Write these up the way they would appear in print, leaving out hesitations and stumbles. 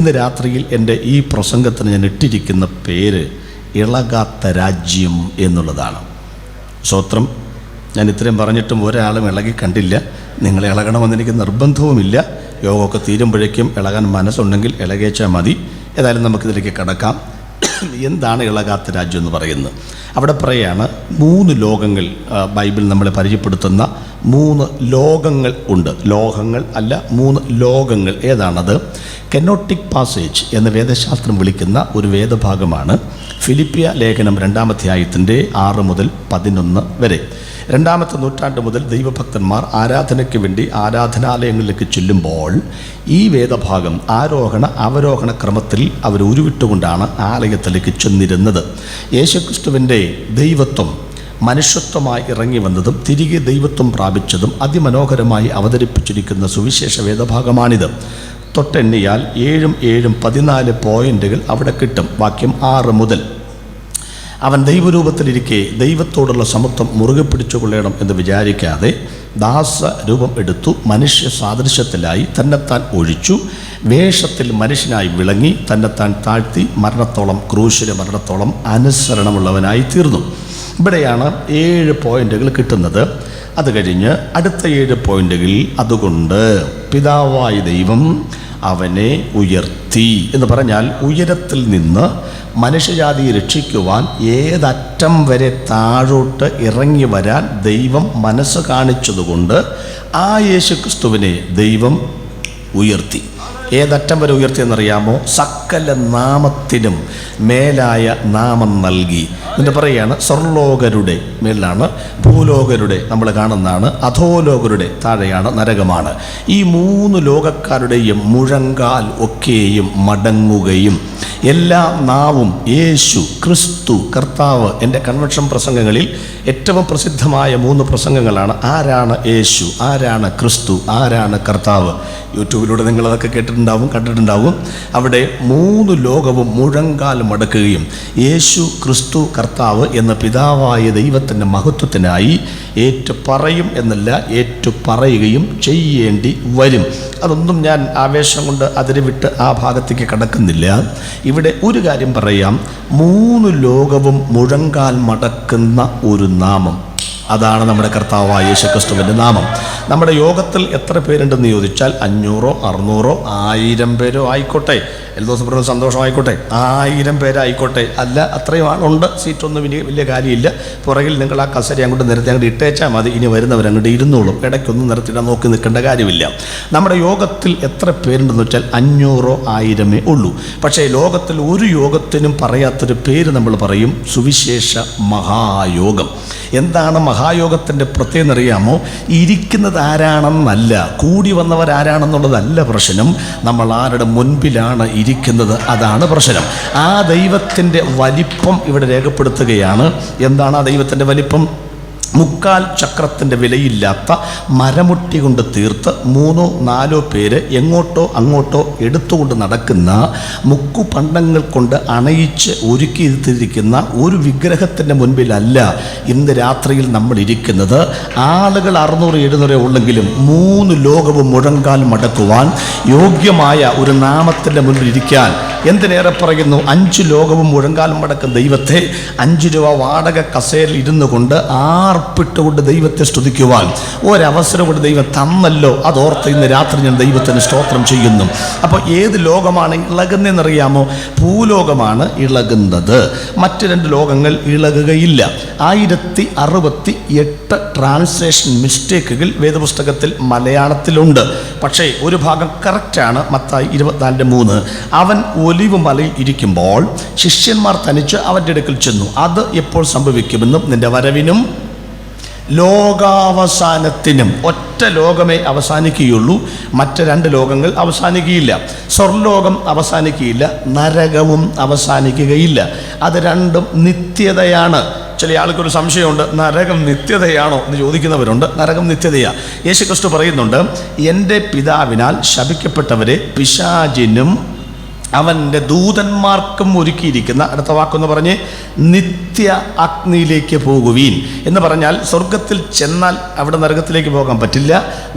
ഇന്ന് രാത്രിയിൽ എൻ്റെ ഈ പ്രസംഗത്തിന് ഞാൻ ഇട്ടിരിക്കുന്ന പേര് ഇളകാത്ത രാജ്യം എന്നുള്ളതാണ്. സ്തോത്രം. ഞാൻ ഇത്രയും പറഞ്ഞിട്ടും ഒരാളും ഇളകി കണ്ടില്ല. നിങ്ങൾ ഇളകണമെന്ന് എനിക്ക് നിർബന്ധവുമില്ല. യോഗമൊക്കെ തീരുമ്പോഴേക്കും ഇളകാൻ മനസ്സുണ്ടെങ്കിൽ ഇളകേച്ചാൽ മതി. ഏതായാലും നമുക്കിതിലേക്ക് കടക്കാം. എന്താണ് ഇളകാത്ത രാജ്യം എന്ന് പറയുന്നത്? അവിടെ പറയാണ് 3 ലോകങ്ങൾ ബൈബിൾ നമ്മളെ പരിചയപ്പെടുത്തുന്ന 3 ലോകങ്ങൾ ഉണ്ട്. ലോകങ്ങൾ അല്ല, 3 ലോകങ്ങൾ. ഏതാണത്? കെനോട്ടിക് പാസേജ് എന്ന് വേദശാസ്ത്രം വിളിക്കുന്ന ഒരു വേദഭാഗമാണ്. ഫിലിപ്പിയ ലേഖനം 2-ാം അധ്യായത്തിൻ്റെ 6 മുതൽ 11 വരെ. 2-ാമത്തെ നൂറ്റാണ്ട് മുതൽ ദൈവഭക്തന്മാർ ആരാധനയ്ക്ക് വേണ്ടി ആരാധനാലയങ്ങളിലേക്ക് ചെല്ലുമ്പോൾ ഈ വേദഭാഗം ആരോഹണ അവരോഹണ ക്രമത്തിൽ അവർ ഉരുവിട്ടുകൊണ്ടാണ് ആലയത്തിലേക്ക് ചെന്നിരുന്നത്. യേശുക്രിസ്തുവിൻ്റെ ദൈവത്വം മനുഷ്യത്വമായി ഇറങ്ങി വന്നതും തിരികെ ദൈവത്വം പ്രാപിച്ചതും അതിമനോഹരമായി അവതരിപ്പിച്ചിരിക്കുന്ന സുവിശേഷ വേദഭാഗമാണിത്. തൊട്ടെണ്ണിയാൽ 7 14 പോയിന്റുകൾ അവിടെ കിട്ടും. വാക്യം 6 മുതൽ. അവൻ ദൈവരൂപത്തിലിരിക്കെ ദൈവത്തോടുള്ള സമത്വം മുറുകെ പിടിച്ചുകൊള്ളണം എന്ന് വിചാരിക്കാതെ ദാസ രൂപം എടുത്തു. മനുഷ്യ സാദൃശ്യത്തിലായി തന്നെത്താൻ ഒഴിച്ചു. വേഷത്തിൽ മനുഷ്യനായി വിളങ്ങി തന്നെത്താൻ താഴ്ത്തി മരണത്തോളം, ക്രൂശിലെ മരണത്തോളം അനുസരണമുള്ളവനായി തീർന്നു. ഇവിടെയാണ് 7 പോയിന്റുകൾ കിട്ടുന്നത്. അത് കഴിഞ്ഞ് അടുത്ത 7 പോയിന്റുകൾ, അതുകൊണ്ട് പിതാവായ ദൈവം അവനെ ഉയർത്തി എന്ന് പറഞ്ഞാൽ ഉയരത്തിൽ നിന്ന് മനുഷ്യജാതിയെ രക്ഷിക്കുവാൻ ഏതറ്റം വരെ താഴോട്ട് ഇറങ്ങി വരാൻ ദൈവം മനസ്സ് കാണിച്ചതുകൊണ്ട് ആ യേശുക്രിസ്തുവിനെ ദൈവം ഉയർത്തി. ഏതറ്റം വരെ ഉയർത്തിയെന്നറിയാമോ? സകല നാമത്തിനും മേലായ നാമം നൽകി. എന്നിട്ട് പറയുകയാണ്, സ്വർലോകരുടെ മേലാണ്, ഭൂലോകരുടെ നമ്മൾ കാണുന്നതാണ്, അധോലോകരുടെ താഴെയാണ് നരകമാണ്. ഈ 3 ലോകക്കാരുടെയും മുഴങ്കാൽ ഒക്കെയും മടങ്ങുകയും എല്ലാ നാവും യേശു ക്രിസ്തു കർത്താവ്. എൻ്റെ കൺവെൻഷൻ പ്രസംഗങ്ങളിൽ ഏറ്റവും പ്രസിദ്ധമായ 3 പ്രസംഗങ്ങളാണ്. ആരാണ് യേശു, ആരാണ് ക്രിസ്തു, ആരാണ് കർത്താവ്. യൂട്യൂബിലൂടെ നിങ്ങളതൊക്കെ കേട്ടിട്ടുണ്ടാവും, കണ്ടിട്ടുണ്ടാവും. അവിടെ 3 ലോകവും മുഴങ്കാൽ മടക്കുകയും യേശു ക്രിസ്തു കർത്താവ് എന്ന പിതാവായ ദൈവത്തിൻ്റെ മഹത്വത്തിനായി ഏറ്റുപറയും എന്നല്ല, ഏറ്റുപറയുകയും ചെയ്യേണ്ടി വരും. അതൊന്നും ഞാൻ ആവേശം കൊണ്ട് അതിരുവിട്ട് ആ ഭാഗത്തേക്ക് കടക്കുന്നില്ല. ഇവിടെ ഒരു കാര്യം പറയാം. 3 ലോകവും മുഴങ്കാൽ മടക്കുന്ന ഒരു നാമം, അതാണ് നമ്മുടെ കർത്താവായ യേശുക്രിസ്തുവിൻ്റെ നാമം. നമ്മുടെ യോഗത്തിൽ എത്ര പേരുണ്ടെന്ന് ചോദിച്ചാൽ 500 600 1000 പേരോ ആയിക്കോട്ടെ, ദിവസം പറഞ്ഞ സന്തോഷമായിക്കോട്ടെ, 1000 പേരായിക്കോട്ടെ. അല്ല, അത്രയും ആളുണ്ട്, സീറ്റൊന്നും വലിയ കാര്യമില്ല. പുറകിൽ നിങ്ങൾ ആ കസേര അങ്ങോട്ട് നിരത്തി അങ്ങോട്ട് ഇട്ടേച്ചാൽ മതി. ഇനി വരുന്നവരങ്ങോട്ട് ഇരുന്നോളും. ഇടയ്ക്കൊന്നും നിരത്തിടാൻ നോക്കി നിൽക്കേണ്ട കാര്യമില്ല. നമ്മുടെ യോഗത്തിൽ എത്ര പേരുണ്ടെന്ന് വെച്ചാൽ 500 1000 ഉള്ളൂ. പക്ഷേ ലോകത്തിൽ ഒരു യോഗത്തിനും പറയാത്തൊരു പേര് നമ്മൾ പറയും, സുവിശേഷ മഹായോഗം. എന്താണ് മഹായോഗത്തിൻ്റെ പ്രത്യേകത അറിയാമോ? ഇരിക്കുന്നത് ആരാണെന്നല്ല, കൂടി വന്നവരാരാണെന്നുള്ളതല്ല പ്രശ്നം. നമ്മൾ ആരുടെ മുൻപിലാണ് ഇരിക്കുന്നത്, അതാണ് പ്രശ്നം. ആ ദൈവത്തിൻ്റെ വലിപ്പം ഇവിടെ രേഖപ്പെടുത്തുകയാണ്. എന്താണ് ആ ദൈവത്തിൻ്റെ വലിപ്പം? 3/4 ചക്രത്തിൻ്റെ വിലയില്ലാത്ത മരമുട്ടി കൊണ്ട് തീർത്ത് 3-4 പേര് എങ്ങോട്ടോ അങ്ങോട്ടോ എടുത്തുകൊണ്ട് നടക്കുന്ന മുക്കുപണ്ടങ്ങൾ കൊണ്ട് അണയിച്ച് ഒരുക്കിയിരുത്തിയിരിക്കുന്ന ഒരു വിഗ്രഹത്തിൻ്റെ മുൻപിലല്ല ഇന്ന് രാത്രിയിൽ നമ്മൾ ഇരിക്കുന്നത്. ആളുകൾ 600-700 ഉള്ളെങ്കിലും 3 ലോകവും മുഴങ്കാൽ മടക്കുവാൻ യോഗ്യമായ ഒരു നാമത്തിൻ്റെ മുൻപിൽ ഇരിക്കാൻ എന്തിനേറെ പറയുന്നു, 5 ലോകവും മുഴങ്കാൽ മടക്കുന്ന ദൈവത്തെ 5 രൂപ വാടക കസേരയിൽ ഇരുന്നു കൊണ്ട് ആർപ്പിട്ടുകൊണ്ട് ദൈവത്തെ സ്തുതിക്കുവാൻ ഒരവസരം കൊണ്ട് ദൈവം തന്നല്ലോ. അതോർത്ത് ഇന്ന് രാത്രി ഞാൻ ദൈവത്തിന് സ്തോത്രം ചെയ്യുന്നു. അപ്പോൾ ഏത് ലോകമാണ് ഇളകുന്നതെന്നറിയാമോ? ഭൂലോകമാണ് ഇളകുന്നത്. മറ്റ് 2 ലോകങ്ങൾ ഇളകുകയില്ല. 1068 ട്രാൻസ്ലേഷൻ മിസ്റ്റേക്കുകൾ വേദപുസ്തകത്തിൽ മലയാളത്തിലുണ്ട്. പക്ഷേ ഒരു ഭാഗം കറക്റ്റാണ്. മത്തായി 24:3. അവൻ ഒലിവ് മലയിൽ ഇരിക്കുമ്പോൾ ശിഷ്യന്മാർ തനിച്ച് അവൻ്റെ അടുക്കൽ ചെന്നു. അത് എപ്പോൾ സംഭവിക്കുമെന്നും നിന്റെ വരവിനും ലോകാവസാനത്തിനും. ഒറ്റ ലോകമേ അവസാനിക്കുകയുള്ളൂ, മറ്റ് 2 ലോകങ്ങൾ അവസാനിക്കുകയില്ല. സ്വർലോകം അവസാനിക്കുകയില്ല, നരകവും അവസാനിക്കുകയില്ല. അത് രണ്ടും നിത്യതയാണ്. ചില ആൾക്കൊരു സംശയമുണ്ട്, നരകം നിത്യതയാണോ എന്ന് ചോദിക്കുന്നവരുണ്ട്. നരകം നിത്യതയാണ്. യേശുക്രിസ്തു പറയുന്നുണ്ട്, എൻ്റെ പിതാവിനാൽ ശപിക്കപ്പെട്ടവരെ പിശാചിനും അവൻ്റെ ദൂതന്മാർക്കും ഒരുക്കിയിരിക്കുന്ന, അടുത്ത വാക്കെന്ന് പറഞ്ഞ്, നിത്യ അഗ്നിയിലേക്ക് പോകുവീൻ എന്ന് പറഞ്ഞാൽ സ്വർഗത്തിൽ ചെന്നാൽ അവിടെ നരകത്തിലേക്ക് പോകാൻ പറ്റില്ല,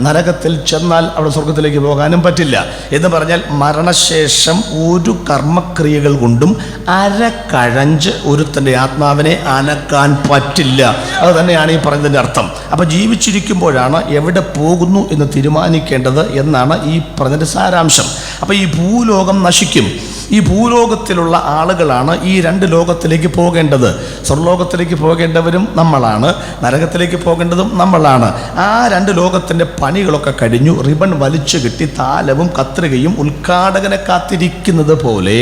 നരകത്തിൽ ചെന്നാൽ അവിടെ സ്വർഗത്തിലേക്ക് പോകാനും പറ്റില്ല. എന്ന് പറഞ്ഞാൽ മരണശേഷം ഒരു കർമ്മക്രിയകൾ കൊണ്ടും അരക്കഴഞ്ച് ഒരുത്തൻ്റെ ആത്മാവിനെ അനക്കാൻ പറ്റില്ല. അത് തന്നെയാണ് ഈ പറഞ്ഞതിൻ്റെ അർത്ഥം. അപ്പോൾ ജീവിച്ചിരിക്കുമ്പോഴാണ് എവിടെ പോകുന്നു എന്ന് തീരുമാനിക്കേണ്ടത് എന്നാണ് ഈ പറഞ്ഞതിൻ്റെ സാരാംശം. അപ്പോൾ ഈ ഭൂലോകം നശിക്കും. ഈ ഭൂലോകത്തിലുള്ള ആളുകളാണ് ഈ രണ്ട് ലോകത്തിലേക്ക് പോകേണ്ടത്. സ്വർലോകത്തിലേക്ക് പോകേണ്ടവരും നമ്മളാണ്, നരകത്തിലേക്ക് പോകേണ്ടതും നമ്മളാണ്. ആ രണ്ട് ലോകത്തിൻ്റെ പണികളൊക്കെ കഴിഞ്ഞു, റിബൺ വലിച്ചു കിട്ടി താലവും കത്രികയും ഉദ്ഘാടകനെ കാത്തിരിക്കുന്നത് പോലെ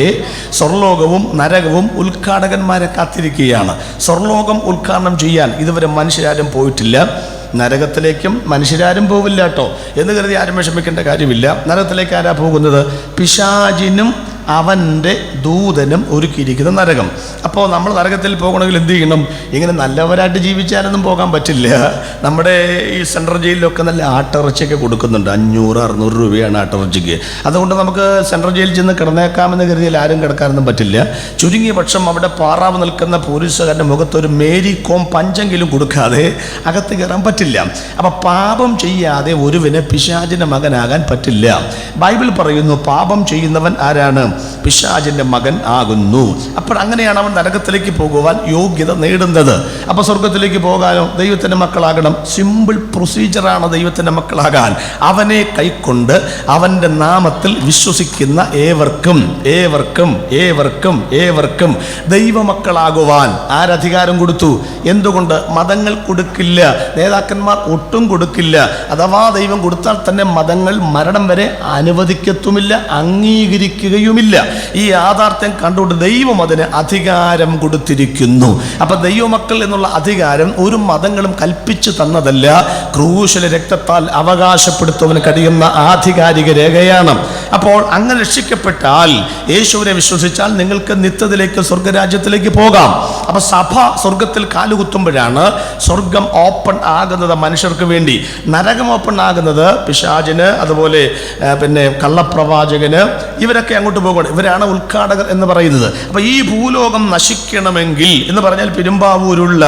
സ്വർലോകവും നരകവും ഉദ്ഘാടകന്മാരെ കാത്തിരിക്കുകയാണ്. സ്വർലോകം ഉദ്ഘാടനം ചെയ്യാൻ ഇതുവരെ മനുഷ്യരാരും പോയിട്ടില്ല. നരകത്തിലേക്കും മനുഷ്യരാരും പോവില്ല കേട്ടോ എന്ന് കരുതി ആരും വിഷമിക്കേണ്ട കാര്യമില്ല. നരകത്തിലേക്ക് ആരാ പോകുന്നത്? പിശാചിനും അവൻ്റെ ദൂതനും ഒരുക്കിയിരിക്കുന്ന നരകം. അപ്പോൾ നമ്മൾ നരകത്തിൽ പോകണമെങ്കിൽ എന്ത് ചെയ്യണം? ഇങ്ങനെ നല്ലവരായിട്ട് ജീവിച്ചാലൊന്നും പോകാൻ പറ്റില്ല. നമ്മുടെ ഈ സെൻട്രൽ ജയിലിലൊക്കെ നല്ല ആട്ടിറച്ചിയൊക്കെ കൊടുക്കുന്നുണ്ട്. 500-600 രൂപയാണ് ആട്ടിറച്ചിക്ക്. അതുകൊണ്ട് നമുക്ക് സെൻട്രൽ ജയിലിൽ ചെന്ന് കിടന്നേക്കാമെന്ന് കരുതിയാൽ ആരും കിടക്കാനൊന്നും പറ്റില്ല. ചുരുങ്ങിയ പക്ഷം അവിടെ പാറാവ് നിൽക്കുന്ന പോലീസുകാരൻ്റെ മുഖത്തൊരു മേരി കോം പഞ്ചെങ്കിലും കൊടുക്കാതെ അകത്ത് കയറാൻ പറ്റില്ല. അപ്പം പാപം ചെയ്യാതെ ഒരുവിന് പിശാചിൻ്റെ മകനാകാൻ പറ്റില്ല. ബൈബിൾ പറയുന്നു പാപം ചെയ്യുന്നവൻ ആരാണ്? പിശാചിൻ്റെ മകൻ ആകുന്നു. അപ്പോൾ അങ്ങനെയാണ് അവൻ നരകത്തിലേക്ക് പോകുവാൻ യോഗ്യത നേടുന്നത്. അപ്പോൾ സ്വർഗത്തിലേക്ക് പോകാനോ ദൈവത്തിൻ്റെ മക്കളാകണം. സിമ്പിൾ പ്രൊസീജിയറാണ് ദൈവത്തിൻ്റെ മക്കളാകാൻ. അവനെ കൈക്കൊണ്ട് അവൻ്റെ നാമത്തിൽ വിശ്വസിക്കുന്ന ഏവർക്കും ഏവർക്കും ഏവർക്കും ഏവർക്കും ദൈവമക്കളാകുവാൻ ആരധികാരം കൊടുത്തു? എന്തുകൊണ്ട്? മതങ്ങൾ കൊടുക്കില്ല, നേതാക്കന്മാർ ഒട്ടും കൊടുക്കില്ല. അഥവാ ദൈവം കൊടുത്താൽ തന്നെ മതങ്ങൾ മരണം വരെ അനുവദിക്കത്തുമില്ല, അംഗീകരിക്കുകയുമില്ല. ഈ യാഥാർത്ഥ്യം കണ്ടുകൊണ്ട് ദൈവം അതിന് അധികാരം കൊടുത്തിരിക്കുന്നു. അപ്പൊ ദൈവമക്കൾ എന്നുള്ള അധികാരം ഒരു മതങ്ങളും കൽപ്പിച്ചു തന്നതല്ല, ക്രൂശിലെ രക്തത്താൽ അവകാശപ്പെടുത്തുവാൻ കഴിയുന്ന ആധികാരിക രേഖയാണ്. അപ്പോൾ അങ്ങനെ രക്ഷിക്കപ്പെട്ടാൽ, യേശുവിനെ വിശ്വസിച്ചാൽ നിങ്ങൾക്ക് നിത്യത്തിലേക്ക് സ്വർഗരാജ്യത്തിലേക്ക് പോകാം. അപ്പൊ സഭ സ്വർഗത്തിൽ കാലുകുത്തുമ്പോഴാണ് സ്വർഗം ഓപ്പൺ ആകുന്നത് മനുഷ്യർക്ക് വേണ്ടി. നരകം ഓപ്പൺ ആകുന്നത് പിശാചിന്, അതുപോലെ പിന്നെ കള്ളപ്രവാചകന്, ഇവരൊക്കെ അങ്ങോട്ട് പോകണം. ഇവരാണ് ഉദ്ഘാടകർ എന്ന് പറയുന്നത്. അപ്പൊ ഈ ഭൂലോകം നശിക്കണമെങ്കിൽ എന്ന് പറഞ്ഞാൽ പെരുമ്പാവൂരുള്ള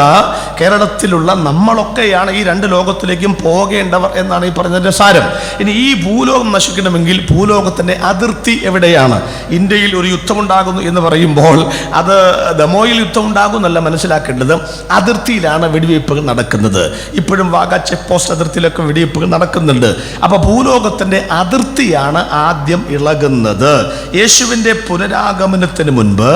കേരളത്തിലുള്ള നമ്മളൊക്കെയാണ് ഈ രണ്ട് ലോകത്തിലേക്കും പോകേണ്ടവർ എന്നാണ് ഈ പറഞ്ഞതിന്റെ സാരം. ഇനി ഈ ഭൂലോകം നശിക്കണമെങ്കിൽ ഭൂലോകത്തിന്റെ അതിർത്തി എവിടെയാണ്? ഇന്ത്യയിൽ ഒരു യുദ്ധമുണ്ടാകുന്നു എന്ന് പറയുമ്പോൾ അത് ദമോയിൽ യുദ്ധമുണ്ടാകുന്നല്ല മനസ്സിലാക്കേണ്ടത്, അതിർത്തിയിലാണ് വെടിവയ്പ്പുകൾ നടക്കുന്നത്. ഇപ്പോഴും വാഗ ചെക്ക് പോസ്റ്റ് അതിർത്തിയിലൊക്കെ വെടിവയ്പ്പുകൾ നടക്കുന്നുണ്ട്. അപ്പൊ ഭൂലോകത്തിന്റെ അതിർത്തിയാണ് ആദ്യം ഇളകുന്നത്. യേശുവിൻ്റെ പുനരാഗമനത്തിന് മുൻപ്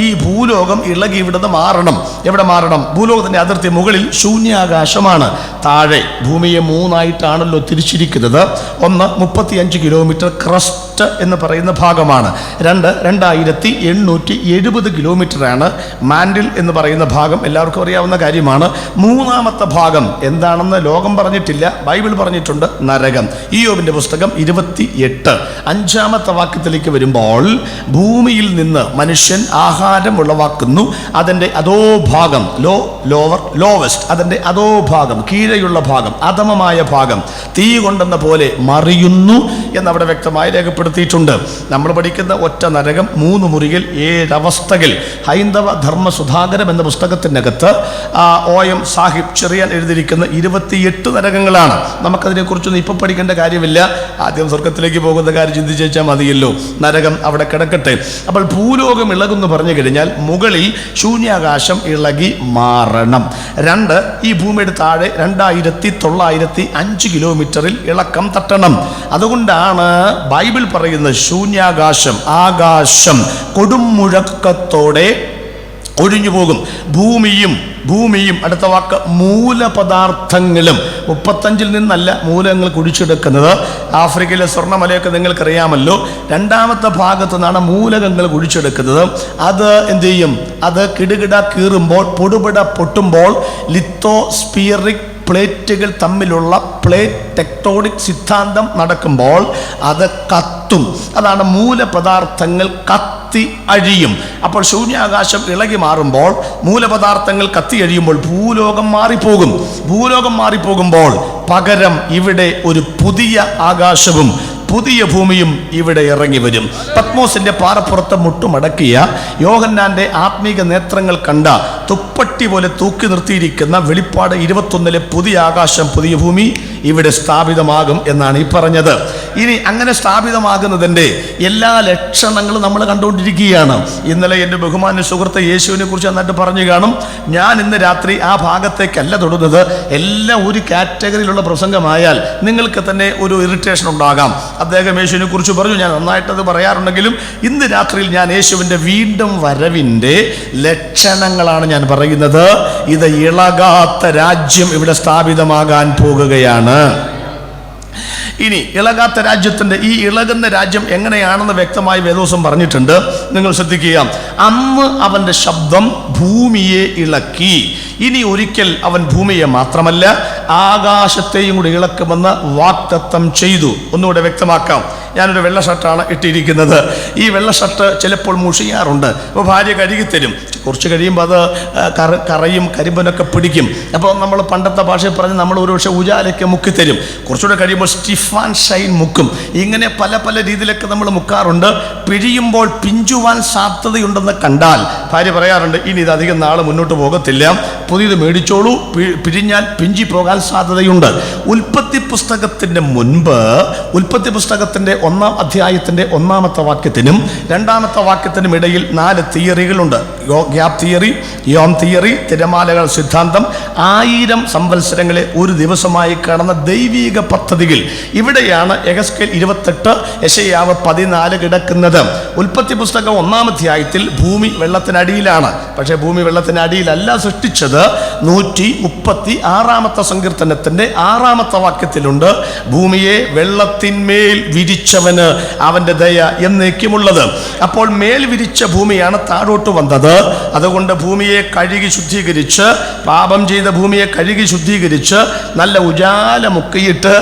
ഈ ഭൂലോകം ഇളകി ഇവിടുന്ന് മാറണം. എവിടെ മാറണം? ഭൂലോകത്തിൻ്റെ അതിർത്തി മുകളിൽ ശൂന്യാകാശമാണ്, താഴെ ഭൂമിയെ 3ആയിട്ടാണല്ലോ തിരിച്ചിരിക്കുന്നത്. 35 കിലോമീറ്റർ ക്രസ്റ്റ് എന്ന് പറയുന്ന ഭാഗമാണ്. 2870 കിലോമീറ്ററാണ് മാൻഡിൽ എന്ന് പറയുന്ന ഭാഗം. എല്ലാവർക്കും അറിയാവുന്ന കാര്യമാണ്. 3ാമത്തെ ഭാഗം എന്താണെന്ന് ലോകം പറഞ്ഞിട്ടില്ല, ബൈബിൾ പറഞ്ഞിട്ടുണ്ട്, നരകം. ഇയ്യോബിന്റെ പുസ്തകം 28 5ാമത്തെ വാക്യത്തിലേക്ക് വരുമ്പോൾ, ഭൂമിയിൽ നിന്ന് മനുഷ്യൻ ആഹാരം ഉളവാക്കുന്നു, അതിൻ്റെ അതോ ഭാഗം ലോവർ ലോവസ്റ്റ്, അതിൻ്റെ അതോ ഭാഗം കീഴെയുള്ള ഭാഗം, അധമമായ ഭാഗം തീ കൊണ്ടെന്ന പോലെ മറിയുന്നു എന്നവിടെ വ്യക്തമായി രേഖപ്പെടുത്തിയിട്ടുണ്ട്. നമ്മൾ പഠിക്കുന്ന ഒറ്റ നരകം, 3 മുറികൾ 7 അവസ്ഥകൾ. ഹൈന്ദവ ധർമ്മ സുധാകരം എന്ന പുസ്തകത്തിനകത്ത് OM സാഹിബ് ചെറിയാൻ എഴുതിയിരിക്കുന്ന 28 നരകങ്ങളാണ്. നമുക്കതിനെക്കുറിച്ചൊന്നും ഇപ്പം പഠിക്കേണ്ട കാര്യമില്ല. ആദ്യം സ്വർഗത്തിലേക്ക് പോകുന്ന കാര്യം ചിന്തിച്ച് വെച്ചാൽ മതിയല്ലോ. നരകം അവിടെ കിടക്കട്ടെ. അപ്പോൾ ഭൂലോകം ഇളകുന്നു പറഞ്ഞു കഴിഞ്ഞാൽ മുകളിൽ ശൂന്യാകാശം ഇളകി മാറണം. 2, ഈ ഭൂമിയുടെ താഴെ 2905 കിലോമീറ്ററിൽ ഇളക്കം തട്ടണം. അതുകൊണ്ടാണ് ബൈബിൾ പറയുന്നത് ശൂന്യാകാശം, ആകാശം കൊടുമുഴക്കത്തോടെ ഒഴിഞ്ഞു പോകും. ഭൂമിയും അടുത്ത വാക്ക് മൂലപദാർത്ഥങ്ങളും. 35 നിന്നല്ല മൂലങ്ങൾ കുഴിച്ചെടുക്കുന്നത്. ആഫ്രിക്കയിലെ സ്വർണ്ണമലയൊക്കെ നിങ്ങൾക്കറിയാമല്ലോ. 2ാമത്തെ ഭാഗത്തു നിന്നാണ് മൂലകങ്ങൾ കുഴിച്ചെടുക്കുന്നത്. അത് എന്ത് ചെയ്യും? അത് കിടുകിട കീറുമ്പോൾ, പൊടുപിട പൊട്ടുമ്പോൾ, ലിത്തോസ്ഫിയറിക് പ്ലേറ്റുകൾ തമ്മിലുള്ള പ്ലേറ്റ് ടെക്ടോണിക് സിദ്ധാന്തം നടക്കുമ്പോൾ അത് കത്തും. അതാണ് മൂലപദാർത്ഥങ്ങൾ കത്തി അഴിയും. അപ്പോൾ ശൂന്യാകാശം ഇളകി മാറുമ്പോൾ, മൂലപദാർത്ഥങ്ങൾ കത്തി അഴിയുമ്പോൾ ഭൂലോകം മാറിപ്പോകും. ഭൂലോകം മാറിപ്പോകുമ്പോൾ പകരം ഇവിടെ ഒരു പുതിയ ആകാശവും പുതിയ ഭൂമിയും ഇവിടെ ഇറങ്ങി വരും. പത്മോസിന്റെ പാറപ്പുറത്ത് മുട്ടുമടക്കിയ യോഹന്നാന്റെ ആത്മീക നേത്രങ്ങൾ കണ്ട തുപ്പട്ടി പോലെ തൂക്കി നിർത്തിയിരിക്കുന്ന വെളിപ്പാട് 21 പുതിയ ആകാശം പുതിയ ഭൂമി ഇവിടെ സ്ഥാപിതമാകും എന്നാണ് ഈ പറഞ്ഞത്. ഇനി അങ്ങനെ സ്ഥാപിതമാകുന്നതിൻ്റെ എല്ലാ ലക്ഷണങ്ങളും നമ്മൾ കണ്ടുകൊണ്ടിരിക്കുകയാണ്. ഇന്നലെ എൻ്റെ ബഹുമാന്യ സുഹൃത്ത് യേശുവിനെ കുറിച്ച് നന്നായിട്ട് പറഞ്ഞു കാണും. ഞാൻ ഇന്ന് രാത്രി ആ ഭാഗത്തേക്കല്ല തൊടുന്നത്. എല്ലാം ഒരു കാറ്റഗറിയിലുള്ള പ്രസംഗമായാൽ നിങ്ങൾക്ക് തന്നെ ഒരു ഇറിറ്റേഷൻ ഉണ്ടാകാം. അദ്ദേഹം യേശുവിനെ കുറിച്ച് പറഞ്ഞു, ഞാൻ നന്നായിട്ടത് പറയാറുണ്ടെങ്കിലും ഇന്ന് രാത്രിയിൽ ഞാൻ യേശുവിൻ്റെ വീണ്ടും വരവിൻ്റെ ലക്ഷണങ്ങളാണ് ഞാൻ പറയുന്നത്. ഇത് ഇളകാത്ത രാജ്യം ഇവിടെ സ്ഥാപിതമാകാൻ പോകുകയാണ്. ഇനി ഇളകാത്ത രാജ്യത്തിൻ്റെ ഈ ഇളകുന്ന രാജ്യം എങ്ങനെയാണെന്ന് വ്യക്തമായി വേദോസം പറഞ്ഞിട്ടുണ്ട്. നിങ്ങൾ ശ്രദ്ധിക്കുക. അന്ന് അവൻ്റെ ശബ്ദം ഭൂമിയെ ഇളക്കി. ഇനി ഒരിക്കൽ അവൻ ഭൂമിയെ മാത്രമല്ല ആകാശത്തെയും കൂടി ഇളക്കുമെന്ന് വാഗ്ദത്തം ചെയ്തു. ഒന്നുകൂടെ വ്യക്തമാക്കാം. ഞാനൊരു വെള്ള ഷർട്ടാണ് ഇട്ടിരിക്കുന്നത്. ഈ വെള്ള ഷർട്ട് ചിലപ്പോൾ മുഷിയാറുണ്ട്. അപ്പോൾ ഭാര്യ കഴുകിത്തരും. കുറച്ച് കഴിയുമ്പോൾ അത് കറയും കരിമ്പനൊക്കെ പിടിക്കും. അപ്പോൾ നമ്മൾ പണ്ടത്തെ ഭാഷയിൽ പറഞ്ഞ് നമ്മൾ ഒരു പക്ഷേ ഉജാലയ്ക്ക് മുക്കിത്തരും. കുറച്ചുകൂടെ കഴിയുമ്പോൾ സ്റ്റിഫാൻ ഷൈൻ മുക്കും. ഇങ്ങനെ പല പല രീതിയിലൊക്കെ നമ്മൾ മുക്കാറുണ്ട്. പിഴിയുമ്പോൾ പിഞ്ചുവാൻ സാധ്യതയുണ്ടെന്ന് കണ്ടാൽ ഭാര്യ പറയാറുണ്ട്, ഇനി ഇത് അധികം നാൾ മുന്നോട്ട് പോകത്തില്ല, പുതിയത് മേടിച്ചോളൂ, പിഴിഞ്ഞാൽ പിഞ്ചി പോകാൻ സാധ്യതയുണ്ട്. ഉൽപ്പത്തി പുസ്തകത്തിൻ്റെ മുൻപ് ഉൽപ്പത്തി പുസ്തകത്തിൻ്റെ 1-ാം അധ്യായത്തിൻ്റെ 1-ാമത്തെ വാക്യത്തിനും 2-ാമത്തെ വാക്യത്തിനും ഇടയിൽ 4 തിയറികളുണ്ട്. ഗ്യാപ് തിയറി, യോം തിയറി, തിരമാലകൾ സിദ്ധാന്തം, 1000 സംവത്സരങ്ങളെ ഒരു ദിവസമായി കടന്ന ദൈവിക പദ്ധതികൾ. ഇവിടെയാണ് യെഹെസ്കേൽ 28, യെശയ്യാവ് 14 കിടക്കുന്നത്. ഉൽപ്പത്തി പുസ്തകം 1-ാം അധ്യായത്തിൽ ഭൂമി വെള്ളത്തിനടിയിലാണ്. പക്ഷേ ഭൂമി വെള്ളത്തിനടിയിലല്ല സൃഷ്ടിച്ചത്. 136-ാമത്തെ സങ്കീർത്തനത്തിൻ്റെ 6-ാമത്തെ വാക്യത്തിലുണ്ട്, ഭൂമിയെ വെള്ളത്തിന്മേൽ വിരിച്ചവന് അവൻ്റെ ദയ എന്നേക്കുമുള്ളത്. അപ്പോൾ മേൽ വിരിച്ച ഭൂമിയാണ് താഴോട്ട് വന്നത്. അതുകൊണ്ട് ഭൂമിയെ കഴുകി ശുദ്ധീകരിച്ച്, പാപം ചെയ്ത ഭൂമിയെ കഴുകി ശുദ്ധീകരിച്ച് നല്ല ഉജാല മുക്കിയിട്ട്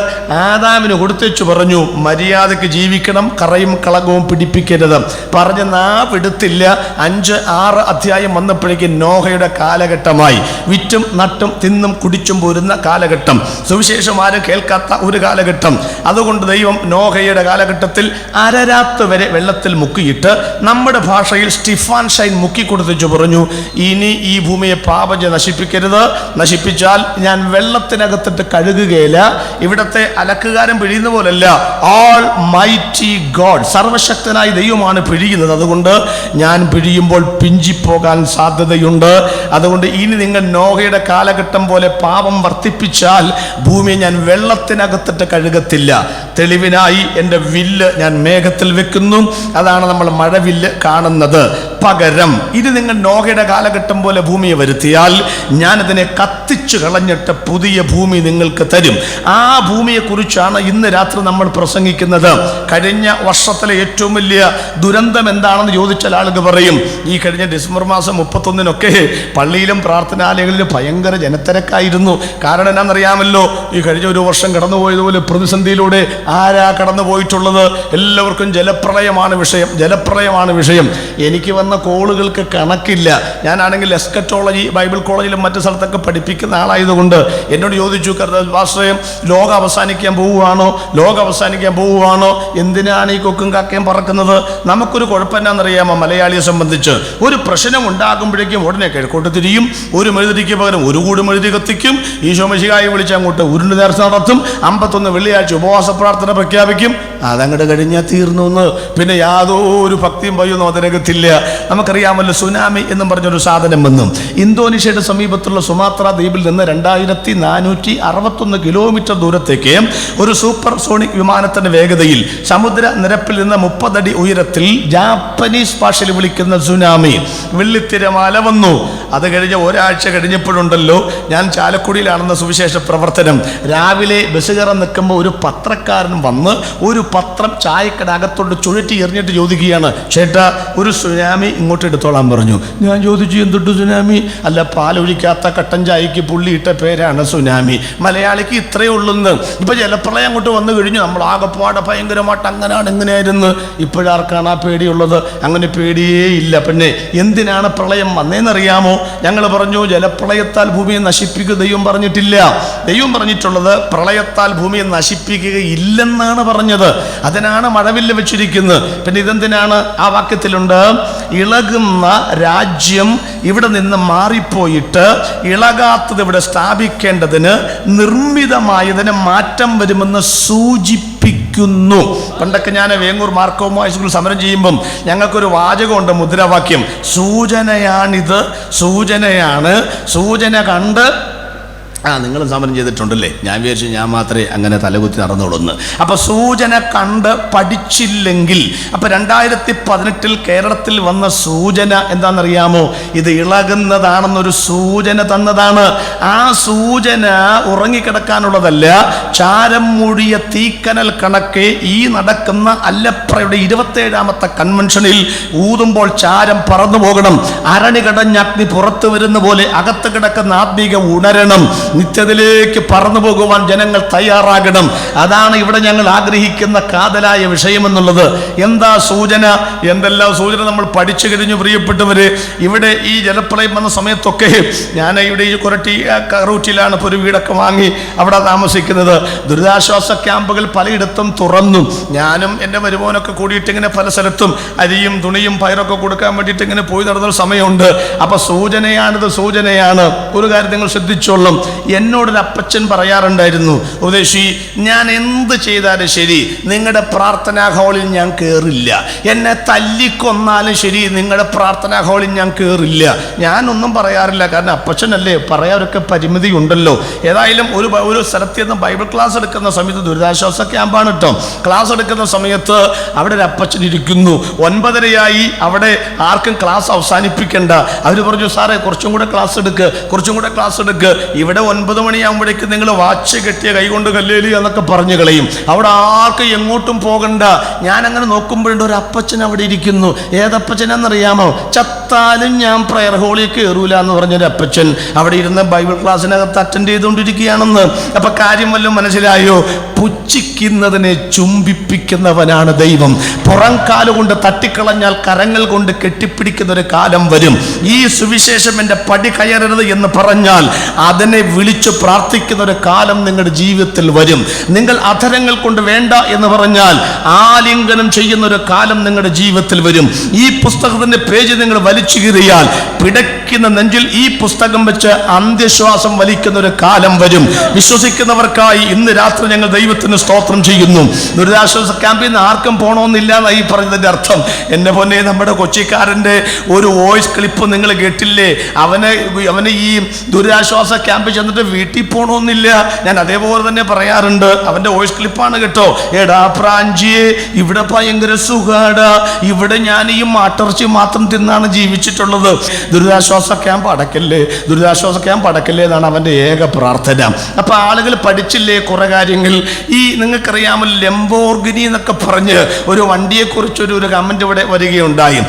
ആദാമിന് കൊടുത്തേച്ചു പറഞ്ഞു, മര്യാദയ്ക്ക് ജീവിക്കണം, കറയും കളകവും പിടിപ്പിക്കരുത്. പറഞ്ഞ് നാവിടുത്തില്ല. 5-6 അധ്യായം വന്നപ്പോഴേക്കും നോഹയുടെ കാലഘട്ടമായി. വിറ്റും നട്ടും തിന്നും കുടിച്ചും പോരുന്ന കാലഘട്ടം, സുവിശേഷം ആരും കേൾക്കാത്ത ഒരു കാലഘട്ടം. അതുകൊണ്ട് ദൈവം നോഹയുടെ കാലഘട്ടത്തിൽ അരരാത്ത് വരെ വെള്ളത്തിൽ മുക്കിയിട്ട് നമ്മുടെ ഭാഷയിൽ സ്റ്റിഫാൻ ഷൈൻ മുക്കിക്കൊടുത്തിച്ചു പറഞ്ഞു, ഇനി ഈ ഭൂമിയെ പാപജ നശിപ്പിക്കരുത്, നശിപ്പിച്ചാൽ ഞാൻ വെള്ളത്തിനകത്തിട്ട് കഴുകുകയില്ല. ഇവിടത്തെ അലക്കുകാരൻ പിഴിയുന്ന പോലല്ല, ഓൾ മൈറ്റി ഗോഡ്, സർവശക്തനായ ദൈവമാണ് പിഴിയുന്നത്. അതുകൊണ്ട് ഞാൻ പിഴിയുമ്പോൾ പിഞ്ചിപ്പോകാൻ സാധ്യതയുണ്ട്. അതുകൊണ്ട് ഇനി നിങ്ങൾ നോഹയുടെ കാലഘട്ടം പോലെ പാപം വർദ്ധിപ്പിച്ചാൽ ഭൂമിയെ ഞാൻ വെള്ളത്തിനകത്തിട്ട് കഴുകത്തില്ല. തെളിവിനായി എൻ്റെ വില്ല് ഞാൻ മേഘത്തിൽ വെക്കുന്നു. അതാണ് നമ്മൾ മഴവില്ല് കാണുന്നത്. പകരം ഇനി നിങ്ങൾ നോഹയുടെ കാലഘട്ടം പോലെ ഭൂമിയെ വരുത്തിയാൽ ഞാനതിനെ കത്തിച്ചു കളഞ്ഞിട്ട് പുതിയ ഭൂമി നിങ്ങൾക്ക് തരും. ആ ഭൂമിയെക്കുറിച്ചാണ് ഇന്ന് രാത്രി നമ്മൾ പ്രസംഗിക്കുന്നത്. കഴിഞ്ഞ വർഷത്തിലെ ഏറ്റവും വലിയ ദുരന്തം എന്താണെന്ന് ചോദിച്ചാൽ ആളുകൾ പറയും, ഈ കഴിഞ്ഞ ഡിസംബർ മാസം 31-നൊക്കെ പള്ളിയിലും പ്രാർത്ഥനാലയങ്ങളിലും ഭയങ്കര ജനത്തിരക്കായിരുന്നു. കാരണം എന്നാണെന്നറിയാമല്ലോ, ഈ കഴിഞ്ഞ ഒരു വർഷം കടന്നുപോയതുപോലെ പ്രതിസന്ധിയിലൂടെ ആരാ കടന്നു പോയിട്ടുള്ളത്? എല്ലാവർക്കും ജലപ്രളയമാണ് വിഷയം, ജലപ്രളയമാണ് വിഷയം. എനിക്ക് വന്ന കോളുകൾക്ക് കണക്കില്ല. ഞാനാണെങ്കിൽ എസ്കറ്റോളജി ബൈബിൾ കോളേജിലും മറ്റു സ്ഥലത്തൊക്കെ പഠിപ്പിക്കുന്ന ആളായതുകൊണ്ട് എന്നോട് ചോദിച്ചു, ആശ്രയം ലോകം അവസാനിക്കാൻ പോവുകയാണോ, ലോകം അവസാനിക്കാൻ പോവുകയാണോ, എന്തിനാണ് ഈ കൊക്കും കാക്കയും പറക്കുന്നത്? നമുക്കൊരു കുഴപ്പമെന്നാണെന്നറിയാമോ? മലയാളിയെ സംബന്ധിച്ച് ഒരു പ്രശ്നം ഉണ്ടാകുമ്പോഴേക്കും ഉടനെ കിഴക്കോട്ട് തിരിയും, ഒരു മെഴുതിരിക്ക് പകരം ഒരു കൂടി മെഴുതി കത്തിക്കും, ഈശോ മിശിഹായെ വിളിച്ച് അങ്ങോട്ട് ഉരുണ്ട് നേർച്ച നടത്തും, 51 വെള്ളിയാഴ്ച ഉപവാസ പ്രാർത്ഥന പ്രഖ്യാപിക്കും. അതങ്ങോട്ട് കഴിഞ്ഞാൽ തീർന്നു എന്ന്. പിന്നെ യാതൊരു ഭക്തിയും ഭയൊന്നും അതിനകത്തില്ല. നമുക്കറിയാമല്ലോ, സുനാമി എന്നും പറഞ്ഞൊരു സാധനം വന്നു. ഇന്തോനേഷ്യയുടെ സമീപത്തുള്ള സുമാത്ര ദ്വീപിൽ നിന്ന് 2461 കിലോമീറ്റർ ദൂരത്തേക്ക് ഒരു സൂപ്പർ സോണിക് വിമാനത്തിന്റെ വേഗതയിൽ സമുദ്ര നിരപ്പിൽ നിന്ന് 30 അടി ഉയരത്തിൽ ജാപ്പനീസ് ഭാഷയിൽ വിളിക്കുന്ന സുനാമി വെള്ളിത്തിരമാല വന്നു. അത് കഴിഞ്ഞ് ഒരാഴ്ച കഴിഞ്ഞപ്പോഴുണ്ടല്ലോ, ഞാൻ ചാലക്കുടിയിലാണെന്ന സുവിശേഷ പ്രവർത്തനം. രാവിലെ ബസ് കയറാൻ നിൽക്കുമ്പോൾ ഒരു പത്രക്കാരൻ വന്ന് ഒരു പത്രം ചായക്കടകത്തോട്ട് ചുഴറ്റി എറിഞ്ഞിട്ട് ചോദിക്കുകയാണ്, ചേട്ടാ ഒരു സുനാമി ഇങ്ങോട്ട് എടുത്തോളാൻ പറഞ്ഞു. ഞാൻ ചോദിച്ചു, എന്തൊട്ട് സുനാമി? അല്ല, പാലൊഴിക്കാത്ത കട്ടൻ ചായക്ക് പുള്ളിയിട്ട പേരാണ് സുനാമി. മലയാളിക്ക് ഇത്രയേ ഉള്ളൂന്ന്. ഇപ്പം ജലപ്രളയം അങ്ങോട്ട് വന്നു കഴിഞ്ഞു, നമ്മൾ ആകെപ്പാടെ ഭയങ്കരമായിട്ട് അങ്ങനെയാണ് ഇങ്ങനെയായിരുന്നു. ഇപ്പോഴാർക്കാണ് ആ പേടിയുള്ളത്? അങ്ങനെ പേടിയേ ഇല്ല. പിന്നെ എന്തിനാണ് പ്രളയം വന്നേന്നറിയാമോ? ഞങ്ങൾ പറഞ്ഞു ജലപ്രളയത്താൽ ഭൂമിയെ നശിപ്പിക്കുക ദൈവം പറഞ്ഞിട്ടില്ല. ദൈവം പറഞ്ഞിട്ടുള്ളത് പ്രളയത്താൽ ഭൂമിയെ നശിപ്പിക്കുകയില്ലെന്നാണ് പറഞ്ഞത്. അതിനാണ് മഴവില്ല് വെച്ചിരിക്കുന്നത്. പിന്നെ ഇതെന്തിനാണ്? ആ വാക്യത്തിലുണ്ട്, ഇളകുന്ന രാജ്യം ഇവിടെ നിന്ന് മാറിപ്പോയിട്ട് ഇളകാത്തത് ഇവിടെ സ്ഥാപിക്കേണ്ടതിന് നിർമ്മിതമായതിന് മാറ്റം വരുമെന്ന് സൂചിപ്പിക്കുന്നു. പണ്ടൊക്കെ ഞാൻ വേങ്ങൂർ മാർക്കോമ ഹൈസ്കൂൾ സമരം ചെയ്യുമ്പം ഞങ്ങൾക്കൊരു വാചകമുണ്ട്, മുദ്രാവാക്യം, സൂചനയാണിത്, സൂചനയാണ്, സൂചന കണ്ട്. നിങ്ങൾ സമരം ചെയ്തിട്ടുണ്ടല്ലേ? ഞാൻ വിചാരിച്ചു ഞാൻ മാത്രമേ അങ്ങനെ തലകുത്തി നടന്നോളൂന്ന്. അപ്പൊ സൂചന കണ്ട് പഠിച്ചില്ലെങ്കിൽ, അപ്പൊ 2018 കേരളത്തിൽ വന്ന സൂചന എന്താണെന്നറിയാമോ? ഇത് ഇളകുന്നതാണെന്നൊരു സൂചന തന്നതാണ്. ആ സൂചന ഉറങ്ങിക്കിടക്കാനുള്ളതല്ല. ചാരം മൂടിയ തീക്കനൽ കണക്കെ ഈ നടക്കുന്ന അല്ലപ്രയുടെ 27ാമത്തെ കൺവെൻഷനിൽ ഊതുമ്പോൾ ചാരം പറന്നു പോകണം. അരണി കടഞ്ഞ അഗ്നി പുറത്തു വരുന്ന പോലെ അകത്ത് കിടക്കുന്ന ആത്മീക ഉണരണം. നിത്യത്തിലേക്ക് പറന്നു പോകുവാൻ ജനങ്ങൾ തയ്യാറാകണം. അതാണ് ഇവിടെ ഞങ്ങൾ ആഗ്രഹിക്കുന്ന കാതലായ വിഷയമെന്നുള്ളത്. എന്താ സൂചന? എന്തെല്ലാം സൂചന നമ്മൾ പഠിച്ചു കഴിഞ്ഞു പ്രിയപ്പെട്ടവര്. ഇവിടെ ഈ ജലപ്രളയം വന്ന സമയത്തൊക്കെ ഞാൻ ഇവിടെ ഈ കൊരട്ടി കറൂറ്റിലാണ് ഇപ്പോൾ ഒരു വീടൊക്കെ വാങ്ങി അവിടെ താമസിക്കുന്നത്. ദുരിതാശ്വാസ ക്യാമ്പുകൾ പലയിടത്തും തുറന്നു. ഞാനും എൻ്റെ മരുമോനൊക്കെ കൂടിയിട്ട് ഇങ്ങനെ പല സ്ഥലത്തും അരിയും തുണിയും പയറൊക്കെ കൊടുക്കാൻ വേണ്ടിയിട്ട് ഇങ്ങനെ പോയി നടന്നൊരു സമയമുണ്ട്. അപ്പൊ സൂചനയാണിത്, സൂചനയാണ്. ഒരു കാര്യം നിങ്ങൾ ശ്രദ്ധിച്ചോളും. എന്നോടൊരു അപ്പച്ചൻ പറയാറുണ്ടായിരുന്നു, ഉപദേശി, ഞാൻ എന്ത് ചെയ്താലും ശരി നിങ്ങളുടെ പ്രാർത്ഥനാ ഹാളിൽ ഞാൻ കയറില്ല. എന്നെ തല്ലിക്കൊന്നാലും ശരി നിങ്ങളുടെ പ്രാർത്ഥനാ ഹാളിൽ ഞാൻ കയറില്ല. ഞാനൊന്നും പറയാറില്ല, കാരണം അപ്പച്ചനല്ലേ, പറയാനൊക്കെ പരിമിതി ഉണ്ടല്ലോ. ഏതായാലും ഒരു സ്ഥലത്ത് നിന്ന് ബൈബിൾ ക്ലാസ് എടുക്കുന്ന സമയത്ത്, ദുരിതാശ്വാസ ക്യാമ്പാണ് കേട്ടോ, ക്ലാസ് എടുക്കുന്ന സമയത്ത് അവിടെ ഒരു അപ്പച്ചൻ ഇരിക്കുന്നു. 9:30 അവിടെ ആർക്കും ക്ലാസ് അവസാനിപ്പിക്കണ്ട. അവർ പറഞ്ഞു, സാറേ കുറച്ചും കൂടെ ക്ലാസ് എടുക്ക്, കുറച്ചും കൂടെ ക്ലാസ് എടുക്ക്. ഇവിടെ 9 മണിയാകുമ്പോഴേക്ക് നിങ്ങൾ വാച്ച് കെട്ടിയ കൈകൊണ്ട് കല്ലേലി എന്നൊക്കെ പറഞ്ഞു കളയും. അവിടെ ആർക്കും എങ്ങോട്ടും പോകണ്ട. ഞാൻ അങ്ങനെ നോക്കുമ്പോഴുണ്ട് ഒരു അപ്പച്ചൻ അവിടെ ഇരിക്കുന്നു. ഏതപ്പച്ചനെന്നറിയാമോ? ചത്താലും ഞാൻ പ്രയർ ഹോളിൽ കയറൂല എന്ന് പറഞ്ഞൊരു അപ്പച്ചൻ അവിടെ ഇരുന്ന് ബൈബിൾ ക്ലാസ്സിനകത്ത് അറ്റൻഡ് ചെയ്തുകൊണ്ടിരിക്കുകയാണെന്ന്. അപ്പൊ കാര്യം വല്ലതും മനസ്സിലായോ? പുച്ഛിക്കുന്നതിനെ ചുംബിപ്പിക്കുന്നവനാണ് ദൈവം. പുറം കാലുകൊണ്ട് തട്ടിക്കളഞ്ഞാൽ കരങ്ങൾ കൊണ്ട് കെട്ടിപ്പിടിക്കുന്ന ഒരു കാലം വരും. ഈ സുവിശേഷം എൻ്റെ പടി കയറരുത് എന്ന് പറഞ്ഞാൽ അതിനെ വിളിച്ചു പ്രാർത്ഥിക്കുന്ന ഒരു കാലം നിങ്ങളുടെ ജീവിതത്തിൽ വരും. നിങ്ങൾ അധരങ്ങൾ കൊണ്ട് വേണ്ട എന്ന് പറഞ്ഞാൽ ആലിംഗനം ചെയ്യുന്ന ഒരു കാലം നിങ്ങളുടെ ജീവിതത്തിൽ വരും. ഈ പുസ്തകത്തിന്റെ പേജ് നിങ്ങൾ വലിച്ചു കീറിയാൽ പിടയ്ക്കുന്ന നെഞ്ചിൽ ഈ പുസ്തകം വെച്ച് അന്ത്യശ്വാസം വലിക്കുന്ന ഒരു കാലം വരും. വിശ്വസിക്കുന്നവർക്കായി ഇന്ന് രാത്രി ഞങ്ങൾ ദൈവത്തിന് സ്തോത്രം ചെയ്യുന്നു. ദുരിതാശ്വാസ ക്യാമ്പിൽ നിന്ന് ആർക്കും പോകണമെന്നില്ല എന്നായി പറഞ്ഞതിന്റെ അർത്ഥം. എന്നെ പൊന്നെ, നമ്മുടെ കൊച്ചിക്കാരൻ്റെ ഒരു വോയിസ് ക്ലിപ്പ് നിങ്ങൾ കേട്ടില്ലേ? അവന് ഈ ദുരിതാശ്വാസ ക്യാമ്പിൽ ചെന്നിട്ട് വീട്ടിൽ പോകണമെന്നില്ല. ഞാൻ അതേപോലെ തന്നെ പറയാറുണ്ട്. അവൻ്റെ വോയിസ് ക്ലിപ്പാണ് കേട്ടോ. എടാ പ്രാഞ്ചിയെ, ഇവിടെ ഭയങ്കര സുഖാടാ, ഇവിടെ ഞാൻ ഈ മാട്ടിറച്ചി മാത്രം തിന്നാണ് ജീവിച്ചിട്ടുള്ളത്. ദുരിതാശ്വാസ ക്യാമ്പ് അടക്കല്ലേ, ദുരിതാശ്വാസ ക്യാമ്പ് അടക്കല്ലേ എന്നാണ് അവൻ്റെ ഏക പ്രാർത്ഥന. അപ്പൊ ആളുകൾ പഠിച്ചില്ലേ കുറെ കാര്യങ്ങൾ. ഈ നിങ്ങൾക്കറിയാമല്ലോ, ലംബോർഗിനി എന്നൊക്കെ പറഞ്ഞ് ഒരു വണ്ടിയെക്കുറിച്ചൊരു കമന്റ് ഇവിടെ വരികയുണ്ടായി.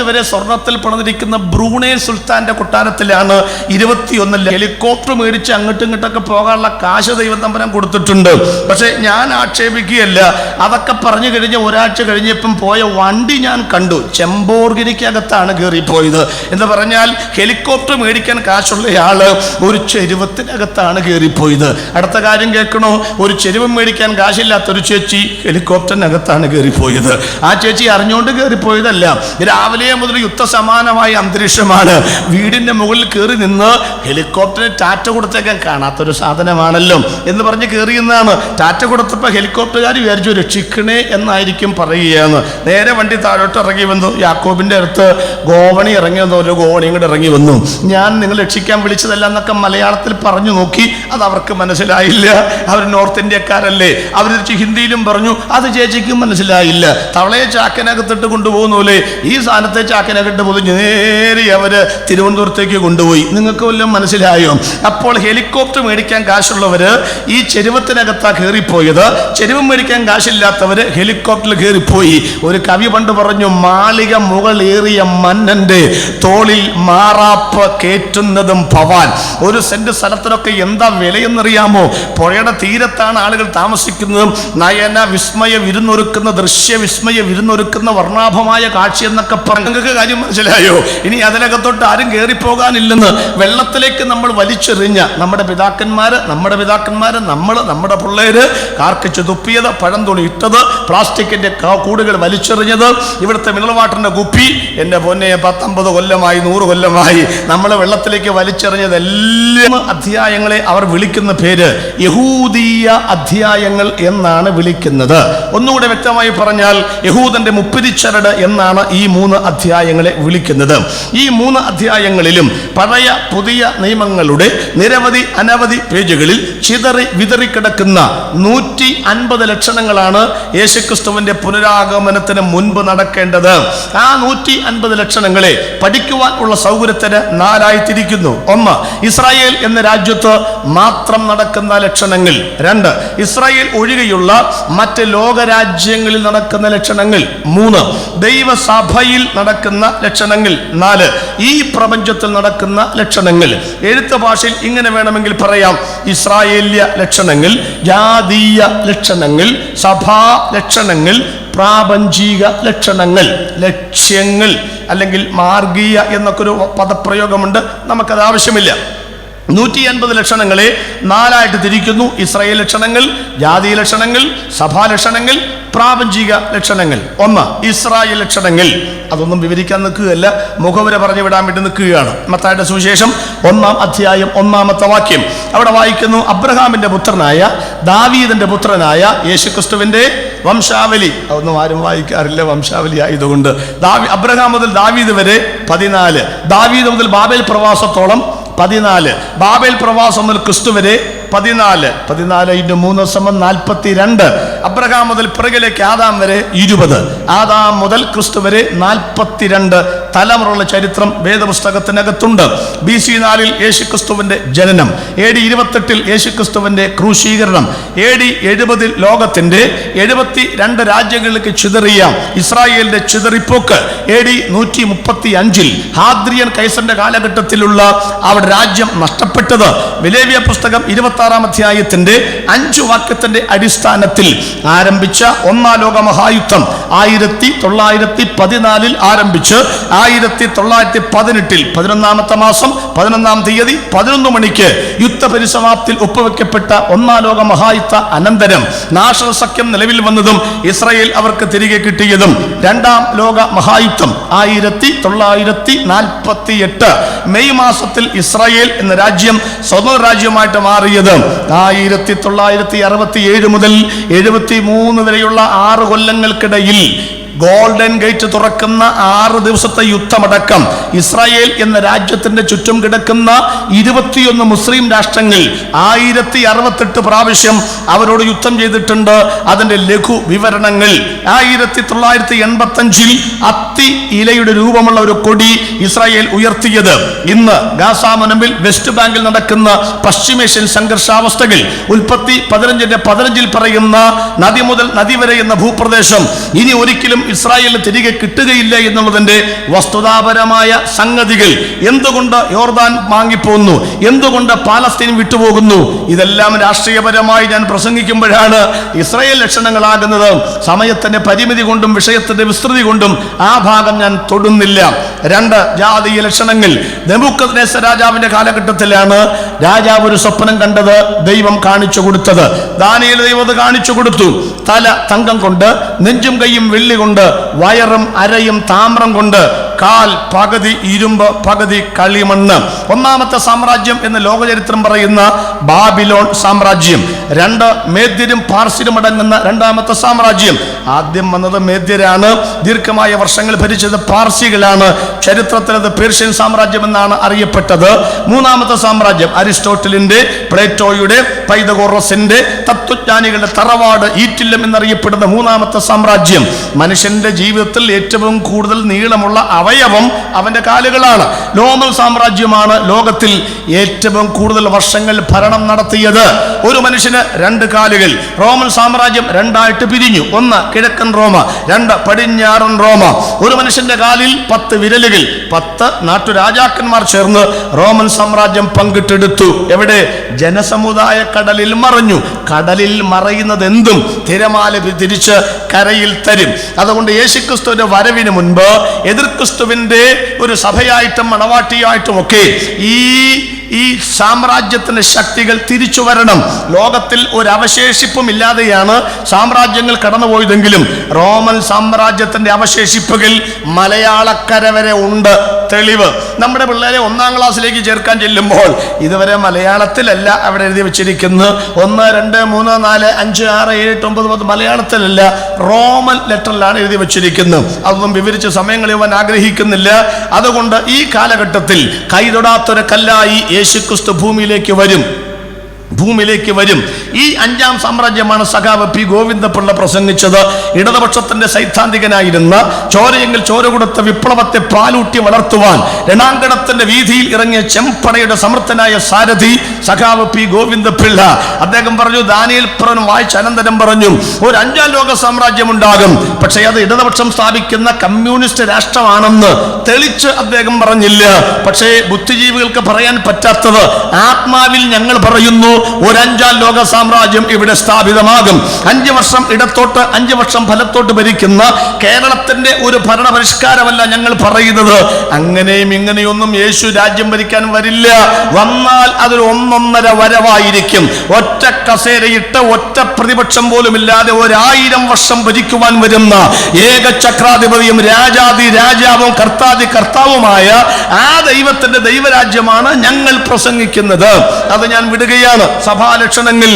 വരെ സ്വർണത്തിൽ പണിതിരിക്കുന്ന ബ്രൂണൈ സുൽത്താന്റെ കൊട്ടാരത്തിലാണ് 21 ഹെലികോപ്റ്റർ മേടിച്ച് അങ്ങോട്ടും ഇങ്ങോട്ടൊക്കെ പോകാനുള്ള കാശ് ദൈവം തമ്പുരാൻ കൊടുത്തിട്ടുണ്ട്. പക്ഷെ ഞാൻ ആക്ഷേപിക്കുകയല്ല. അതൊക്കെ പറഞ്ഞു കഴിഞ്ഞ് ഒരാഴ്ച കഴിഞ്ഞപ്പം പോയ വണ്ടി ഞാൻ കണ്ടു. ചെമ്പോർഗിരിക്കകത്താണ് കയറിപ്പോയത്. എന്ന് പറഞ്ഞാൽ ഹെലികോപ്റ്റർ മേടിക്കാൻ കാശുള്ളയാള് ഒരു ചെരുവത്തിനകത്താണ് കയറിപ്പോയത്. അടുത്ത കാര്യം കേൾക്കണോ? ഒരു ചെരുവം മേടിക്കാൻ കാശില്ലാത്തൊരു ചേച്ചി ഹെലികോപ്റ്ററിനകത്താണ് കയറിപ്പോയത്. ആ ചേച്ചി അറിഞ്ഞുകൊണ്ട് കയറിപ്പോയതല്ല. രാവിലെ മുതൽ യുദ്ധസമാനമായ അന്തരീക്ഷമാണ്. വീടിന്റെ മുകളിൽ കയറി നിന്ന് ഹെലികോപ്റ്ററിന് ടാറ്റ കൊടുത്തേക്കാൻ കാണാത്തൊരു സാധനമാണല്ലോ എന്ന് പറഞ്ഞ് കയറിയെന്നാണ്. ടാറ്റ കൊടുത്തപ്പോൾ ഹെലികോപ്റ്ററുകാർ വിചാരിച്ചു രക്ഷിക്കണേ എന്നായിരിക്കും പറയുകയാണ്. നേരെ വണ്ടി താഴോട്ട് ഇറങ്ങി വന്നു. യാക്കോബിന്റെ അടുത്ത് ഗോവണി ഇറങ്ങി വന്നു. ഒരു ഗോവണി ഇങ്ങോട്ട് ഇറങ്ങി വന്നു. ഞാൻ നിങ്ങൾ രക്ഷിക്കാൻ വിളിച്ചതല്ല എന്നൊക്കെ മലയാളത്തിൽ പറഞ്ഞു നോക്കി. അത് അവർക്ക് മനസ്സിലായില്ല. അവർ നോർത്ത് ഇന്ത്യക്കാരല്ലേ. അവർ ഹിന്ദിയിലും പറഞ്ഞു. അത് ചേച്ചിക്കും മനസ്സിലായില്ല. തവളയെ ചാക്കനകത്തിട്ട് കൊണ്ടുപോകുന്നൂലേ, ഈ സാധനത്തെ ചാക്കനകത്ത് പൊതിഞ്ഞ് നേരെ അവര് തിരുവനന്തപുരത്തേക്ക് കൊണ്ടുപോയി. നിങ്ങൾക്ക് വല്ലതും മനസ്സിലായോ? അപ്പോൾ ഹെലികോപ്റ്റർ മേടിക്കാൻ കാശുള്ളവര് ഈ ചെരുവത്തിനകത്താ കയറിപ്പോയത്, ചെരുവ് മേടിക്കാൻ കാശില്ലാത്തവര് ഹെലികോപ്റ്ററിൽ കയറിപ്പോയി. ഒരു കവി പണ്ട് പറഞ്ഞു, മാളിക മുകളേറിയ മന്നന്റെ തോളിൽ മാറാപ്പ് കേറ്റുന്നതും ഭവാൻ. ഒരു സെന്റ് സ്ഥലത്തിനൊക്കെ എന്താ വിലയെന്നറിയാമോ? പുഴയുടെ തീരത്താണ് ആളുകൾ താമസിക്കുന്നതും നയന വിസ്മയ വിരുന്നൊരുക്കുന്ന, ദൃശ്യ വിസ്മയ വിരുന്നൊരുക്കുന്ന വർണ്ണാഭമായ കാഴ്ച എന്നൊക്കെ പറഞ്ഞു. നിങ്ങൾക്ക് കാര്യം മനസ്സിലായോ? ഇനി അതിനകത്തോട്ട് ആരും കയറിപ്പോകാനില്ലെന്ന് വെള്ളത്തിലേക്ക് നമ്മൾ വലിച്ചെറിഞ്ഞ നമ്മുടെ പിതാക്കന്മാര് നമ്മുടെ പിള്ളേര് കാർക്കിച്ച് തുപ്പിയത്, പഴം തുണി ഇട്ടത്, പ്ലാസ്റ്റിക്കിന്റെ കൂടുകൾ വലിച്ചെറിഞ്ഞത്, ഇവിടുത്തെ മിനറൽ വാട്ടറിന്റെ കുപ്പി, എൻ്റെ പൊന്നെ 19 കൊല്ലമായി 100 കൊല്ലമായി നമ്മൾ വെള്ളത്തിലേക്ക് വലിച്ചെറിഞ്ഞത് എല്ലാ അധ്യായങ്ങളെ അവർ വിളിക്കുന്ന പേര് യഹൂദീയ അധ്യായങ്ങൾ എന്നാണ് വിളിക്കുന്നത്. ഒന്നുകൂടെ വ്യക്തമായി പറഞ്ഞാൽ യഹൂദന്റെ മുപ്പിരിച്ചരട് എന്നാണ് ഈ 3 അധ്യായങ്ങളെ വിളിക്കുന്നത്. ഈ 3 അധ്യായങ്ങളിലും പഴയ പുതിയ നിയമങ്ങളുടെ നിരവധി അനവധി പേജുകളിൽ ചിതറി വിതറിക്കിടക്കുന്ന 150 ലക്ഷണങ്ങളാണ് യേശുക്രിസ്തുവിന്റെ പുനരാഗമനത്തിന് മുൻപ് നടക്കേണ്ടത്. ആ 150 ലക്ഷണങ്ങളെ പഠിക്കുവാൻ ഉള്ള സൗകര്യത്തിന് 4ആയി തിരിക്കുന്നു. 1, ഇസ്രായേൽ എന്ന രാജ്യത്ത് മാത്രം നടക്കുന്ന ലക്ഷണങ്ങൾ. 2, ഇസ്രായേൽ ഒഴികെയുള്ള മറ്റ് ലോകരാജ്യങ്ങളിൽ നടക്കുന്ന ലക്ഷണങ്ങൾ. 3, ദൈവസഭയിൽ നടക്കുന്ന ലക്ഷണങ്ങൾ. 4, ഈ പ്രപഞ്ചത്തിൽ നടക്കുന്ന ലക്ഷണങ്ങൾ. എഴുത്ത് ഭാഷയിൽ ഇങ്ങനെ വേണമെങ്കിൽ പറയാം: ഇസ്രായേല്യ ലക്ഷണങ്ങൾ, ജാതീയ ലക്ഷണങ്ങൾ, സഭാ ലക്ഷണങ്ങൾ, പ്രാപഞ്ചിക ലക്ഷണങ്ങൾ. ലക്ഷ്യങ്ങൾ അല്ലെങ്കിൽ മാർഗീയ എന്നൊക്കെ ഒരു പദപ്രയോഗമുണ്ട്, നമുക്കത് ആവശ്യമില്ല. 150 ലക്ഷണങ്ങളെ 4ആയിട്ട് തിരിക്കുന്നു: ഇസ്രായേൽ ലക്ഷണങ്ങൾ, ജാതീയ ലക്ഷണങ്ങൾ, സഭാ ലക്ഷണങ്ങൾ, പ്രാപഞ്ചിക ലക്ഷണങ്ങൾ. 1, ഇസ്രായേൽ ലക്ഷണങ്ങൾ. അതൊന്നും വിവരിക്കാൻ നിൽക്കുകയല്ല, മുഖവര പറഞ്ഞു വിടാൻ വേണ്ടി നിൽക്കുകയാണ്. മത്തായിയുടെ സുവിശേഷം 1-ാം അധ്യായം 1-ാമത്തെ വാക്യം അവിടെ വായിക്കുന്നു: അബ്രഹാമിന്റെ പുത്രനായ ദാവീദിന്റെ പുത്രനായ യേശുക്രിസ്തുവിന്റെ വംശാവലി. അതൊന്നും ആരും വായിക്കാറില്ല വംശാവലി ആയതുകൊണ്ട്. അബ്രഹാം മുതൽ ദാവീദ് വരെ 14, ദാവീദ് മുതൽ ബാബേൽ പ്രവാസത്തോളം 14, ബാബേൽ പ്രവാസം മുതൽ ക്രിസ്തു വരെ 14. 14 × 3 = 42. അബ്രഹാം മുതൽ പിറകിലേക്ക് ആദാം വരെ 20, ആദാം മുതൽ ക്രിസ്തു വരെ 42 തലമുറയുള്ള ചരിത്രം വേദപുസ്തകത്തിനകത്തുണ്ട്. BC 4 യേശുക്രിസ്തുവിന്റെ ജനനം, AD 28 യേശുക്രിസ്തുവിന്റെ ക്രൂശീകരണം, AD 70 ലോകത്തിന്റെ 72 രാജ്യങ്ങളിലേക്ക് ചിതറിയ ഇസ്രായേലിന്റെ ചിതറിപ്പോക്ക്, AD 135 ഹാദ്രിയൻ കൈസറിന്റെ കാലഘട്ടത്തിലുള്ള അവിടെ രാജ്യം നഷ്ടപ്പെട്ടത്. വിലേവ്യ പുസ്തകം 26-ാം അധ്യായത്തിന്റെ 5 വാക്യത്തിന്റെ അടിസ്ഥാനത്തിൽ ആരംഭിച്ച 1-ാം ലോക മഹായുദ്ധം 1914 ആരംഭിച്ച് 1918 11-ാമത്തെ മാസം 11-ാം തീയതി 11 മണിക്ക് യുദ്ധപരിസമാപ്തിയിൽ ഒപ്പുവെക്കപ്പെട്ട 1-ാം ലോക മഹായുദ്ധ അനന്തരം നാഷണൽ സഖ്യം നിലവിൽ വന്നതും ഇസ്രായേൽ അവർക്ക് തിരികെ കിട്ടിയതും 2-ാം ലോക മഹായുദ്ധം 1948 മെയ് മാസത്തിൽ ഇസ്രായേൽ എന്ന രാജ്യം സ്വതന്ത്ര രാജ്യമായിട്ട് മാറിയത് 1967 മുതൽ 73 വരെയുള്ള 6 കൊല്ലങ്ങൾക്കിടയിൽ ഗോൾഡൻ ഗേറ്റ് തുറക്കുന്ന 6 ദിവസത്തെ യുദ്ധമടക്കം ഇസ്രായേൽ എന്ന രാജ്യത്തിന്റെ ചുറ്റും കിടക്കുന്ന 21 മുസ്ലിം രാഷ്ട്രങ്ങൾ 1068 പ്രാവശ്യം അവരോട് യുദ്ധം ചെയ്തിട്ടുണ്ട്. അതിന്റെ ലഘു വിവരണങ്ങൾ: 1985 അത്തി ഇലയുടെ രൂപമുള്ള ഒരു കൊടി ഇസ്രായേൽ ഉയർത്തിയത്. ഇന്ന് ഗാസ മുനമ്പിൽ വെസ്റ്റ് ബാങ്കിൽ നടക്കുന്ന പശ്ചിമേഷ്യൻ സംഘർഷാവസ്ഥകൾ, ഉൽപ്പത്തി 15 പറയുന്ന നദി മുതൽ നദി വരെ എന്ന ഭൂപ്രദേശം ഇനി ഒരിക്കലും ഇസ്രായേലിന് തിരികെ കിട്ടുകയില്ല എന്നുള്ളതിന്റെ വസ്തുതാപരമായ സംഗതികൾ. എന്തുകൊണ്ട് യോർദാൻ വാങ്ങിപ്പോകുന്നു, എന്തുകൊണ്ട് പാലസ്തീൻ വിട്ടുപോകുന്നു, ഇതെല്ലാം രാഷ്ട്രീയപരമായി ഞാൻ പ്രസംഗിക്കുമ്പോഴാണ് ഇസ്രായേൽ ലക്ഷണങ്ങളാകുന്നത്. സമയത്തിന്റെ പരിമിതി കൊണ്ടും വിഷയത്തിന്റെ വിസ്തൃതി കൊണ്ടും ആ ഭാഗം ഞാൻ തൊടുന്നില്ല. 2, ജാതീയ ലക്ഷണങ്ങൾ. നെബൂഖദ്നേസർ രാജാവിന്റെ കാലഘട്ടത്തിലാണ് രാജാവ് ഒരു സ്വപ്നം കണ്ടത്, ദൈവം കാണിച്ചു കൊടുത്തത്. ദാനിയേൽ ദൈവം കാണിച്ചു കൊടുത്തു. തല തങ്കം കൊണ്ട്, നെഞ്ചും കൈയും വെള്ളി കൊണ്ട്, വയറും അരയും താമ്രം കൊണ്ട്, കാൽ പകുതി ഇരുമ്പ് പകുതി കളിമണ്ണ്. 1-ാമത്തെ സാമ്രാജ്യം എന്ന് ലോകചരിത്രം പറയുന്ന ബാബിലോൺ സാമ്രാജ്യം. 2, മേദ്യരും പാർസ്യരും അടങ്ങുന്ന 2-ാമത്തെ സാമ്രാജ്യം. ആദ്യം വന്നത് മേദ്യരാണ്, ദീർഘമായ വർഷങ്ങൾ ഭരിച്ചത് പാർസികളാണ്. ചരിത്രത്തിൽ അത് പേർഷ്യൻ സാമ്രാജ്യം എന്നാണ് അറിയപ്പെട്ടത്. 3-ാമത്തെ സാമ്രാജ്യം അരിസ്റ്റോട്ടലിന്റെ, പ്ലേറ്റോയുടെ, പൈതഗോറസിന്റെ തത്വജ്ഞാനികളുടെ തറവാട് ഈറ്റില്ലം എന്നറിയപ്പെടുന്ന 3-ാമത്തെ സാമ്രാജ്യം. മനുഷ്യന്റെ ജീവിതത്തിൽ ഏറ്റവും കൂടുതൽ നീളമുള്ള അവയവം അവന്റെ കാലുകളാണ്. റോമൻ സാമ്രാജ്യമാണ് ലോകത്തിൽ ഏറ്റവും കൂടുതൽ വർഷങ്ങൾ ഭരണം നടത്തിയത്. ഒരു മനുഷ്യന് 2 കാലുകൾ. റോമൻ സാമ്രാജ്യം 2ആയിട്ട് പിരിഞ്ഞു. 1 കിഴക്കൻ റോമ, 2 പടിഞ്ഞാറൻ റോമ. ഒരു മനുഷ്യന്റെ കാലിൽ 10 വിരലുകൾ. 10 നാട്ടുരാജാക്കന്മാർ ചേർന്ന് റോമൻ സാമ്രാജ്യം പങ്കിട്ടെടുത്തു. എവിടെ? ജനസമുദായ കടലിൽ മറഞ്ഞു. കടലിൽ മറയുന്നത് എന്തും തിരമാല തിരിച്ച് കരയിൽ തരും. അതുകൊണ്ട് യേശുക്രിസ്തുവിന്റെ വരവിന് മുൻപ് എതിർ ക്രിസ്തുവിന്റെ ഒരു സഭയായിട്ടും മണവാട്ടിയായിട്ടും ഒക്കെ ഈ സാമ്രാജ്യത്തിന്റെ ശക്തികൾ തിരിച്ചു വരണം. ലോകത്തിൽ ഒരു അവശേഷിപ്പും ഇല്ലാതെയാണ് സാമ്രാജ്യങ്ങൾ കടന്നുപോയതെങ്കിലും റോമൻ സാമ്രാജ്യത്തിന്റെ അവശേഷിപ്പുകൾ മലയാളക്കര വരെ ഉണ്ട്. തെളിവ് നമ്മുടെ പിള്ളേരെ 1ാം ക്ലാസ്സിലേക്ക് ചേർക്കാൻ ചെല്ലുമ്പോൾ ഇതുവരെ മലയാളത്തിലല്ല അവിടെ എഴുതി വെച്ചിരിക്കുന്നത്. 1, 2, 3, 4, 5, 6, 7, 8, 9, 10 മലയാളത്തിലല്ല, റോമൻ ലെറ്ററിലാണ് എഴുതി വെച്ചിരിക്കുന്നത്. അതൊന്നും വിവരിച്ച് സമയം കളയുവാൻ ആഗ്രഹിക്കുന്നില്ല. അതുകൊണ്ട് ഈ കാലഘട്ടത്തിൽ കൈതൊടാത്തൊരു കല്ലായി യേശുക്രിസ്തു ഭൂമിയിലേക്ക് വരും. ഈ 5ാം സാമ്രാജ്യമാണ് സഖാവ് പി ഗോവിന്ദപിള്ള പ്രസംഗിച്ചത്. ഇടതുപക്ഷത്തിന്റെ സൈദ്ധാന്തികനായിരുന്ന, ചോരയെങ്കിൽ ചോര കൊടുത്ത വിപ്ലവത്തെ പാലൂട്ടി വളർത്തുവാൻ രണാങ്കണത്തിന്റെ വീതിയിൽ ഇറങ്ങിയ ചെമ്പടയുടെ സമർത്ഥനായ സാരഥി സഖാവ് പി ഗോവിന്ദപിള്ള. അദ്ദേഹം പറഞ്ഞു, ദാനിയേൽ പ്രവചനം വായിച്ച അനന്തരം പറഞ്ഞു, ഒരു 5ാം ലോക സാമ്രാജ്യം ഉണ്ടാകും. പക്ഷേ അത് ഇടതുപക്ഷം സ്ഥാപിക്കുന്ന കമ്മ്യൂണിസ്റ്റ് രാഷ്ട്രമാണെന്ന് തെളിച്ച് അദ്ദേഹം പറഞ്ഞില്ല. പക്ഷേ ബുദ്ധിജീവികൾക്ക് പറയാൻ പറ്റാത്തത് ആത്മാവിൽ ഞങ്ങൾ പറയുന്നു, ഒരു 5ാം ലോക സാമ്രാജ്യം ഇവിടെ സ്ഥാപിതമാകും. 5 വർഷം ഇടത്തോട്ട് 5 വർഷം ഫലത്തോട്ട് ഭരിക്കുന്ന കേരളത്തിന്റെ ഒരു ഭരണ പരിഷ്കാരമല്ല ഞങ്ങൾ പറയുന്നത്. അങ്ങനെയും ഇങ്ങനെയൊന്നും യേശു രാജ്യം ഭരിക്കാൻ വരില്ല. വന്നാൽ അതൊരു 1.5 വരവായിരിക്കും. ഒറ്റ കസേരയിട്ട് ഒറ്റ പ്രതിപക്ഷം പോലും ഇല്ലാതെ 1000 വർഷം ഭരിക്കുവാൻ വരുന്ന ഏക ചക്രാധിപതിയും രാജാതി രാജാവും കർത്താതി കർത്താവുമായ ആ ദൈവത്തിന്റെ ദൈവരാജ്യമാണ് ഞങ്ങൾ പ്രസംഗിക്കുന്നത്. അത് ഞാൻ വിടുകയാണ്. സഭാലക്ഷണങ്ങൾ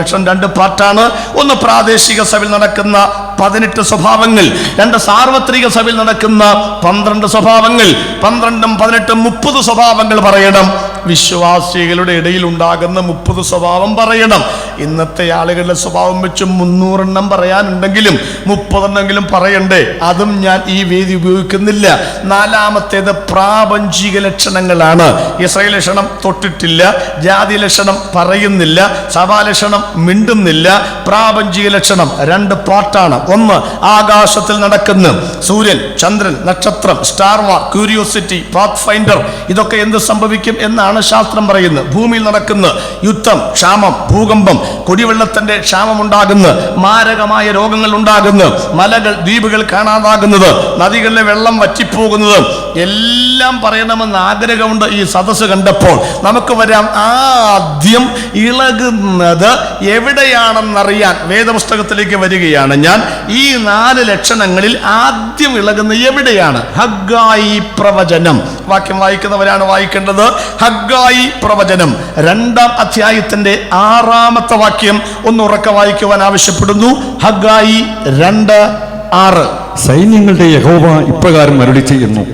2 പാർട്ടാണ്. 1 പ്രാദേശിക സഭയിൽ നടക്കുന്ന 18 സ്വഭാവങ്ങൾ, 2 സാർവത്രിക സഭയിൽ നടക്കുന്ന 12 സ്വഭാവങ്ങൾ. 12ഉം 18ഉം 30 സ്വഭാവങ്ങൾ പറയണം. വിശ്വാസികളുടെ ഇടയിൽ ഉണ്ടാകുന്ന 30 സ്വഭാവം പറയണം. ഇന്നത്തെ ആളുകളുടെ സ്വഭാവം വെച്ച് 300 എണ്ണം പറയാനുണ്ടെങ്കിലും 30 എണ്ണെങ്കിലും പറയണ്ടേ? അതും ഞാൻ ഈ വേദി ഉപയോഗിക്കുന്നില്ല. 4മത്തേത് പ്രാപഞ്ചിക ലക്ഷണങ്ങളാണ്. ഇസ്രായേൽ ലക്ഷണം തൊട്ടിട്ടില്ല, ജാതി ലക്ഷണം പറയുന്നില്ല, സഭാലക്ഷണം മിണ്ടുന്നില്ല. പ്രാപഞ്ചിക ലക്ഷണം 2 പാർട്ടാണ്. 1 ആകാശത്തിൽ നടക്കുന്ന സൂര്യൻ, ചന്ദ്രൻ, നക്ഷത്രം, star war, curiosity, path finder, ഇതൊക്കെ എന്ത് സംഭവിക്കും എന്നാണ് ശാസ്ത്രം പറയുന്നത്. ഭൂമിയിൽ നടക്കുന്ന യുദ്ധം, ക്ഷാമം, ഭൂകമ്പം, കുടിവെള്ളത്തിന്റെ ക്ഷാമം ഉണ്ടാകുന്നു, മാരകമായ രോഗങ്ങൾ ഉണ്ടാകുന്നു, മലകൾ ദ്വീപുകൾ കാണാതാകുന്നത്, നദികളിലെ വെള്ളം വറ്റിപ്പോകുന്നത് എല്ലാം പറയണമെന്ന് ആഗ്രഹമുണ്ട്. ഈ സദസ്സ് കണ്ടപ്പോൾ നമുക്ക് വരാം. ആദ്യം ഇളകുന്നത് എവിടെയാണെന്നറിയാൻ വേദപുസ്തകത്തിലേക്ക് വരികയാണ് ഞാൻ. ഈ 4 ലക്ഷണങ്ങളിൽ ആദ്യം ഇളകുന്ന എവിടെയാണ്? ഹഗ്ഗായി പ്രവചനം. വാക്യം വായിക്കുന്നവരാണ് വായിക്കേണ്ടത്. ഹഗ്ഗായി പ്രവചനം 2ാം അധ്യായത്തിന്റെ 6-ാമത്തെ വാക്യം ഒന്ന് ഉറക്കെ വായിക്കുവാൻ ആവശ്യപ്പെടുന്നു. ഹഗ്ഗായി 2:6. സൈന്യങ്ങളുടെ യഹോവ ഇപ്രകാരം അരുളി ചെയ്യുന്നു,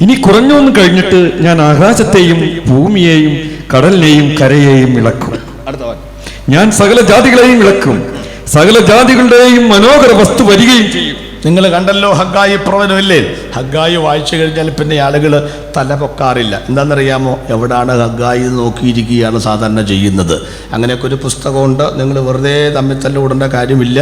ഇനി കുറഞ്ഞൊന്ന് കഴിഞ്ഞിട്ട് ഞാൻ ആകാശത്തെയും ഭൂമിയെയും കടലിനെയും കരയെയും ഇളക്കും. ഞാൻ സകല ജാതികളെയും ഇളക്കും, സകല ജാതികളുടെയും മനോഹര വസ്തു വരികയും ചെയ്യും. നിങ്ങൾ കണ്ടല്ലോ ഹഗ്ഗായി പ്രവചനമില്ലേ? ഹഗ്ഗായി വായിച്ചു കഴിഞ്ഞാൽ പിന്നെ ആളുകൾ തല പൊക്കാറില്ല. എന്താണെന്നറിയാമോ? എവിടാണ് ഹഗ്ഗായി നോക്കിയിരിക്കുകയാണ് സാധാരണ ചെയ്യുന്നത്. അങ്ങനെയൊക്കെ ഒരു പുസ്തകമുണ്ട്. നിങ്ങൾ വെറുതെ തമ്മിൽ തന്നെ വിടേണ്ട കാര്യമില്ല.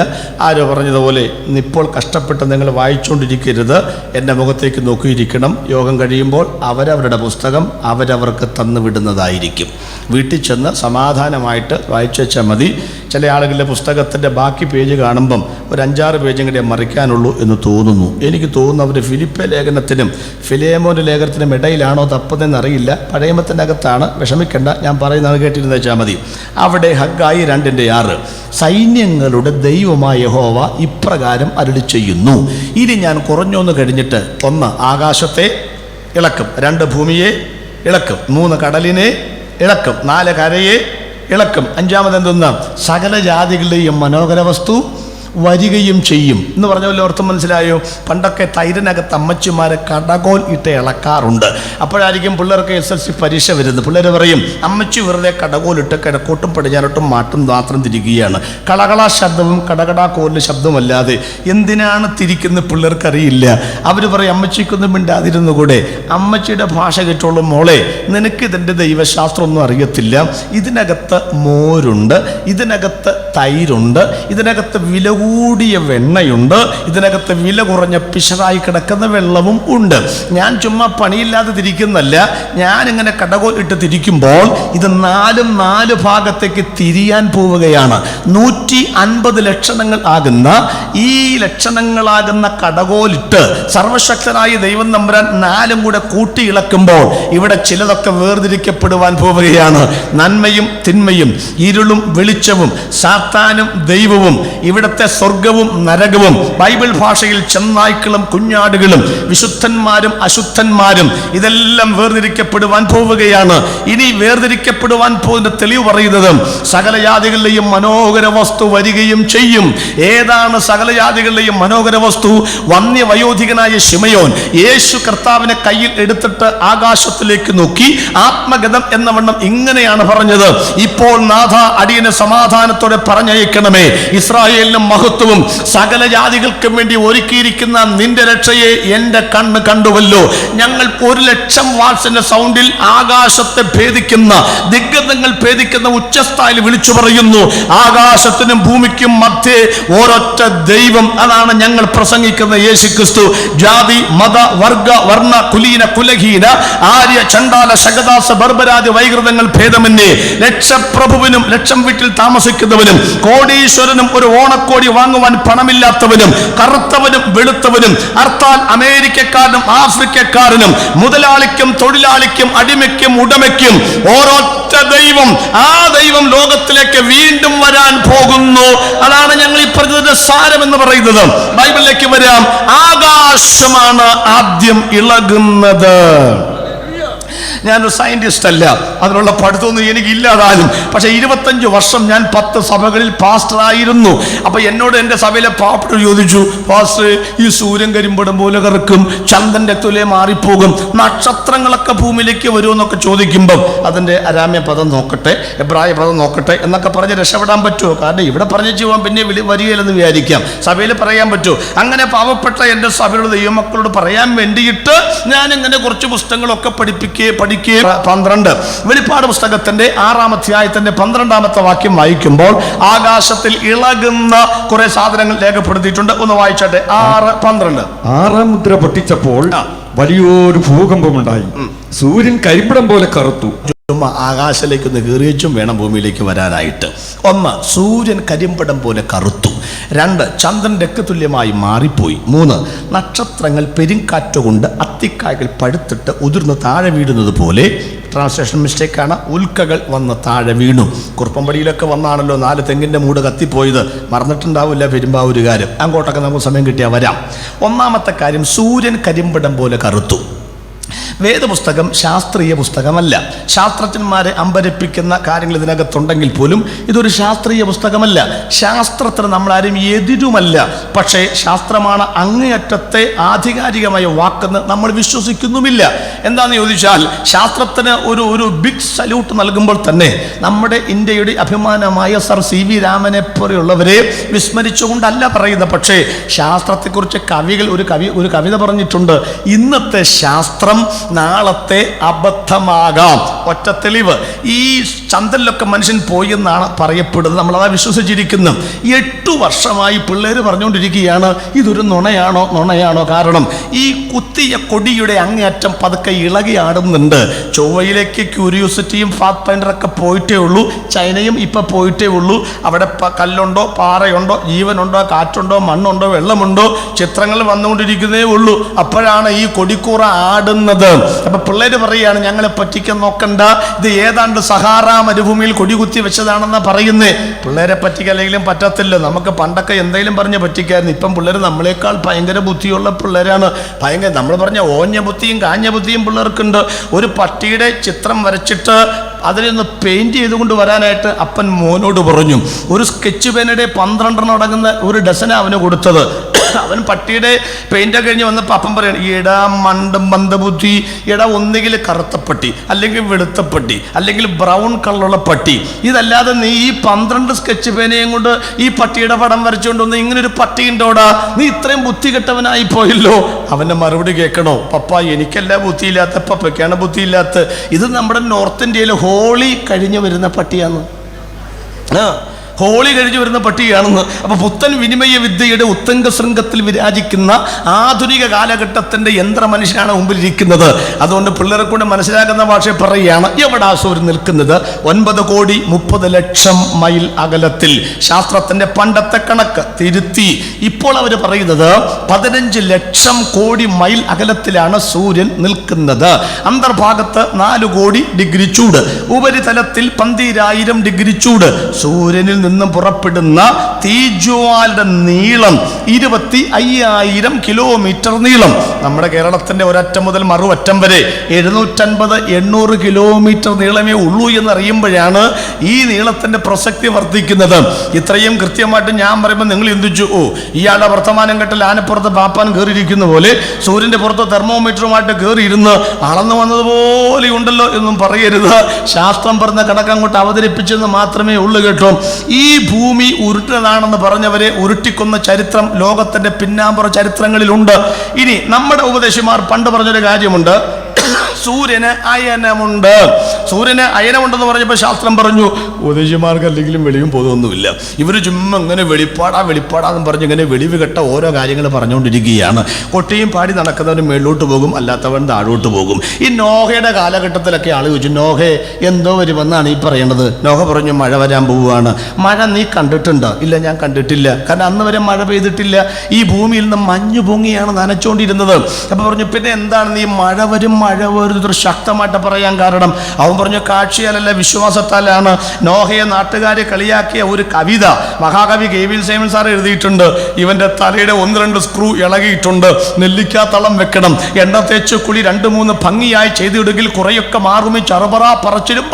ആരോ പറഞ്ഞതുപോലെ ഇപ്പോൾ കഷ്ടപ്പെട്ട് നിങ്ങൾ വായിച്ചുകൊണ്ടിരിക്കരുത്, എൻ്റെ മുഖത്തേക്ക് നോക്കിയിരിക്കണം. യോഗം കഴിയുമ്പോൾ അവരവരുടെ പുസ്തകം അവരവർക്ക് തന്നു വിടുന്നതായിരിക്കും. വീട്ടിൽ ചെന്ന് സമാധാനമായിട്ട് വായിച്ചു വെച്ചാൽ മതി. ചില ആളുകളുടെ പുസ്തകത്തിൻ്റെ ബാക്കി പേജ് കാണുമ്പം ഒരു 5-6 പേജും കൂടെ മറിക്കാനുള്ളൂ എന്ന് തോന്നുന്നു. എനിക്ക് തോന്നുന്നു അവർ ഫിലിപ്പെ ലേഖനത്തിനും ഫിലേമോൻ്റെ ലേഖനത്തിനും ഇടയിലാണോ തപ്പതെന്ന് അറിയില്ല. പഴയമത്തിൻ്റെ അകത്താണ്. വിഷമിക്കേണ്ട, ഞാൻ പറയുന്നത് കേട്ടിരുന്ന് വെച്ചാൽ മതി. അവിടെ ഹഗ്ഗായി 2:6 സൈന്യങ്ങളുടെ ദൈവമായ യഹോവ ഇപ്രകാരം അരുളി ചെയ്യുന്നു, ഇനി ഞാൻ കുറഞ്ഞൊന്ന് കഴിഞ്ഞിട്ട് 1 ആകാശത്തെ ഇളക്കും, 2 ഭൂമിയെ ഇളക്കും, 3 കടലിനെ ഇളക്കും, 4 കരയെ ഇളക്കും, 5-മത് എന്തെന്ന്? സകല ജാതികളുടെയും മനോഹര വസ്തു വരികയും ചെയ്യും എന്ന് പറഞ്ഞ പോലെ അർത്ഥം മനസ്സിലായോ? പണ്ടൊക്കെ തൈരിനകത്ത് അമ്മച്ചിമാരെ കടകോൽ ഇട്ട് ഇളക്കാറുണ്ട്. അപ്പോഴായിരിക്കും പിള്ളേർക്ക് SSLC പരീക്ഷ വരുന്നത്. പിള്ളേർ പറയും അമ്മച്ചി വെറുതെ കടകോലിട്ട് കിഴക്കോട്ടും പടിഞ്ഞാറോട്ടും മാട്ടും മാത്രം തിരിക്കുകയാണ്. കളകള ശബ്ദവും കടകടാ കോലിൻ്റെ ശബ്ദമല്ലാതെ എന്തിനാണ് തിരിക്കുന്നത് പിള്ളേർക്കറിയില്ല. അവർ പറയും അമ്മച്ചിക്കൊന്നും മിണ്ടാതിരുന്നു കൂടെ. അമ്മച്ചിയുടെ ഭാഷ കേട്ടോളും മോളെ, നിനക്ക് ഇതിൻ്റെ ദൈവശാസ്ത്രം ഒന്നും അറിയത്തില്ല. ഇതിനകത്ത് മോരുണ്ട്, ഇതിനകത്ത് തൈരുണ്ട്, ഇതിനകത്ത് വില കൂടിയ വെണ്ണയുണ്ട്, ഇതിനകത്ത് വില കുറഞ്ഞ പിശറായി കിടക്കുന്ന വെള്ളവും ഉണ്ട്. ഞാൻ ചുമ്മാ പണിയില്ലാതെ തിരിക്കുന്നല്ല, ഞാനിങ്ങനെ കടകോൽ ഇട്ട് തിരിക്കുമ്പോൾ ഇത് നാല് ഭാഗത്തേക്ക് തിരിയാൻ പോവുകയാണ്. 150 ലക്ഷണങ്ങൾ ആകുന്ന ഈ ലക്ഷണങ്ങളാകുന്ന കടകോലിട്ട് സർവശക്തനായ ദൈവം തമ്പുരാൻ 4 കൂടെ കൂട്ടി ഇളക്കുമ്പോൾ ഇവിടെ ചിലതൊക്കെ വേർതിരിക്കപ്പെടുവാൻ പോവുകയാണ്. നന്മയും തിന്മയും, ഇരുളും വെളിച്ചവും, സാത്താനും ദൈവവും, ഇവിടുത്തെ സ്വർഗവും നരകവും, ബൈബിൾ ഭാഷയിൽ ചെന്നായ്ക്കളും കുഞ്ഞാടുകളും, വിശുദ്ധന്മാരും അശുദ്ധന്മാരും, ഇതെല്ലാം വേർതിരിക്കപ്പെടുവാൻ പോവുകയാണ്. ഇനി വേർതിരിക്കപ്പെടുവാൻ പോകുന്ന തെളിവ് പറയുന്നത് സകല ജാതികളിലെയും മനോഹര വസ്തു വരികയും ചെയ്യും. ഏതാണ് സകല ജാതികളിലെയും മനോഹര വസ്തു? വന്യവയോധികനായ ശിമയോൻ യേശു കർത്താവിനെ കയ്യിൽ എടുത്തിട്ട് ആകാശത്തിലേക്ക് നോക്കി ആത്മഗതം എന്ന വണ്ണം ഇങ്ങനെയാണ് പറഞ്ഞത്: ഇപ്പോൾ നാഥ അടിയനെ സമാധാനത്തോടെ പറഞ്ഞയക്കണമേ. ഇസ്രായേലിനും മഹത്വവും സകല ജാതികൾക്കും വേണ്ടി ഒരുക്കിയിരിക്കുന്ന നിന്റെ രക്ഷയെ എന്റെ കണ്ണ് കണ്ടുവല്ലോ. ഞങ്ങൾ 1,00,000 വാട്സിന്റെ സൗണ്ടിൽ ആകാശത്തെ ഭേദിക്കുന്ന, ദിഗ്ഗന്ധങ്ങൾ ഭേദിക്കുന്ന ഉച്ചസ്ഥായിൽ വിളിച്ചു പറയുന്നു: ആകാശത്തിനും ഭൂമിക്കും മധ്യേ ഒരൊറ്റ ദൈവം. അതാണ് ഞങ്ങൾ പ്രസംഗിക്കുന്ന യേശുക്രിസ്തു. ജാതി മത വർഗ വർണ്ണ കുലീന കുലഹീന ആര്യ ചണ്ടാല ശകദാസ ബർബരാദി വൈകൃതങ്ങൾ ഭേദമന്യേ ലക്ഷപ്രഭുവിനും ലക്ഷം വീട്ടിൽ താമസിക്കുന്നവനും കോടീശ്വരനും ഒരു ഓണക്കോടി വാങ്ങുവാൻ പണമില്ലാത്തവനും കറുത്തവനും വെളുത്തവനും അർത്ഥാൽ അമേരിക്കക്കാരനും ആഫ്രിക്കക്കാരനും മുതലാളിക്കും തൊഴിലാളിക്കും അടിമയ്ക്കും ഉടമയ്ക്കും ഓരൊറ്റ ദൈവം. ആ ദൈവം ലോകത്തിലേക്ക് വീണ്ടും വരാൻ പോകുന്നു. അതാണ് ഞങ്ങൾ ഈ പറഞ്ഞതിന്റെ സാരം എന്ന് പറയുന്നത്. ബൈബിളിലേക്ക് വരാം. ആകാശമാണ് ആദ്യം ഇളകുന്നത്. ഞാനൊരു സയന്റിസ്റ്റ് അല്ല, അതിനുള്ള പഠിത്തമൊന്നും എനിക്കില്ലാതാലും. പക്ഷെ 25 വർഷം ഞാൻ 10 സഭകളിൽ പാസ്റ്ററായിരുന്നു. അപ്പൊ എന്നോട് എൻ്റെ സഭയിലെ പാപ്പർ ചോദിച്ചു, പാസ്റ്റർ, ഈ സൂര്യൻ കരിമ്പടം പോലെ കറക്കും, ചന്ദ്രന്റെ തുലയെ മാറിപ്പോകും, നക്ഷത്രങ്ങളൊക്കെ ഭൂമിയിലേക്ക് വരുമെന്നൊക്കെ ചോദിക്കുമ്പം അതിൻ്റെ അരാമ്യ പദം നോക്കട്ടെ, എബ്രായ പദം നോക്കട്ടെ എന്നൊക്കെ പറഞ്ഞ് രക്ഷപ്പെടാൻ പറ്റുമോ? കാരണം ഇവിടെ പറഞ്ഞു പോകാൻ പിന്നെ വരികയില്ലെന്ന് വിചാരിക്കാം. സഭയിൽ പറയാൻ പറ്റുമോ? അങ്ങനെ പാവപ്പെട്ട എൻ്റെ സഭയുടെ ദൈവമക്കളോട് പറയാൻ വേണ്ടിയിട്ട് ഞാൻ ഇങ്ങനെ കുറച്ച് പുസ്തകങ്ങളൊക്കെ പഠിപ്പിക്കുക 12 വെളിപ്പാട് പുസ്തകത്തിന്റെ 6-ാം അധ്യായത്തിന്റെ 12-ാമത്തെ വാക്യം വായിക്കുമ്പോൾ ആകാശത്തിൽ ഇളകുന്ന കുറെ സാധനങ്ങൾ രേഖപ്പെടുത്തിയിട്ടുണ്ട്. ഒന്ന് വായിച്ചട്ടെ. 6:12. 6-ാം മുദ്ര പൊട്ടിച്ചപ്പോൾ വലിയൊരു ഭൂകമ്പമുണ്ടായി, സൂര്യൻ കരിമ്പടം പോലെ കറുത്തു. ആകാശത്തിലേക്കൊന്ന് കീറിയച്ചും വേണം ഭൂമിയിലേക്ക് വരാനായിട്ട്. 1, സൂര്യൻ കരിമ്പടം പോലെ കറുത്തു. 2, ചന്ദ്രൻ രക്തതുല്യമായി മാറിപ്പോയി. 3, നക്ഷത്രങ്ങൾ പെരുങ്കാറ്റുകൊണ്ട് അത്തിക്കായ്കൾ പഴുത്തിട്ട് ഉതിർന്ന് താഴെ വീഴുന്നത് പോലെ. ട്രാൻസ്ലേഷൻ മിസ്റ്റേക്കാണ്. ഉൽക്കകൾ വന്ന് താഴെ വീണു. കുറുപ്പമ്പടിയിലൊക്കെ വന്നാണല്ലോ 4 തെങ്ങിൻ്റെ മൂട് കത്തിപ്പോയത്. മറന്നിട്ടുണ്ടാവില്ല പെരുമ്പാവൂരുകാർ. അങ്ങോട്ടൊക്കെ നമുക്ക് സമയം കിട്ടിയാൽ വരാം. 1-ാമത്തെ കാര്യം, സൂര്യൻ കരിമ്പടം പോലെ കറുത്തു. വേദപുസ്തകം ശാസ്ത്രീയ പുസ്തകമല്ല. ശാസ്ത്രജ്ഞന്മാരെ അമ്പരപ്പിക്കുന്ന കാര്യങ്ങൾ ഇതിനകത്തുണ്ടെങ്കിൽ പോലും ഇതൊരു ശാസ്ത്രീയ പുസ്തകമല്ല. ശാസ്ത്രത്തിന് നമ്മളാരും എതിരുമല്ല. പക്ഷേ ശാസ്ത്രമാണ് അങ്ങേയറ്റത്തെ ആധികാരികമായ വാക്കെന്ന് നമ്മൾ വിശ്വസിക്കുന്നുമില്ല. എന്താണെന്ന് ചോദിച്ചാൽ, ശാസ്ത്രത്തിന് ഒരു ബിഗ് സല്യൂട്ട് നൽകുമ്പോൾ തന്നെ നമ്മുടെ ഇന്ത്യയുടെ അഭിമാനമായ സർ CV രാമനെ പോലെയുള്ളവരെ വിസ്മരിച്ചുകൊണ്ടല്ല പറയുന്നത്. പക്ഷേ ശാസ്ത്രത്തെക്കുറിച്ച് കവികൾ ഒരു കവിത പറഞ്ഞിട്ടുണ്ട്: ഇന്നത്തെ ശാസ്ത്രം നാളത്തെ അബദ്ധമാകാം. ഒറ്റ തെളിവ്, ഈ ചന്ദ്രനിലൊക്കെ മനുഷ്യൻ പോയി എന്നാണ് പറയപ്പെടുന്നത്. നമ്മളതാ വിശ്വസിച്ചിരിക്കുന്നു. 8 വർഷമായി പിള്ളേർ പറഞ്ഞുകൊണ്ടിരിക്കുകയാണ് ഇതൊരു നുണയാണോ. കാരണം ഈ കുത്തിയ കൊടിയുടെ അങ്ങേയറ്റം പതുക്കെ ഇളകി ആടുന്നുണ്ട്. ചൊവ്വയിലേക്ക് ക്യൂരിയോസിറ്റിയും ഫാത്ത് ഫൈൻഡറൊക്കെ പോയിട്ടേ ഉള്ളൂ. ചൈനയും ഇപ്പം പോയിട്ടേ ഉള്ളൂ. അവിടെ കല്ലുണ്ടോ, പാറയുണ്ടോ, ജീവനുണ്ടോ, കാറ്റുണ്ടോ, മണ്ണുണ്ടോ, വെള്ളമുണ്ടോ, ചിത്രങ്ങൾ വന്നുകൊണ്ടിരിക്കുന്നേ ഉള്ളൂ. അപ്പോഴാണ് ഈ കൊടിക്കൂറ ആടുന്നത്. അപ്പൊ പിള്ളേര് പറയുകയാണ് ഞങ്ങളെ പറ്റിക്കാൻ നോക്കണ്ട, ഇത് ഏതാണ്ട് സഹാറ മരുഭൂമിയിൽ കൊടി കുത്തി വെച്ചതാണെന്നാ പറയുന്നേ. പിള്ളേരെ പറ്റിക്കല്ലെങ്കിലും പറ്റത്തില്ല. നമുക്ക് പണ്ടൊക്കെ എന്തെങ്കിലും പറഞ്ഞ് പറ്റിക്കായിരുന്നു. ഇപ്പം പിള്ളേർ നമ്മളെക്കാൾ ഭയങ്കര ബുദ്ധിയുള്ള പിള്ളേരാണ്. നമ്മൾ പറഞ്ഞ ഓഞ്ഞ ബുദ്ധിയും കാഞ്ഞ ബുദ്ധിയും പിള്ളേർക്കുണ്ട്. ഒരു പട്ടിയുടെ ചിത്രം വരച്ചിട്ട് അതിനൊന്ന് പെയിന്റ് ചെയ്തുകൊണ്ട് വരാനായിട്ട് അപ്പൻ മോനോട് പറഞ്ഞു. ഒരു സ്കെച്ച് പെയിനുടെ 12 അടങ്ങുന്ന ഒരു ഡസന അവന് കൊടുത്തത്. അവൻ പട്ടിയുടെ പെയിൻ്റൊക്കെ കഴിഞ്ഞ് വന്നപ്പോൾ അപ്പം പറയണം, ഇടാ മന്ദബുദ്ധി, ഇടാ ഒന്നുകിൽ കറുത്ത പട്ടി, അല്ലെങ്കിൽ വെളുത്ത പട്ടി, അല്ലെങ്കിൽ ബ്രൗൺ കളറുള്ള പട്ടി. ഇതല്ലാതെ നീ ഈ 12 സ്കെച്ച് പേനയും കൊണ്ട് ഈ പട്ടിയുടെ പടം വരച്ചുകൊണ്ടൊന്ന് ഇങ്ങനൊരു പട്ടി ഉണ്ടോടാ, നീ ഇത്രയും ബുദ്ധി കെട്ടവനായി പോയല്ലോ. അവൻ്റെ മറുപടി കേൾക്കണോ? പപ്പ എനിക്കല്ല ബുദ്ധിയില്ലാത്ത, പപ്പയ്ക്കാണ് ബുദ്ധിയില്ലാത്ത. ഇത് നമ്മുടെ നോർത്ത് ഇന്ത്യയിൽ ഹോളി കഴിഞ്ഞ് വരുന്ന പട്ടിയാണ്. ഹോളി കഴിഞ്ഞു വരുന്ന പട്ടികയാണെന്ന്. അപ്പൊ പുത്തൻ വിനിമയ വിദ്യയുടെ ഉത്തംഗ ശൃംഗത്തിൽ വിരാജിക്കുന്ന ആധുനിക കാലഘട്ടത്തിന്റെ യന്ത്ര മനുഷ്യനാണ് മുമ്പിലിരിക്കുന്നത്. അതുകൊണ്ട് പിള്ളേരെ കൊണ്ട് മനസ്സിലാക്കുന്ന ഭാഷ പറയുകയാണ്, എവിടാ സൂര്യൻ നിൽക്കുന്നത്? 9,30,00,000 മൈൽ അകലത്തിൽ. ശാസ്ത്രത്തിന്റെ പണ്ടത്തെ കണക്ക് തിരുത്തി ഇപ്പോൾ അവർ പറയുന്നത് 15 ലക്ഷം കോടി മൈൽ അകലത്തിലാണ് സൂര്യൻ നിൽക്കുന്നത്. അന്തർഭാഗത്ത് 4 കോടി ഡിഗ്രി ചൂട്, ഉപരിതലത്തിൽ 12,000 ഡിഗ്രി ചൂട്. സൂര്യനിൽ നിന്നും പുറപ്പെടുന്ന തീജ്വാലയുടെ നീളം 25,000 കിലോമീറ്റർ നീളം. നമ്മുടെ കേരളത്തിന്റെ ഒരറ്റം മുതൽ മറുവറ്റം വരെ 750-800 കിലോമീറ്റർ നീളമേ ഉള്ളൂ എന്നറിയുമ്പോഴാണ് ഈ നീളത്തിന്റെ പ്രസക്തി വർദ്ധിക്കുന്നത്. ഇത്രയും കൃത്യമായിട്ട് ഞാൻ പറയുമ്പോൾ നിങ്ങൾ ചിന്തിച്ചു, ഓ ഇയാളുടെ വർത്തമാനം കേട്ടാൽ ആനപ്പുറത്ത് പാപ്പാൻ കയറിയിരിക്കുന്ന പോലെ സൂര്യന്റെ പുറത്ത് തെർമോമീറ്ററുമായിട്ട് കയറിയിരുന്ന് അളന്നു വന്നതുപോലെ ഉണ്ടല്ലോ എന്നും പറയരുത്. ശാസ്ത്രം പറഞ്ഞ കണക്കങ്ങോട്ട് അവതരിപ്പിച്ചെന്ന് മാത്രമേ ഉള്ളൂ കേട്ടോ. ഈ ഭൂമി ഉരുട്ടതാണെന്ന് പറഞ്ഞവരെ ഉരുട്ടിക്കൊന്ന ചരിത്രം ലോകത്തിന്റെ പിന്നാമ്പുറ ചരിത്രങ്ങളിലുണ്ട്. ഇനി നമ്മുടെ ഉപദേശിമാർ പണ്ട് പറഞ്ഞൊരു കാര്യമുണ്ട്, സൂര്യന് അയനമുണ്ട്. സൂര്യന് അയനമുണ്ടെന്ന് പറഞ്ഞപ്പോൾ ശാസ്ത്രം പറഞ്ഞു, ഉപദേശിമാർക്ക് അല്ലെങ്കിലും വെളിവും പോകുന്നൊന്നുമില്ല. ഇവർ ചുമ്മാ ഇങ്ങനെ വെളിപ്പാടാന്ന് പറഞ്ഞ് ഇങ്ങനെ വെളിവ് കെട്ട ഓരോ കാര്യങ്ങൾ പറഞ്ഞുകൊണ്ടിരിക്കുകയാണ്. കൊട്ടിയും പാടി നടക്കുന്നവൻ മേളിലോട്ട് പോകും, അല്ലാത്തവൻ താഴോട്ട് പോകും. ഈ നോഹയുടെ കാലഘട്ടത്തിലൊക്കെ ആൾ ചോദിച്ചു, നോഹേ എന്തോ വരുമെന്നാണ് ഈ പറയണത്? നോഹ പറഞ്ഞു, മഴ വരാൻ പോവുകയാണ്. മഴ നീ കണ്ടിട്ടുണ്ടോ? ഇല്ല, ഞാൻ കണ്ടിട്ടില്ല. കാരണം അന്ന് വരെ മഴ പെയ്തിട്ടില്ല. ഈ ഭൂമിയിൽ നിന്ന് മഞ്ഞ് പൊങ്ങിയാണ് നനച്ചുകൊണ്ടിരുന്നത്. അപ്പൊ പറഞ്ഞു, പിന്നെ എന്താണ് നീ മഴ വരും ശക്തമായിട്ട് പറയാൻ കാരണം? അവൻ പറഞ്ഞു, കാഴ്ചയാലല്ല വിശ്വാസത്താലാണ്. നോഹയെ നാട്ടുകാരെ കളിയാക്കിയ ഒരു കവിത മഹാകവി കെ.വി. സൈമൺ സാർ എഴുതിയിട്ടുണ്ട്. ഇവന്റെ തലയുടെ 1-2 സ്ക്രൂ ഇളകിയിട്ടുണ്ട്, നെല്ലിക്കാ തളം വെക്കണം, എണ്ണ തേച്ച് കുളി 2-3 ഭംഗിയായി ചെയ്തിടുകിൽ കുറെയൊക്കെ മാറുമേ ചറുപറ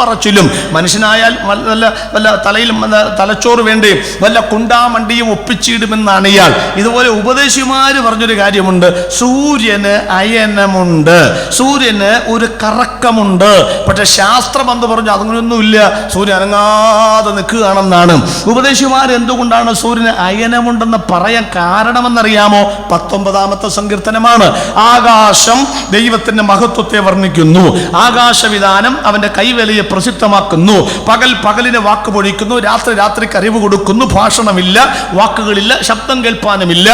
പറച്ചിലും. മനുഷ്യനായാൽ വല്ല തലയിലും തലച്ചോറ് വേണ്ടേ, വല്ല കുണ്ടാമണ്ടിയും ഒപ്പിച്ചിടുമെന്നാണ് ഇയാൾ. ഇതുപോലെ ഉപദേശിമാര് പറഞ്ഞൊരു കാര്യമുണ്ട്, സൂര്യന് അയനമുണ്ട്, സൂര്യന് ഒരു കറക്കമുണ്ട്. പക്ഷെ ശാസ്ത്രം എന്ന് പറഞ്ഞു അങ്ങനെയൊന്നുമില്ല, സൂര്യൻ അനങ്ങാതെ നിൽക്കുകയാണെന്നാണ്. ഉപദേശിമാർ എന്തുകൊണ്ടാണ് സൂര്യന് അയനമുണ്ടെന്ന് പറയാൻ കാരണമെന്നറിയാമോ? 19-ാമത്തെ സങ്കീർത്തനമാണ്. ആകാശം ദൈവത്തിന്റെ മഹത്വത്തെ വർണ്ണിക്കുന്നു, ആകാശവിധാനം അവന്റെ കൈവേലയെ പ്രസിദ്ധമാക്കുന്നു. പകൽ പകലിന് വാക്ക് പൊഴിക്കുന്നു, രാത്രി രാത്രിക്ക് അറിവ് കൊടുക്കുന്നു. ഭാഷണമില്ല, വാക്കുകളില്ല, ശബ്ദം കേൾപ്പാനുമില്ല.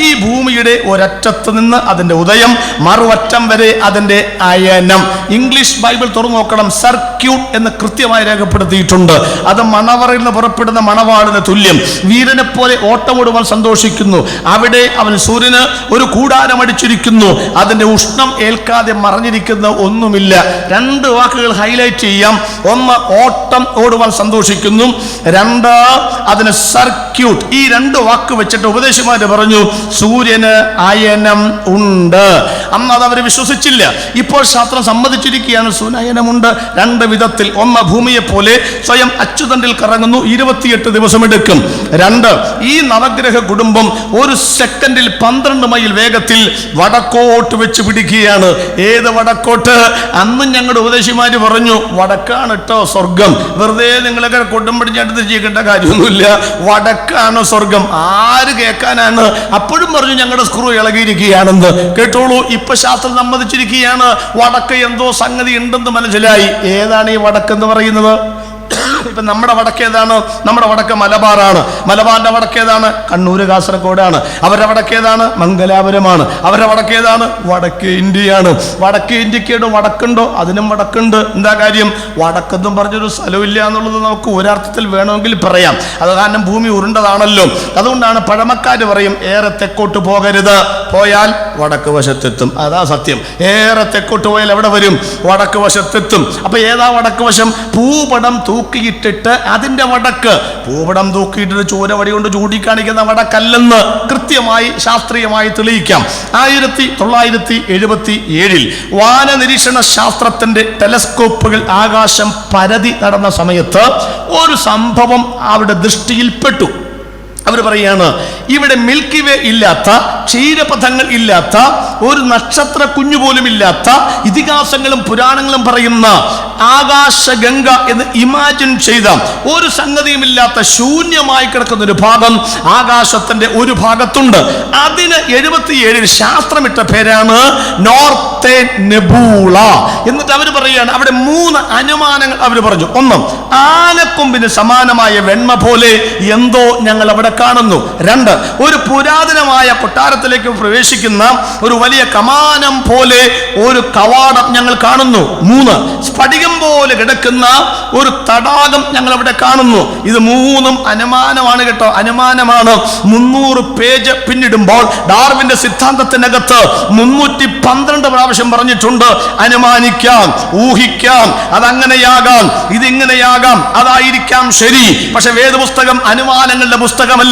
ഈ ഭൂമിയുടെ ഒരറ്റത്ത് നിന്ന് അതിന്റെ ഉദയം, മറുവറ്റം വരെ അതിന്റെ അയനം. ഇംഗ്ലീഷ് ബൈബിൾ തുറന്നു നോക്കണം, സർക്യൂട്ട് എന്ന് കൃത്യമായി രേഖപ്പെടുത്തിയിട്ടുണ്ട്. അത് മണവറയിൽ നിന്ന് പുറപ്പെടുന്ന മണവാളിന് തുല്യം. വീരനെ പോലെ ഓട്ടമോടുവാൻ സന്തോഷിക്കുന്നു. അവിടെ അവൻ സൂര്യന് ഒരു കൂടാരം അടിച്ചിരിക്കുന്നു, അതിന്റെ ഉഷ്ണം ഏൽക്കാതെ മറഞ്ഞിരിക്കുന്ന ഒന്നുമില്ല. 2 വാക്കുകൾ ഹൈലൈറ്റ് ചെയ്യാം. 1, ഓട്ടം ഓടുവാൻ സന്തോഷിക്കുന്നു. 2, അതിന് സർക്യൂട്ട്. ഈ 2 വാക്ക് വെച്ചിട്ട് ഉപദേശിമാര് പറഞ്ഞു, സൂര്യന് അയനം ഉണ്ട്. അന്ന് അത് അവർ വിശ്വസിച്ചില്ല. ഇപ്പോൾ ശാസ്ത്രം സമ്മതിച്ചിരിക്കുകയാണ്, സൂര്യനയനമുണ്ട് 2 വിധത്തിൽ. 1, ഭൂമിയെ പോലെ സ്വയം അച്ചുതണ്ടിൽ കറങ്ങുന്നു, 28 ദിവസം എടുക്കും. 2, ഈ നവഗ്രഹ കുടുംബം 1 സെക്കൻഡിൽ 12 മൈൽ വേഗത്തിൽ വടക്കോട്ട് വെച്ച് പിടിക്കുകയാണ്. ഏത് വടക്കോട്ട്? അന്ന് ഞങ്ങളുടെ ഉപദേശിമാര് പറഞ്ഞു, വടക്കാണ് കേട്ടോ സ്വർഗം. വെറുതെ നിങ്ങളൊക്കെ കൊടുമ്പടിഞ്ഞാട്ട് ചെയ്യേണ്ട കാര്യമൊന്നുമില്ല, വടക്കാണ് സ്വർഗം. ആര് കേൾക്കാനാണ്? അപ്പോഴും പറഞ്ഞു ഞങ്ങളുടെ സ്ക്രൂ ഇളകിയിരിക്കുകയാണെന്ന്. കേട്ടോളൂ, ഇപ്പൊ ശാസ്ത്രം സമ്മതിച്ചിരിക്കുകയാണ്, വടക്ക് എന്തോ സംഗതി ഉണ്ടെന്ന് മനസ്സിലായി. ഏതാണ് ഈ വടക്കെന്ന് പറയുന്നത്? ഇപ്പൊ നമ്മുടെ വടക്കേതാണ്? നമ്മുടെ വടക്ക് മലബാറാണ്. മലബാറിന്റെ വടക്കേതാണ്? കണ്ണൂർ കാസർഗോഡാണ്. അവരുടെ വടക്കേതാണ്? മംഗലാപുരമാണ്. അവരുടെ വടക്കേതാണ്? വടക്കേ ഇന്ത്യയാണ്. വടക്കേ ഇന്ത്യക്ക് വടക്കുണ്ടോ? അതിനും വടക്കുണ്ട്. എന്താ കാര്യം? വടക്കെന്നും പറഞ്ഞൊരു സ്ഥലമില്ല എന്നുള്ളത് നമുക്ക് ഒരർത്ഥത്തിൽ വേണമെങ്കിൽ പറയാം. അത് കാരണം ഭൂമി ഉരുണ്ടതാണല്ലോ. അതുകൊണ്ടാണ് പഴമക്കാര് പറയും, ഏറെ തെക്കോട്ട് പോകരുത്, പോയാൽ വടക്ക് വശത്തെത്തും. അതാ സത്യം. ഏറെ തെക്കോട്ട് പോയാൽ എവിടെ വരും? വടക്ക് വശത്തെത്തും. അപ്പൊ ഏതാ വടക്ക് വശം? ഭൂപടം തൂക്കിയിട്ട് വടിയിട്ടിട്ട് അതിൻ്റെ വടക്ക് പൂവടം തൂക്കിയിട്ടിട്ട് ചൂരവടി കൊണ്ട് ചൂണ്ടിക്കാണിക്കുന്ന വടക്കല്ലെന്ന് കൃത്യമായി ശാസ്ത്രീയമായി തെളിയിക്കാം. 1977 വാന നിരീക്ഷണ ശാസ്ത്രത്തിന്റെ ടെലസ്കോപ്പുകൾ ആകാശം പരതി നടന്ന സമയത്ത് ഒരു സംഭവം അവരുടെ ദൃഷ്ടിയിൽപ്പെട്ടു. അവർ പറയാണ്, ഇവിടെ മിൽക്കി വേ ഇല്ലാത്ത, ക്ഷീരപഥങ്ങൾ ഇല്ലാത്ത, ഒരു നക്ഷത്ര കുഞ്ഞു പോലും ഇല്ലാത്ത, ഇതിഹാസങ്ങളും പുരാണങ്ങളും പറയുന്ന ആകാശഗംഗ എന്ന് ഇമാജിൻ ചെയ്ത ഒരു സംഗതിയുമില്ലാത്ത ശൂന്യമായി കിടക്കുന്ന ഒരു ഭാഗം ആകാശത്തിന്റെ ഒരു ഭാഗത്തുണ്ട്. അതിന് 77 ശാസ്ത്രമിട്ട പേരാണ് നോർത്തേൺ നെബൂള. എന്നിട്ട് അവർ പറയുകയാണ്, അവിടെ 3 അനുമാനങ്ങൾ അവർ പറഞ്ഞു. ഒന്ന്, ആനക്കൊമ്പിന് സമാനമായ വെണ്മ പോലെ എന്തോ ഞങ്ങൾ അവിടെ കാണുന്നു. 2, ഒരു പുരാതനമായ കൊട്ടാരത്തിലേക്ക് പ്രവേശിക്കുന്ന ഒരു വലിയ കമാനം പോലെ ഒരു കവാടം ഞങ്ങൾ കാണുന്നു. 3, സ്ഫടികം പോലെ കിടക്കുന്ന ഒരു തടാകം ഞങ്ങൾ അവിടെ കാണുന്നു. ഇത് 3ഉം അനുമാനമാണ് കേട്ടോ, അനുമാനമാണ്. 300 പേജ് പിന്നിടുമ്പോൾ ഡാർവിന്റെ സിദ്ധാന്തത്തിനകത്ത് 312 പ്രാവശ്യം പറഞ്ഞിട്ടുണ്ട് അനുമാനിക്കാം, ഊഹിക്കാം, അതങ്ങനെയാകാം, ഇതിങ്ങനെയാകാം, അതായിരിക്കാം ശരി. പക്ഷെ വേദപുസ്തകം അനുമാനങ്ങളുടെ പുസ്തകമല്ല,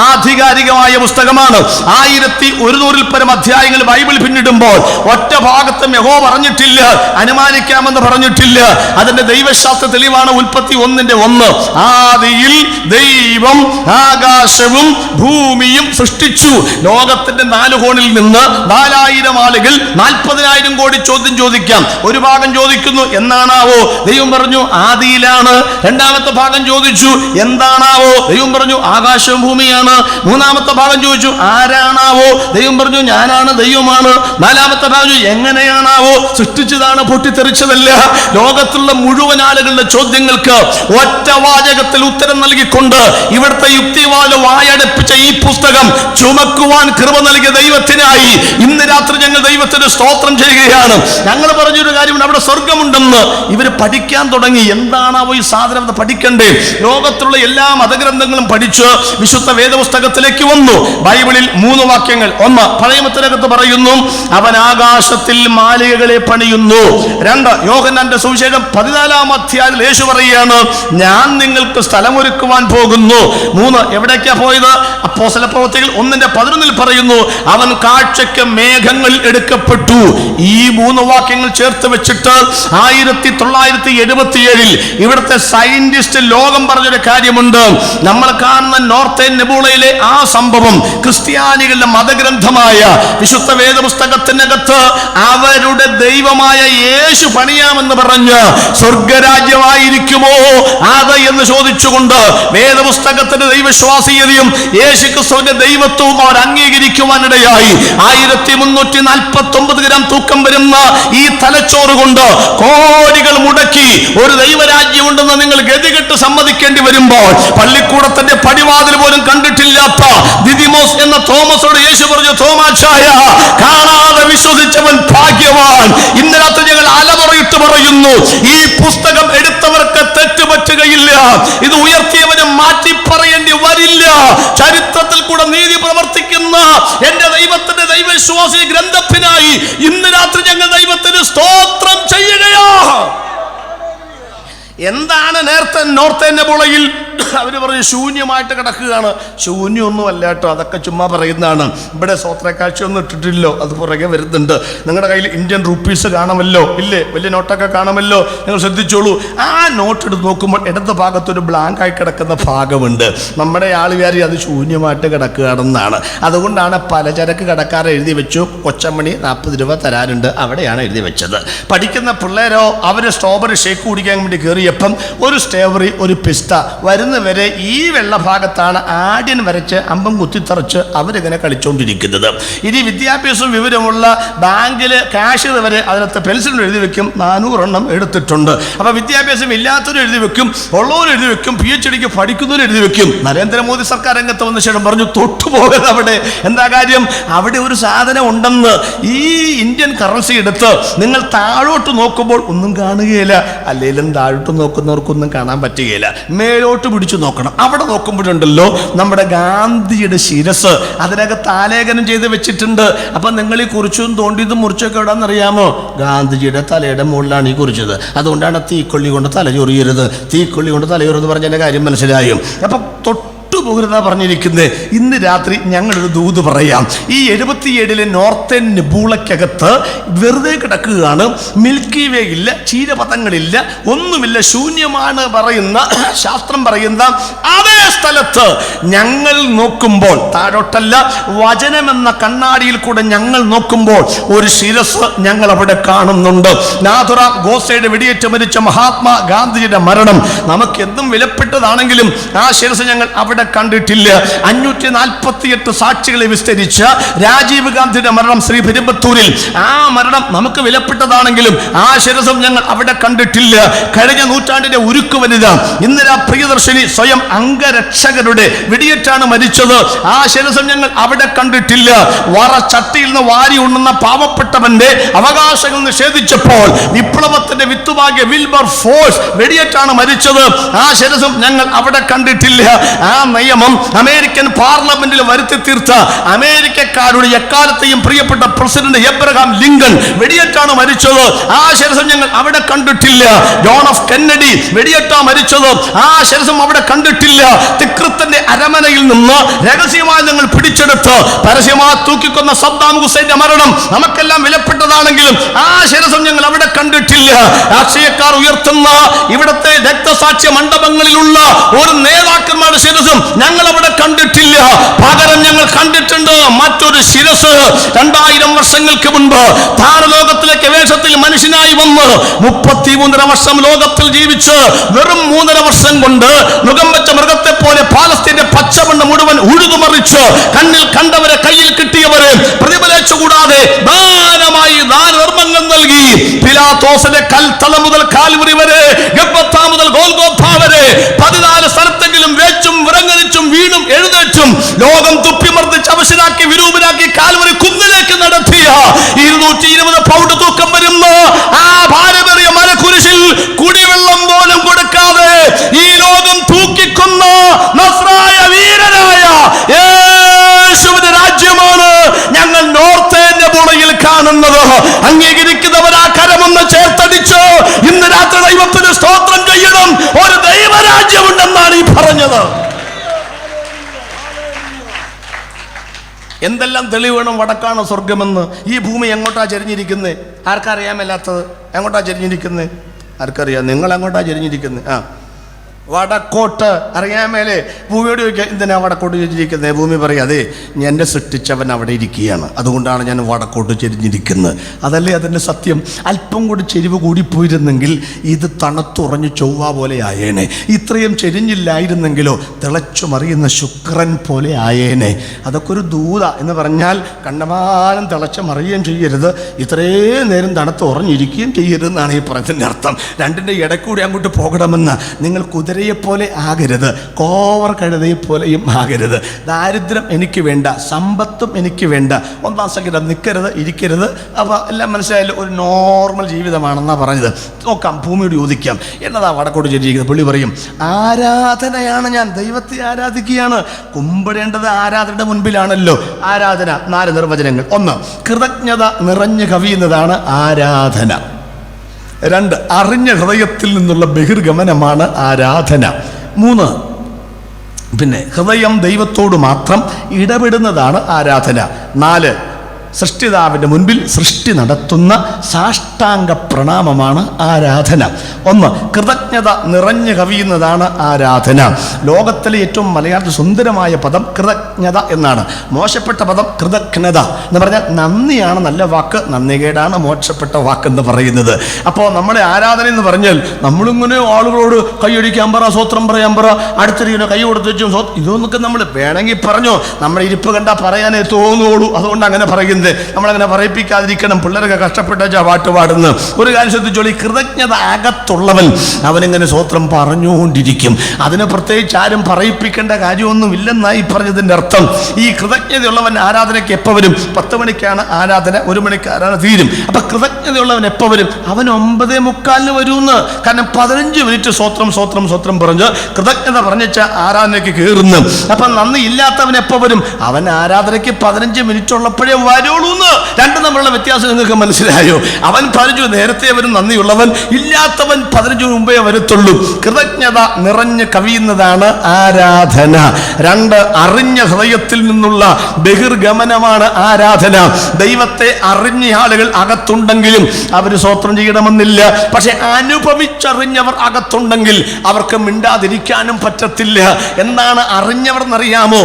ആധികാരികമായ പുസ്തകമാണ്. 1100 പരം അധ്യായങ്ങൾ ബൈബിൾ പിന്നിടുമ്പോൾ ഒറ്റ ഭാഗത്തും യഹോവ പറഞ്ഞിട്ടില്ല അനുമാനിക്കാമെന്ന് പറഞ്ഞിട്ടില്ല. അതിന്റെ ദൈവശാസ്ത്ര തെളിവാണ് ഉൽപ്പത്തി 1:1. ആദിയിൽ ദൈവം ആകാശവും ഭൂമിയും സൃഷ്ടിച്ചു. ലോകത്തിന്റെ 4 കോണിൽ നിന്ന് 4000 ആളുകൾ 40,000 കോടി ചോദ്യം ചോദിക്കാം. ഒരു ഭാഗം ചോദിക്കുന്നു എന്നാണാവോ, ദൈവം പറഞ്ഞു ആദിയിലാണ്. രണ്ടാമത്തെ ഭാഗം ചോദിച്ചു എന്താണാവോ, ദൈവം പറഞ്ഞു ആകാശവും ഭൂമിയാണ്. മൂന്നാമത്തെ ഭാഗം ചോദിച്ചു ആരാണാവോ, ദൈവം പറഞ്ഞു ഞാനാണ്, ദൈവമാണ്. നാലാമത്തെ ഭാഗം എങ്ങനെയാണാവോ, സൃഷ്ടിച്ചതാണ്, പൊട്ടിത്തെറിച്ചതല്ല. ലോകത്തുള്ള മുഴുവൻ ആളുകളുടെ ചോദ്യങ്ങൾക്ക് ഒറ്റ വാചകത്തിൽ ഉത്തരം നൽകിക്കൊണ്ട് ഇവിടുത്തെ യുക്തിവാദം വായടപ്പിച്ച ഈ പുസ്തകം ചുമക്കുവാൻ കൃപ നൽകിയ ദൈവത്തിനായി ഇന്ന് രാത്രി ഞങ്ങൾ ദൈവത്തിന് സ്തോത്രം ചെയ്യുകയാണ്. ഞങ്ങൾ പറഞ്ഞൊരു കാര്യമുണ്ട്, അവിടെ സ്വർഗമുണ്ടെന്ന് ഇവർ പഠിക്കാൻ തുടങ്ങി. എന്താണാവോ ഈ സാധനം പഠിക്കണ്ടേ? ലോകത്തുള്ള എല്ലാ മതഗ്രന്ഥങ്ങളും പഠിച്ച് വിശുദ്ധ വേദപുസ്തകത്തിലേക്ക് വന്നു. ബൈബിളിൽ 3 വാക്യങ്ങൾ. 1, പഴയ നിയമത്തിനകത്ത് പറയുന്നു അവൻ ആകാശത്തിൽ മാളികകളെ പണിയുന്നു. 2, യോഹന്നാന്റെ സുവിശേഷം 14-ാം അധ്യായത്തിൽ യേശു പറയുകയാണ് ഞാൻ നിങ്ങൾക്ക് സ്ഥലമൊരുക്കുവാൻ പോകുന്നു. 3, എവിടേക്കാ പോയത്? അപ്പോസ്തല പ്രവൃത്തികൾ 1:11 പറയുന്നു അവൻ കാഴ്ചയ്ക്ക് മേഘങ്ങൾ എടുക്കപ്പെട്ടു. ഈ 3 വാക്യങ്ങൾ ചേർത്ത് വെച്ചിട്ട് 1977 ഇവിടുത്തെ സയന്റിസ്റ്റ് ലോകം പറഞ്ഞൊരു കാര്യമുണ്ട്. നമ്മൾ കാണുന്ന നോർത്തേൺ നെബൂളയിലെ ആ സംഭവം ക്രിസ്ത്യാനികളുടെ മതഗ്രന്ഥമായ വിശുദ്ധ വേദപുസ്തകത്തിനകത്ത് അവരുടെ ദൈവമായ യേശു പണിയാമെന്ന് പറഞ്ഞ് സ്വർഗരാജ്യമായിരിക്കുമോ അത് എന്ന് ചോദിച്ചുകൊണ്ട് വേദപുസ്തകത്തിന്റെ ദൈവവിശ്വാസീയതയും യേശുക്രിസ്തുവിന്റെ ദൈവത്വവും അവർ അംഗീകരിക്കുവാനിടയായി. 1349 ഗ്രാം തൂക്കം വരുന്ന ഈ തലച്ചോറ് കൊണ്ട് കോടികൾ മുടക്കി ഒരു ദൈവരാജ്യമുണ്ടെന്ന് നിങ്ങൾ ഗതികെട്ട് സമ്മതിക്കേണ്ടി വരുമ്പോൾ പള്ളിക്കൂടത്തിന്റെ പടിവാതിൽ പോലും കണ്ടിട്ടില്ലാത്ത ദിദിമോസ് എന്ന തോമസോട് യേശു പറഞ്ഞു തോമാച്ചായ കാണാതെ വിശ്വസിച്ചവൻ ഭാഗ്യവാൻ. ഇന്ന് രാത്രി ഞങ്ങൾ അലമുറയിട്ട് പറയുന്നു ഈ പുസ്തകം എടുത്തവർക്ക് തെറ്റുപറ്റുകയില്ല. ഇത് ഉയർത്തിയവനെ മാറ്റി പറയേണ്ടി വരില്ല. ചരിത്രത്തിൽ കൂടെ നീതി പ്രവർത്തിക്കുന്ന എന്റെ ദൈവത്തിന്റെ ദൈവവിശ്വാസി ഗ്രന്ഥത്തിനായി ഇന്ന് രാത്രി ഞങ്ങൾ ദൈവത്തിന് സ്തോത്രം ചെയ്യുകയാ. എന്താണ് നോർത്തേൺ നെബൂളയിൽ അവർ പറഞ്ഞു ശൂന്യമായിട്ട് കിടക്കുകയാണ്. ശൂന്യമൊന്നും അല്ല കേട്ടോ, അതൊക്കെ ചുമ്മാ പറയുന്നതാണ്. ഇവിടെ സ്വത്രക്കാഴ്ചയൊന്നും ഇട്ടിട്ടില്ലോ, അത് പുറകെ വരുന്നുണ്ട്. നിങ്ങളുടെ കയ്യിൽ ഇന്ത്യൻ റുപ്പീസ് കാണുമല്ലോ, ഇല്ലേ? വലിയ നോട്ടൊക്കെ കാണുമല്ലോ, നിങ്ങൾ ശ്രദ്ധിച്ചോളൂ. ആ നോട്ട് എടുത്ത് നോക്കുമ്പോൾ ഇടത് ഭാഗത്തൊരു ബ്ലാങ്ക് ആയി കിടക്കുന്ന ഭാഗമുണ്ട്. നമ്മുടെ ആളുകാരി അത് ശൂന്യമായിട്ട് കിടക്കുകയാണെന്നാണ്. അതുകൊണ്ടാണ് പലചരക്ക് കടക്കാരെ എഴുതി വെച്ചു കൊച്ചമണി 40 രൂപ തരാനുണ്ട്, അവിടെയാണ് എഴുതി വെച്ചത്. പഠിക്കുന്ന പിള്ളേരോ അവർ സ്ട്രോബെറി ഷേക്ക് കുടിക്കാൻ വേണ്ടി കയറിയപ്പം ഒരു സ്ട്രോബെറി ഒരു പിസ്ത വരുന്ന വരെ ഈ വെള്ള ഭാഗത്താണ് ആദ്യം വരച്ച് അമ്പം കുത്തിത്തറച്ച് അവരിങ്ങനെ കളിച്ചുകൊണ്ടിരിക്കുന്നത്. ഇനി വിദ്യാഭ്യാസം വിവരമുള്ള ബാങ്കിൽ കാഷ്യർ വരെ അതിനകത്ത് പെൻസിൽ എഴുതി വെക്കും 400 എണ്ണം എടുത്തിട്ടുണ്ട്. അപ്പൊ വിദ്യാഭ്യാസം ഇല്ലാത്തവരും എഴുതി വെക്കും, ഉള്ളവരും എഴുതി വെക്കും, PhDക്ക് പഠിക്കുന്നവരും എഴുതി വെക്കും. നരേന്ദ്രമോദി സർക്കാർ രംഗത്ത് വന്ന ശേഷം പറഞ്ഞു തൊട്ടുപോകരുത് അവിടെ. എന്താ കാര്യം? അവിടെ ഒരു സാധനം ഉണ്ടെന്ന്. ഈ ഇന്ത്യൻ കറൻസി എടുത്ത് നിങ്ങൾ താഴോട്ട് നോക്കുമ്പോൾ ഒന്നും കാണുകയില്ല, അല്ലെങ്കിലും താഴോട്ട് നോക്കുന്നവർക്കൊന്നും കാണാൻ പറ്റുകയില്ല. മേലോട്ട് പിടിച്ചു നോക്കണം. അവിടെ നോക്കുമ്പോഴുണ്ടല്ലോ നമ്മുടെ ഗാന്ധിയുടെ ശിരസ് അതിനകത്ത് ആലേഖനം ചെയ്ത് വെച്ചിട്ടുണ്ട്. അപ്പം നിങ്ങൾ ഈ കുറിച്ചും തോണ്ടിയതും മുറിച്ചൊക്കെ എവിടാന്നറിയാമോ? ഗാന്ധിജിയുടെ തലയുടെ മുകളിലാണ് ഈ കുറിച്ചത്. അതുകൊണ്ടാണ് തീക്കൊള്ളി കൊണ്ട് തലചൊറിയരുത്, തീക്കൊള്ളി കൊണ്ട് തലചൊറിയെന്ന് പറഞ്ഞതിൻ്റെ കാര്യം മനസ്സിലായും. അപ്പം പോകരുതാ പറഞ്ഞിരിക്കുന്നത്. ഇന്ന് രാത്രി ഞങ്ങളൊരു ദൂത് പറയാം. ഈ 77 നോർത്തേൺ നെബൂളയ്ക്കകത്ത് വെറുതെ കിടക്കുകയാണ്. മിൽക്കി വേ ഇല്ല, ക്ഷീരപഥങ്ങളില്ല, ഒന്നുമില്ല, ശൂന്യമാണ് പറയുന്ന ശാസ്ത്രം പറയുന്ന അതേ സ്ഥലത്ത് ഞങ്ങൾ നോക്കുമ്പോൾ, താഴോട്ടല്ല വചനമെന്ന കണ്ണാടിയിൽ കൂടെ ഞങ്ങൾ നോക്കുമ്പോൾ ഒരു ശിരസ് ഞങ്ങൾ അവിടെ കാണുന്നുണ്ട്. നാഥുറാം ഗോസയുടെ വെടിയേറ്റ് മരിച്ച മഹാത്മാ ഗാന്ധിജിയുടെ മരണം നമുക്ക് എന്നും വിലപ്പെട്ടതാണെങ്കിലും ആ ശിരസ് ഞങ്ങൾ അവിടെ കണ്ടിട്ടില്ല. 548 സാക്ഷികളെ വിസ്തരിച്ച രാജീവ് ഗാന്ധിയുടെ മരണം ശ്രീ പെരുമ്പത്തൂരിൽ, ആ മരണം നമുക്ക് വിലപ്പെട്ടതാണെങ്കിലും ആ ശിരസം ഞങ്ങൾ അവിടെ കണ്ടിട്ടില്ല. കഴിഞ്ഞ നൂറ്റാണ്ടിന്റെ ഉരുക്കു വനിത ഇന്ദിരാ പ്രിയദർശിനി സ്വയം അംഗരക്ഷകരുടെ വെടിയേറ്റാണ് മരിച്ചത്. ആ ശിരസം ഞങ്ങൾ അവിടെ കണ്ടിട്ടില്ല. ചട്ടിയിൽ നിന്ന് വാരി ഉണ്ണുന്ന പാവപ്പെട്ടവന്റെ അവകാശങ്ങൾ നിഷേധിച്ചപ്പോൾ വിപ്ലവത്തിന്റെ വിത്തുവാകിയ വിൽബർ ഫോഴ്സ് വെടിയേറ്റാണ് മരിച്ചത്. ആ ശിരസം ഞങ്ങൾ അവിടെ കണ്ടിട്ടില്ല. ആ നിയമം അമേരിക്കൻ പാർലമെന്റിൽ വരുത്തി തീർത്ത അമേരിക്കക്കാരുടെ എക്കാലത്തെയും പ്രിയപ്പെട്ട പ്രസിഡന്റ് എബ്രഹാം ലിങ്കൺ വെടിയേറ്റാണ് മരിച്ചത്. ആ ശിരസം ഞങ്ങൾ അവിടെ കണ്ടിട്ടില്ല. ജോൺ എഫ് കെന്നഡി വെടിയേറ്റാ മരിച്ചത്. ആ ശിരസം അവിടെ കണ്ടിട്ടില്ല. തിക്രിത്തിന്റെ അരമനയിൽ നിന്ന് രഹസ്യമായി ഞങ്ങൾ പിടിച്ചെടുത്ത് പരസ്യമായി തൂക്കിക്കൊന്ന സദ്ദാം ഹുസൈന്റെ മരണം നമുക്കെല്ലാം വിലപ്പെട്ടതാണെങ്കിലും ആ ശിരസം ഞങ്ങൾ അവിടെ കണ്ടിട്ടില്ല. രാഷ്ട്രീയക്കാർ ഉയർത്തുന്ന ഇവിടുത്തെ രക്തസാക്ഷ്യ മണ്ഡപങ്ങളിലുള്ള ഒരു നേതാക്കന്മാരുടെ ശിരസും ഞങ്ങൾ അവിടെ കണ്ടിട്ടില്ല. പകരം ഞങ്ങൾ കണ്ടിട്ടുണ്ട് മറ്റൊരു ശിരസ്. 2000 വർഷങ്ങൾക്ക് മുൻപ് താരലോകത്തിലേക്ക് വേഷത്തിൽ മനുഷ്യനായി വന്ന് 33 വർഷം ലോകത്തിൽ ജീവിച്ച് വെറും 3.5 വർഷം കൊണ്ട് മുഖം വെച്ച മൃഗത്തെ പോലെ പാലസ്തീന്റെ പച്ചമണ്ണ് മുഴുവൻ ഉഴുതുമറിച്ച് കണ്ണിൽ കണ്ടവരെ കയ്യിൽ കിട്ടിയവരെ പ്രതിഫലിച്ചുകൂടാതെ ദാനമായി ദാനധർമ്മങ്ങൾ നൽകി. പിലാത്തോസിന്റെ കൽത്തള മുതൽ കാൽവരി വരെ, ഗബ്ബത്താ മുതൽ ഗോൽഗോഥ വരെ 14 സ്ഥലത്തെങ്കിലും വെച്ചും വിറങ്ങലിച്ചും വീണും എഴുന്നേറ്റും ലോകം തുപ്പിമർദ്ദിച്ച് അവശനാക്കി വിരൂപനാക്കി കാൽവരി കുന്നിലേക്ക് നടത്തിയ 220 പൗണ്ട് തൂക്കം വരുന്ന ആ ഭാരമേറിയ മരക്കുരിശിൽ കുടിവെള്ളം പോലും കൊടുക്കാതെ ഈ ലോകം തൂക്കിക്കൊന്ന നസ്രായ വീരനായ യേശുവിന്റെ രാജ്യമാണ് ഞങ്ങൾ നോർത്തേൺ നെബൂളയിൽ കാണുന്നത്. അംഗീകരിക്കുന്നവർ ആ കരമൊന്ന് ചേർത്തടിച്ച് ഇന്ന് രാത്രി ദൈവത്തിന് സ്തോത്രം ചെയ്യണം. ഒരു ദൈവരാജ്യമുണ്ടെന്നാണ് ഈ പറഞ്ഞത്. എന്തെല്ലാം തെളിവ് വേണം? വടക്കാണ് സ്വർഗമെന്ന്. ഈ ഭൂമി എങ്ങോട്ടാ ചെരിഞ്ഞിരിക്കുന്നത്? ആർക്കറിയാൻ മേലാത്തത്? എങ്ങോട്ടാ ചെരിഞ്ഞിരിക്കുന്നത്? ആർക്കറിയാം? നിങ്ങൾ എങ്ങോട്ടാ ചെരിഞ്ഞിരിക്കുന്നത്? വടക്കോട്ട് അറിയാൻ മേലെ. ഭൂമിയോട് ചോദിക്കുക, എന്തിനാ വടക്കോട്ട് ചെരിഞ്ഞിരിക്കുന്നത്? ഭൂമി പറയാതെ എൻ്റെ സൃഷ്ടിച്ചവൻ അവിടെ ഇരിക്കുകയാണ്, അതുകൊണ്ടാണ് ഞാൻ വടക്കോട്ട് ചെരിഞ്ഞിരിക്കുന്നത്. അതല്ലേ അതിൻ്റെ സത്യം. അല്പം കൂടി ചെരിവ് കൂടിപ്പോയിരുന്നെങ്കിൽ ഇത് തണുത്തുറഞ്ഞ് ചൊവ്വ പോലെ ആയേനെ. ഇത്രയും ചെരിഞ്ഞില്ലായിരുന്നെങ്കിലോ തിളച്ചു മറിയുന്ന ശുക്രൻ പോലെ ആയേനെ. അതൊക്കെ ഒരു ദൂത എന്ന് പറഞ്ഞാൽ കണ്ടമാനം തിളച്ച് മറിയുകയും ചെയ്യരുത്, ഇത്രയും നേരം തണുത്ത് ഉറഞ്ഞിരിക്കുകയും ചെയ്യരുതെന്നാണ് ഈ പറഞ്ഞതിൻ്റെ അർത്ഥം. രണ്ടിൻ്റെ ഇടയ്ക്കൂടി അങ്ങോട്ട് പോകണമെന്ന്. നിങ്ങൾ കുതിരയെപ്പോലെ ആകരുത്, കോവർ കഴുതയെപ്പോലെയും ആകരുത്. ദാരിദ്ര്യം എനിക്ക് വേണ്ട, സമ്പത്തും എനിക്ക് വേണ്ട, ഒന്നാം സംഗീതം നിൽക്കരുത്, ഇരിക്കരുത്. അപ്പോൾ എല്ലാം മനസ്സിലായാലും ഒരു നോർമൽ ജീവിതമാണെന്നാണ് പറഞ്ഞത്. നോക്കാം, ഭൂമിയോട് ചോദിക്കാം, എന്നതാ വടക്കോട്ട് ചെരിഞ്ഞിരിക്കുന്നത്? പുള്ളി പറയും, ആരാധനയാണ്, ഞാൻ ദൈവത്തെ ആരാധിക്കുകയാണ്. കുമ്പിടേണ്ടത് ആരാധനയുടെ മുൻപിലാണല്ലോ. ആരാധന 4 നിർവചനങ്ങൾ. 1, കൃതജ്ഞത നിറഞ്ഞു കവിയുന്നതാണ് ആരാധന. 2, അറിഞ്ഞ ഹൃദയത്തിൽ നിന്നുള്ള ബഹിർഗമനമാണ് ആരാധന. 3, പിന്നെ ഹൃദയം ദൈവത്തോട് മാത്രം ഇടപെടുന്നതാണ് ആരാധന. 4, സൃഷ്ടിതാവിൻ്റെ മുൻപിൽ സൃഷ്ടി നടത്തുന്ന സാഷ്ടാംഗ പ്രണാമമാണ് ആരാധന. 1, കൃതജ്ഞത നിറഞ്ഞു കവിയുന്നതാണ് ആരാധന. ലോകത്തിലെ ഏറ്റവും മലയാളത്തിൽ സുന്ദരമായ പദം കൃതജ്ഞത എന്നാണ്. മോശപ്പെട്ട പദം കൃതജ്ഞത എന്ന് പറഞ്ഞാൽ നന്ദിയാണ് നല്ല വാക്ക്, നന്ദികേടാണ് മോശപ്പെട്ട വാക്കെന്ന് പറയുന്നത്. അപ്പോൾ നമ്മുടെ ആരാധന എന്ന് പറഞ്ഞാൽ നമ്മളിങ്ങനെ ആളുകളോട് കൈയടിക്കാൻ പറ, സ്വത്രം പറയാൻ പറ, അടുത്തിരിക്കുന്ന കൈ കൊടുത്ത് വെച്ചും ഇതൊന്നൊക്കെ നമ്മൾ വേണമെങ്കിൽ പറഞ്ഞോ, നമ്മുടെ ഇരിപ്പ് കണ്ടാൽ പറയാനേ തോന്നുള്ളൂ, അതുകൊണ്ട് അങ്ങനെ പറയുന്നത്. പറയരുത്, നമ്മളങ്ങനെ പറയിപ്പിക്കാതിരിക്കണം. പിള്ളേരൊക്കെ കഷ്ടപ്പെട്ടാ പാട്ട് പാടുന്നു. ഒരു കാര്യം ശ്രദ്ധിച്ചോളി, കൃതജ്ഞത അകത്തുള്ളവൻ അവനിങ്ങനെ സ്വോത്രം പറഞ്ഞുകൊണ്ടിരിക്കും. അതിനെ പ്രത്യേകിച്ച് ആരും പറയിപ്പിക്കേണ്ട കാര്യമൊന്നും ഇല്ലെന്നായി പറഞ്ഞതിൻ്റെ അർത്ഥം. ഈ കൃതജ്ഞതയുള്ളവൻ ആരാധനയ്ക്ക് എപ്പോൾ വരും? 10 മണിക്കാണ് ആരാധന, 1 മണിക്ക് ആരാധന തീരും. അപ്പൊ കൃതജ്ഞതയുള്ളവൻ എപ്പോൾ വരും? അവൻ 9:45 വരുമെന്ന്. കാരണം 15 മിനിറ്റ് സ്വോത്രം സ്വോത്രം സ്വോത്രം പറഞ്ഞ് കൃതജ്ഞത പറഞ്ഞിച്ച ആരാധനയ്ക്ക് കയറുന്നു. അപ്പൊ നന്ദി ഇല്ലാത്തവൻ എപ്പോൾ വരും? അവൻ ആരാധനയ്ക്ക് 15 മിനിറ്റ് ഉള്ളപ്പോഴേ വരുള്ളൂന്ന്. രണ്ടും തമ്മിലുള്ള വ്യത്യാസം നിങ്ങൾക്ക് മനസ്സിലായോ? അവൻ 15 നേരത്തെ വരും നന്ദിയുള്ളവൻ, ഇല്ലാത്തവൻ 15 മുമ്പേ വരത്തുള്ളൂ. കൃതജ്ഞത നിറഞ്ഞ് കവിയുന്നതാണ് ആരാധന. 2, അറിഞ്ഞ ഹൃദയത്തിൽ നിന്നുള്ള ബഹിർഗമനമാണ് ആരാധന. ദൈവത്തെ അറിഞ്ഞ ആളുകൾ അകത്തുണ്ടെങ്കിലും അവർ സ്വോത്രം ചെയ്യണമെന്നില്ല. പക്ഷെ അനുഭവിച്ചറിഞ്ഞവർ അകത്തുണ്ടെങ്കിൽ അവർക്ക് മിണ്ടാതിരിക്കാനും പറ്റത്തില്ല. എന്താണ് അറിഞ്ഞവർ എന്നറിയാമോ?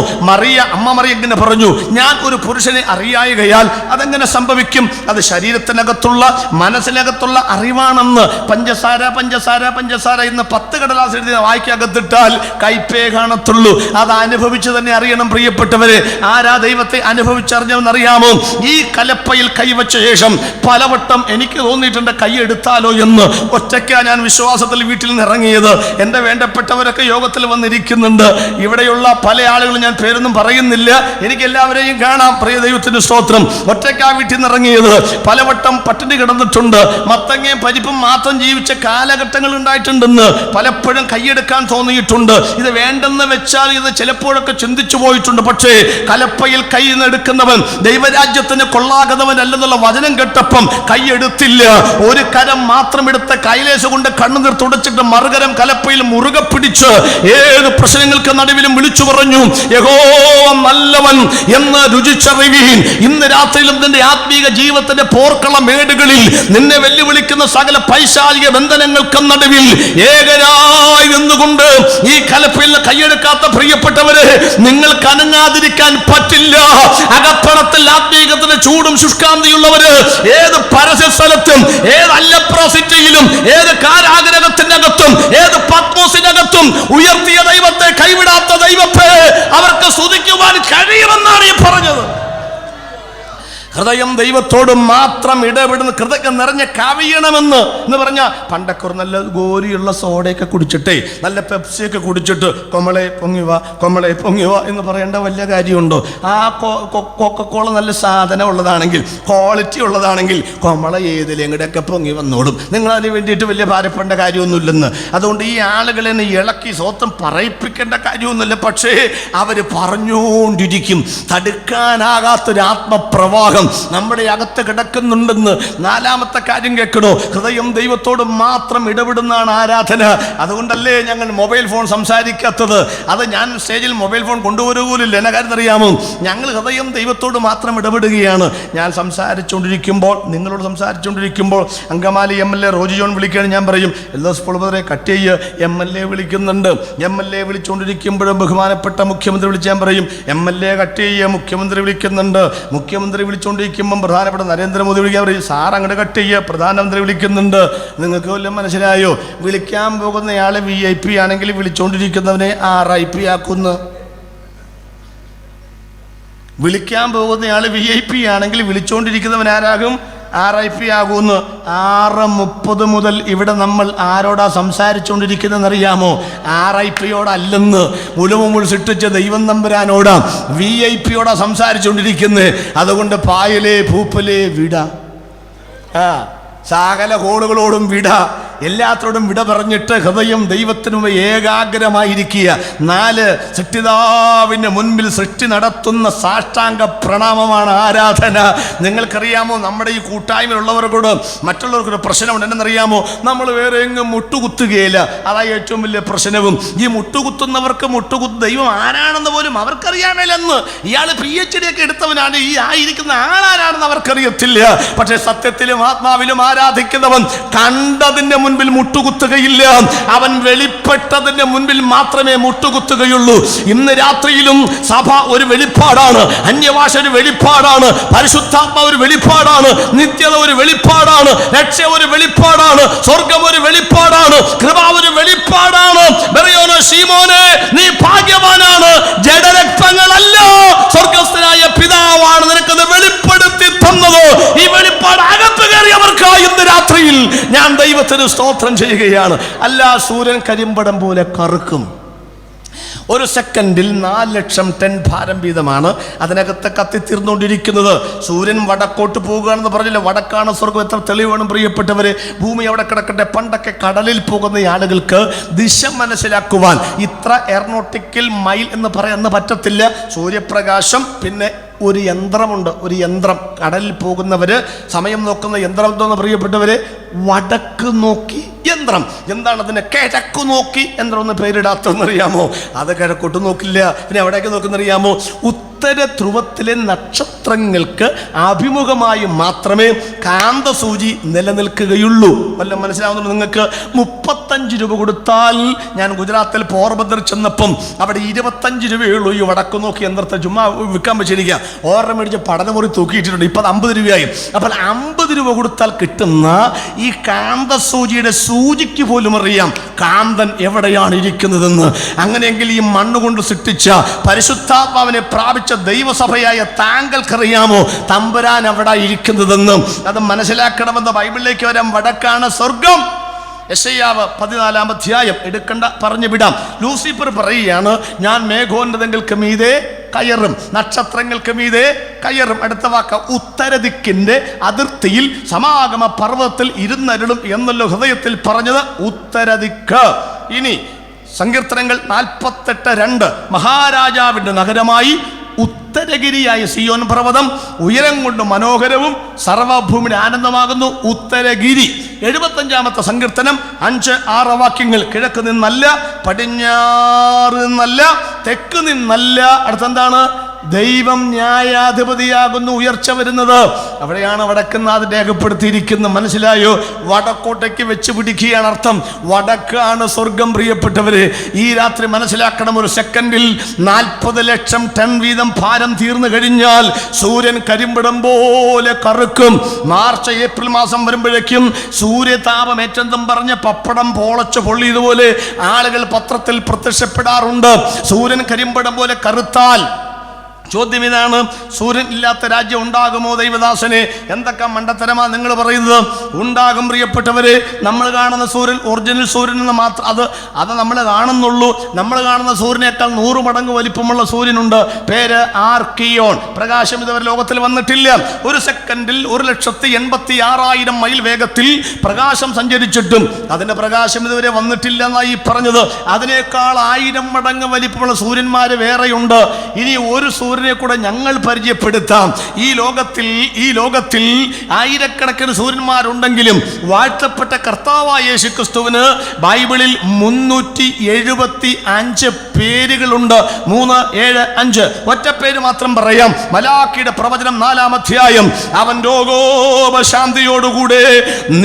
അമ്മ മറിയ എങ്ങനെ പറഞ്ഞു? ഞാൻ ഒരു പുരുഷനെ അറിയായകയാൽ അതെങ്ങനെ സംഭവിക്കും? അത് ശരീരത്തിനകത്തുള്ള മനസ്സിനകത്തുള്ള അറിവാണെന്ന്. പഞ്ചസാര പഞ്ചസാര പഞ്ചസാര എന്ന് 10 കടലാസ് എഴുതി വായിക്കകത്തിട്ടാൽ കൈപ്പേ കാണത്തുള്ളൂ. അത് അനുഭവിച്ച് തന്നെ അറിയണം പ്രിയപ്പെട്ടവരെ. ആരാ ദൈവത്തെ അനുഭവിച്ചറിഞ്ഞവെന്നറിയാമോ? ഈ കലപ്പയിൽ കൈവച്ച ശേഷം പലവട്ടം എനിക്ക് തോന്നിയിട്ടുണ്ട് കൈ എടുത്താലോ എന്ന്. ഒറ്റയ്ക്കാണ് ഞാൻ വിശ്വാസത്തിൽ വീട്ടിൽ നിന്ന് ഇറങ്ങിയത്. എൻ്റെ വേണ്ടപ്പെട്ടവരൊക്കെ യോഗത്തിൽ വന്നിരിക്കുന്നുണ്ട്. ഇവിടെയുള്ള പല ആളുകളും ഞാൻ പേരൊന്നും പറയുന്നില്ല, എനിക്ക് എല്ലാവരെയും കാണാം. പ്രിയ ദൈവത്തിന്റെ സ്തോത്രം. ഒറ്റയ്ക്കാ വീട്ടിൽ നിന്ന് ഇറങ്ങിയത്. പലവട്ടം പട്ടിണി കിടന്നിട്ടുണ്ട്. മത്തങ്ങയും പരിപ്പും മാത്രം ജീവിച്ച കാലഘട്ടങ്ങൾ ഉണ്ടായിട്ടുണ്ടെന്ന് പലപ്പോഴും കൈയെടുക്കാൻ തോന്നിയിട്ടുണ്ട്. ഇത് വേണ്ടെന്ന് വെച്ചാൽ ഇത് ചിലപ്പോഴൊക്കെ ചിന്തിച്ചു പോയിട്ടുണ്ട്. പക്ഷേ കലപ്പയിൽ കൈ എടുക്കുന്നവൻ ദൈവരാജ്യത്തിന് കൊള്ളാകുന്നവനല്ലെന്നുള്ള വചനം കേട്ടപ്പം കൈയെടുത്തില്ല. ഒരു കരം മാത്രം എടുത്ത് കൈലേശ കൊണ്ട് കണ്ണുനീർ തുടച്ചിട്ട് മറുകരം കലപ്പയിൽ മുറുകെ പിടിച്ച് ഏത് പ്രശ്നങ്ങൾക്ക് നടുവിലും വിളിച്ചു പറഞ്ഞു, യഹോവ നല്ലവൻ എന്ന് രുചിച്ചറിവീൻ. ഇന്ന് രാത്രിയിലും നിന്റെ ആത്മീക ജീവിതത്തിന്റെ പോർക്കള മേടുകളിൽ നിന്നെ വെല്ലുവിളിക്കുന്ന സകല പൈശാചിക ബന്ധനങ്ങൾക്ക് നടുവിൽ ഏകനായി നിന്നുകൊണ്ട് ഈ കലപ്പയിൽ കൈയെടുക്കാത്ത പ്രിയപ്പെട്ടവരെ, നിങ്ങൾക്ക് അനങ്ങാതിരിക്കാൻ പറ്റില്ല. അകത്തളത്തിൽ ആത്മീകത്തിന്റെ ചൂടും ശുഷ്കാന്തിയുള്ളവര് ഏത് പരസ്യ സ്ഥലത്തും, ഏത് അല്ലപ്രോസിറ്റിയിലും, ഏത് കാരാഗ്രഹത്തിന്റെ അകത്തും, ഏത് പത്മോസിനകത്തും ഉയർത്തിയ ദൈവത്തെ കൈവിടാത്ത ദൈവത്തെ അവർക്ക് സ്തുതിക്കുവാൻ കഴിയുമെന്നാണ് ഈ പറഞ്ഞത്. ഹൃദയം ദൈവത്തോട് മാത്രം ഇടപെടുന്ന കൃതജ്ഞത നിറഞ്ഞ കവിയണമെന്ന് പറഞ്ഞാൽ, പണ്ടൊക്കെ ഒരു നല്ല ഗോരിയുള്ള സോഡയൊക്കെ കുടിച്ചിട്ടേ, നല്ല പെപ്സിയൊക്കെ കുടിച്ചിട്ട് കൊമളെ പൊങ്ങിവ കൊമളെ പൊങ്ങിവ എന്ന് പറയേണ്ട വലിയ കാര്യമുണ്ടോ? ആ കൊക്കക്കോള നല്ല സാധനം ഉള്ളതാണെങ്കിൽ, ക്വാളിറ്റി ഉള്ളതാണെങ്കിൽ കൊമള ഏതിലെങ്കിടൊക്കെ പൊങ്ങി വന്നോളും. നിങ്ങൾ അതിന് വേണ്ടിയിട്ട് വലിയ ഭാരപ്പെടേണ്ട കാര്യമൊന്നുമില്ലെന്ന്. അതുകൊണ്ട് ഈ ആളുകളെ ഇളക്കി സ്വന്തം പറയിപ്പിക്കേണ്ട കാര്യമൊന്നുമില്ല. പക്ഷേ അവർ പറഞ്ഞുകൊണ്ടിരിക്കും. തടുക്കാനാകാത്തൊരു ആത്മപ്രവാഹം നമ്മുടെ അകത്ത് കിടക്കുന്നുണ്ടെന്ന്. 4-മത്തെ കാര്യം കേൾക്കണോ? ഹൃദയം ദൈവത്തോട് മാത്രം ഇടപെടുന്നതാണ് ആരാധന. അതുകൊണ്ടല്ലേ ഞങ്ങൾ മൊബൈൽ ഫോൺ സംസാരിക്കാത്തത്. അത് ഞാൻ സ്റ്റേജിൽ മൊബൈൽ ഫോൺ കൊണ്ടുവരുപോലില്ല. എന്നെ കാര്യം അറിയാമോ? ഞങ്ങൾ ഹൃദയം ദൈവത്തോട് മാത്രം ഇടപെടുകയാണ്. ഞാൻ സംസാരിച്ചുകൊണ്ടിരിക്കുമ്പോൾ, നിങ്ങളോട് സംസാരിച്ചുകൊണ്ടിരിക്കുമ്പോൾ അങ്കമാലി MLA റോജി ജോൺ വിളിക്കുകയാണ്. ഞാൻ പറയും, എല്ലാ സ്കൂളുകാരെ കട്ട് ചെയ്യുക, MLA വിളിക്കുന്നുണ്ട്. MLA വിളിച്ചുകൊണ്ടിരിക്കുമ്പോഴും ബഹുമാനപ്പെട്ട മുഖ്യമന്ത്രി വിളിച്ച് ഞാൻ പറയും, MLA കട്ട് ചെയ്യുക, മുഖ്യമന്ത്രി വിളിക്കുന്നുണ്ട്. മുഖ്യമന്ത്രി വിളിച്ചുകൊണ്ടിരിക്കുമ്പം പ്രധാനപ്പെട്ട നരേന്ദ്രമോദി വിളിക്കാൻ പറയും, സാർ അങ്ങോട്ട് കട്ട് ചെയ്യുക, പ്രധാനമന്ത്രി വിളിക്കുന്നുണ്ട്. നിങ്ങൾക്ക് വല്ലതും മനസ്സിലായോ? വിളിക്കാൻ പോകുന്നയാളെ VIP ആണെങ്കിൽ വിളിച്ചുകൊണ്ടിരിക്കുന്നവനെ RIP ആക്കുന്നു. വിളിക്കാൻ പോകുന്നയാൾ VIP ആണെങ്കിൽ വിളിച്ചുകൊണ്ടിരിക്കുന്നവൻ ആരാകും? RIP ആകുന്നു. 6:30 മുതൽ ഇവിടെ നമ്മൾ ആരോടാ സംസാരിച്ചുകൊണ്ടിരിക്കുന്നതെന്നറിയാമോ? RIPയോടല്ലെന്ന്, മുഴുവൻ സൃഷ്ടിച്ച ദൈവം തമ്പുരാനോടാ, VIPയോടാ സംസാരിച്ചുകൊണ്ടിരിക്കുന്നത്. അതുകൊണ്ട് പായലേ ഭൂപ്പലേ വിട, സകല കോളുകളോടും വിട, എല്ലാത്തോടും വിട പറഞ്ഞിട്ട് ഹൃദയം ദൈവത്തിനു ഏകാഗ്രമായിരിക്കുക. 4, സൃഷ്ടിതാവിൻ്റെ മുൻപിൽ സൃഷ്ടി നടത്തുന്ന സാഷ്ടാംഗ പ്രണാമമാണ് ആരാധന. നിങ്ങൾക്കറിയാമോ, നമ്മുടെ ഈ കൂട്ടായ്മയിലുള്ളവർക്കോട് മറ്റുള്ളവർക്കൊരു പ്രശ്നമുണ്ട്. എന്നറിയാമോ? നമ്മൾ വേറെ എങ്ങും മുട്ടുകുത്തുകയില്ല. അതാ ഏറ്റവും വലിയ പ്രശ്നവും. ഈ മുട്ടുകുത്തുന്നവർക്ക് ദൈവം ആരാണെന്ന് പോലും അവർക്കറിയാമേലെന്ന്. ഇയാൾ PhD ഒക്കെ എടുത്തവനാണ്, ഈ ആയിരിക്കുന്ന ആളാരാണെന്ന് അവർക്കറിയത്തില്ല. പക്ഷെ സത്യത്തിലും ആത്മാവിലും ആരാധിക്കുന്നവൻ കണ്ടതിൻ്റെ മുൻപിൽ മുട്ടുകുത്തുകയില്ല. അവൻ വെളിപ്പെട്ടതിന്റെ മുൻപിൽ മാത്രമേ മുട്ടുകുത്തുകയുള്ളൂ. ഇന്ന് രാത്രിയിലും സഭ ഒരു വെളിപ്പാടാണ്, അന്യഭാഷ ഒരു വെളിപ്പാടാണ്, പരിശുദ്ധാത്മ ഒരു വെളിപ്പാടാണ്, നിത്യത ഒരു വെളിപ്പാടാണ്, രക്ഷ ഒരു വെളിപ്പാടാണ്, സ്വർഗം ഒരു വെളിപ്പാടാണ്, കൃപ ഒരു വെളിപ്പാടാണ്. ബെറിയോനോ ശീമോനെ, നീ ഭാഗ്യവാനാണ്. ജഡരക്തങ്ങളല്ല, സ്വർഗസ്ഥനായ പിതാവാണ് നിനക്കത് വെളിപ്പെടുത്തി രാത്രിയിൽ ഞാൻ ദൈവത്തിന് സ്തോത്രം ചെയ്യുകയാണ്. അല്ല, സൂര്യൻ കരിമ്പടം പോലെ കറുക്കും. ഒരു സെക്കൻഡിൽ 4 ലക്ഷം ടൺ ഭാരം വീതമാണ് അതിനകത്ത് കത്തിത്തീർന്നുകൊണ്ടിരിക്കുന്നത്. സൂര്യൻ വടക്കോട്ട് പോകുകയാണെന്ന് പറഞ്ഞില്ല, വടക്കാണ് സ്വർഗം. എത്ര തെളിവാണ് പ്രിയപ്പെട്ടവരെ. ഭൂമി അവിടെ കിടക്കട്ടെ. പണ്ടൊക്കെ കടലിൽ പോകുന്ന ആളുകൾക്ക് ദിശ മനസ്സിലാക്കുവാൻ ഇത്ര എയറോനോട്ടിക്കൽ മൈൽ എന്ന് പറയാൻ പറ്റത്തില്ല. സൂര്യപ്രകാശം, പിന്നെ ഒരു യന്ത്രമുണ്ട്, ഒരു യന്ത്രം. കടലിൽ പോകുന്നവര് സമയം നോക്കുന്ന യന്ത്രം എന്തോന്ന് പ്രിയപ്പെട്ടവരെ? വടക്ക് നോക്കി യന്ത്രം. എന്താണ് അതിന് കിഴക്ക് നോക്കി യന്ത്രം എന്ന് പേരിടാത്തെന്നറിയാമോ? അത് കിഴക്കോട്ട് നോക്കില്ല. പിന്നെ എവിടേക്ക് നോക്കുന്നറിയാമോ? ഉത്തര ധ്രുവത്തിലെ നക്ഷത്രങ്ങൾക്ക് അഭിമുഖമായി മാത്രമേ കാന്തസൂചി നിലനിൽക്കുകയുള്ളൂ. വല്ലതും മനസ്സിലാവുന്നുണ്ട് നിങ്ങൾക്ക്? 35 രൂപ കൊടുത്താൽ, ഞാൻ ഗുജറാത്തിൽ പോർബന്ദർ ചെന്നപ്പം അവിടെ 25 രൂപയുള്ളൂ ഈ വടക്ക് നോക്കി യന്ത്രത്തെ ചുമ്മാ വിൽക്കാൻ വെച്ചിരിക്കുക. ഓർഡർ മേടിച്ച് പഠനമുറി തൂക്കിയിട്ടുണ്ട്. ഇപ്പം 50 രൂപയായി. അപ്പോൾ 50 രൂപ കൊടുത്താൽ കിട്ടുന്ന ഈ കാന്തസൂചിയുടെ സൂചിക്ക് പോലും അറിയാം കാന്തൻ എവിടെയാണ് ഇരിക്കുന്നതെന്ന്. അങ്ങനെയെങ്കിൽ ഈ മണ്ണുകൊണ്ട് സൃഷ്ടിച്ച പരിശുദ്ധാത്മാവിനെ പ്രാപിച്ച ദൈവസഭയായ താങ്കൾക്കറിയാമോ തമ്പുരാൻ എവിടെ ഇരിക്കുന്നതെന്നും? അത് മനസ്സിലാക്കണമെന്ന് ബൈബിളിലേക്ക് വരാം. വടക്കാണ് സ്വർഗം. യെശയ്യാവ് 14-ാം അധ്യായം എടുക്കണ്ട, പറഞ്ഞു വിടാം. ലൂസിഫർ പറയുകയാണ്, ഞാൻ മേഘോന്നതങ്ങൾക്ക് മീതെ കയറും, നക്ഷത്രങ്ങൾക്ക് മീതെ കയറും. അടുത്ത വാക്ക് ഉത്തരദിക്കിന്റെ അതിർത്തിയിൽ സമാഗമ പർവ്വതത്തിൽ ഇരുന്നരുളും എന്നല്ലോ ഹൃദയത്തിൽ പറഞ്ഞത് ഉത്തരദിക്ക്. ഇനി സങ്കീർത്തനങ്ങൾ 48:2 മഹാരാജാവിന്റെ നഗരമായി ഉത്തരഗിരിയായ സിയോൻ പർവ്വതം ഉയരം കൊണ്ട് മനോഹരവും സർവഭൂമിയുടെ ആനന്ദമാകുന്നു ഉത്തരഗിരി. 75-ാമത്തെ സങ്കീർത്തനം 5-6 വാക്യങ്ങൾ. കിഴക്ക് നിന്നല്ല, പടിഞ്ഞാറ് നിന്നല്ല, തെക്ക് നിന്നല്ല. അടുത്തെന്താണ്? ദൈവം ന്യായാധിപതിയാകുന്നു, ഉയർച്ച വരുന്നത്. അവിടെയാണ് വടക്കുന്നാഥ് രേഖപ്പെടുത്തിയിരിക്കുന്നത്. മനസ്സിലായോ? വടക്കോട്ടേക്ക് വെച്ച് പിടിക്കുകയാണ് അർത്ഥം. വടക്കാണ് സ്വർഗം പ്രിയപ്പെട്ടവരെ. ഈ രാത്രി മനസ്സിലാക്കണം, ഒരു സെക്കൻഡിൽ 40 ലക്ഷം ടൺ വീതം ഭാരം തീർന്നു കഴിഞ്ഞാൽ സൂര്യൻ കരിമ്പിടം പോലെ കറുക്കും. മാർച്ച് ഏപ്രിൽ മാസം വരുമ്പോഴേക്കും സൂര്യതാപം ഏറ്റെന്നും പറഞ്ഞ് പപ്പടം പോളച്ച് പൊള്ളിയതുപോലെ ആളുകൾ പത്രത്തിൽ പ്രത്യക്ഷപ്പെടാറുണ്ട്. സൂര്യൻ കരിമ്പിടം പോലെ കറുത്താൽ ചോദ്യം ഇതാണ്, സൂര്യൻ ഇല്ലാത്ത രാജ്യം ഉണ്ടാകുമോ ദൈവദാസനെ? എന്തൊക്കെ മണ്ടത്തരമാ നിങ്ങൾ പറയുന്നത്? ഉണ്ടാകും പ്രിയപ്പെട്ടവരെ. നമ്മൾ കാണുന്ന സൂര്യൻ ഒറിജിനൽ സൂര്യൻ എന്ന് മാത്രം അത് നമ്മൾ കാണുന്നുള്ളൂ. നമ്മൾ കാണുന്ന സൂര്യനേക്കാൾ 100 മടങ്ങ് വലിപ്പമുള്ള സൂര്യനുണ്ട്. പേര് ആർക്കിയോൺ. പ്രകാശം ഇതുവരെ ലോകത്തിൽ വന്നിട്ടില്ല. ഒരു സെക്കൻഡിൽ 1,86,000 മൈൽ വേഗത്തിൽ പ്രകാശം സഞ്ചരിച്ചിട്ടും അതിന്റെ പ്രകാശം ഇതുവരെ വന്നിട്ടില്ല എന്നായി പറഞ്ഞത്. അതിനേക്കാൾ 1000 മടങ്ങ് വലിപ്പമുള്ള സൂര്യന്മാര് വേറെയുണ്ട്. ഇനി ഒരു സൂര്യനെ കൂടെ ഞങ്ങൾ പരിചയപ്പെടുത്താം. ഈ ലോകത്തിൽ ആയിരക്കണക്കിന് സൂര്യന്മാരുണ്ടെങ്കിലും വാഴ്ത്തപ്പെട്ട കർത്താവായ യേശുക്രിസ്തുവിന് ബൈബിളിൽ 375 പേരുകളുണ്ട്. 3, 7, 5. ഒറ്റ പേര് മാത്രം പറയാം. മലാക്കിയുടെ പ്രവചനം 4-ാം അധ്യായം. അവൻ രോഗോപശാന്തിയോടുകൂടെ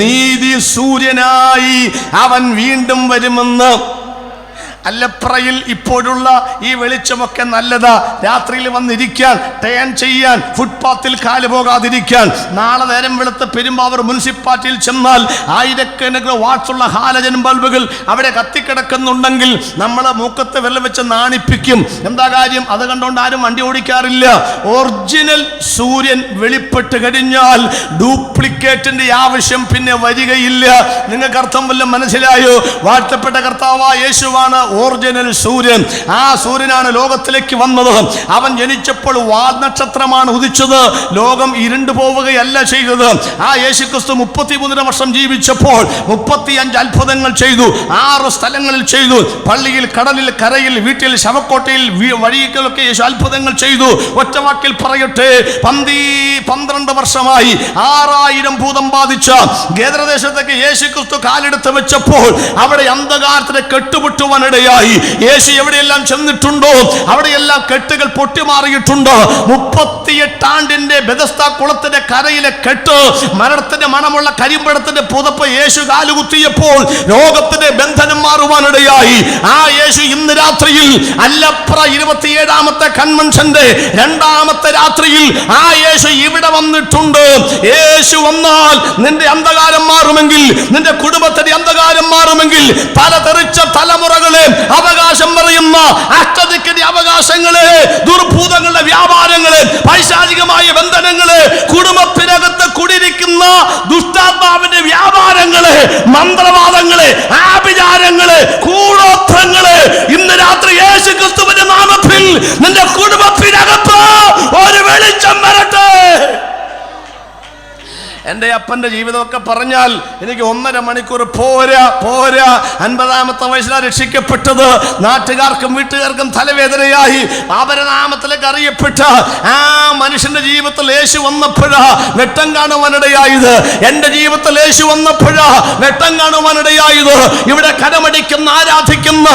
നീതി സൂര്യനായി അവൻ വീണ്ടും വരുമെന്ന്. അല്ലപ്രയിൽ ഇപ്പോഴുള്ള ഈ വെളിച്ചമൊക്കെ നല്ലതാ. രാത്രിയിൽ വന്നിരിക്കാൻ, ടേൺ ചെയ്യാൻ, ഫുട്പാത്തിൽ കാല് പോകാതിരിക്കാൻ. നാളെ നേരം വെളുത്ത് പെരുമ്പാവൂർ മുനിസിപ്പാലിറ്റിയിൽ ചെന്നാൽ ആയിരക്കണക്കിന് വാട്ട്സുള്ള ഹാലജൻ ബൾബുകൾ അവിടെ കത്തിക്കിടക്കുന്നുണ്ടെങ്കിൽ നമ്മൾ മൂക്കത്ത് വെള്ളം വെച്ച് നാണിപ്പിക്കും. എന്താ കാര്യം? അത് കണ്ടുകൊണ്ട് ആരും വണ്ടി ഓടിക്കാറില്ല. ഒറിജിനൽ സൂര്യൻ വെളിപ്പെട്ട് കഴിഞ്ഞാൽ ഡ്യൂപ്ലിക്കേറ്റിന്റെ ആവശ്യം പിന്നെ വരികയില്ല. നിങ്ങൾക്ക് അർത്ഥം വല്ലതും മനസ്സിലായോ? വാഴ്ത്തപ്പെട്ട കർത്താവായ യേശുവാണ് ഒറിജിനൽ സൂര്യൻ. ആ സൂര്യനാണ് ലോകത്തിലേക്ക് വന്നത്. അവൻ ജനിച്ചപ്പോൾ വാൽനക്ഷത്രമാണ് ഉദിച്ചത്. ലോകം ഇരുണ്ടു പോവുകയല്ല ചെയ്തത്. ആ യേശുക്രിസ്തു 33 വർഷം ജീവിച്ചപ്പോൾ 35 അത്ഭുതങ്ങൾ ചെയ്തു. 6 സ്ഥലങ്ങളിൽ ചെയ്തു. പള്ളിയിൽ, കടലിൽ, കരയിൽ, വീട്ടിൽ, ശവക്കോട്ടയിൽ, വഴിയിലൊക്കെ യേശു അത്ഭുതങ്ങൾ ചെയ്തു. ഒറ്റവാക്കിൽ പറയട്ടെ, 12 വർഷമായി 6000 ഭൂതം ബാധിച്ച ഗേദ്രദേശത്തേക്ക് യേശുക്രിസ്തു കാലെടുത്ത് വെച്ചപ്പോൾ അവിടെ അന്ധകാരത്തിന് കെട്ടുപൊട്ടുവാനിടയായി. യേശു എവിടെയെല്ലാം ചെന്നിട്ടുണ്ടോ അവിടെയെല്ലാം കെട്ടുകൾ പൊട്ടിമാറിയിട്ടുണ്ട്. 38 ആണ്ടിന്റെ ബെഥസ്ദ കുളത്തിന്റെ കരയിലെ കെട്ട്, മരണത്തിന്റെ മണമുള്ള കരിമ്പടത്തിന്റെ പുതപ്പ് യേശു കാലുകുത്തിയപ്പോൾ രോഗത്തിന്റെ ബന്ധനം മാറുവാനിടയായി. ആ യേശു ഇന്ന് രാത്രിയിൽ അല്ലപ്ര 27-ാമത്തെ കൺവെൻഷന്റെ 2-ാമത്തെ രാത്രിയിൽ ആ യേശു ഇവിടെ വന്നിട്ടുണ്ട്. യേശു വന്നാൽ നിന്റെ അന്ധകാരം മാറുമെങ്കിൽ, നിന്റെ കുടുംബത്തിന്റെ ഇപ്രകാരം മാറുമെങ്കിൽ തല തെറിച്ച തലമുറകളെ, അവകാശം പറയുന്ന അഷ്ടദിക്കിന്റെ അവകാശങ്ങളെ, ദുർഭൂതങ്ങളുടെ വ്യാപാരങ്ങളെ, പൈശാചികമായ ബന്ധനങ്ങളെ, കുടുംബത്തിനകത്ത് കുടിയിരിക്കുന്ന ദുഷ്ടാത്മാവിന്റെ വ്യാപാരങ്ങളെ, മന്ത്രവാദങ്ങളെ, ആഭിചാരങ്ങളെ, കൂടോത്രങ്ങളെ, ഇന്ന് രാത്രി യേശു ക്രിസ്തുവിന്റെ നാമത്തിൽ നിന്റെ കുടുംബത്തിനകത്ത് ഒരു വെളിച്ചം വരട്ടെ. എൻ്റെ അപ്പൻ്റെ ജീവിതമൊക്കെ പറഞ്ഞാൽ എനിക്ക് 1.5 മണിക്കൂർ പോരാ. 50-ാമത്തെ വയസ്സിലാണ് രക്ഷിക്കപ്പെട്ടത്. നാട്ടുകാർക്കും വീട്ടുകാർക്കും തലവേദനയായി. അപരനാമത്തിലേക്ക് അറിയപ്പെട്ട ആ മനുഷ്യന്റെ ജീവിതത്തിൽ യേശു വന്നപ്പോഴാ വെട്ടം കാണുവാനിടയായത്. എൻ്റെ ജീവിതത്തിൽ യേശു വന്നപ്പോഴാ വെട്ടം കാണുവാനിടയായത്. ഇവിടെ കരമടിക്കുന്ന ആരാധിക്കുന്ന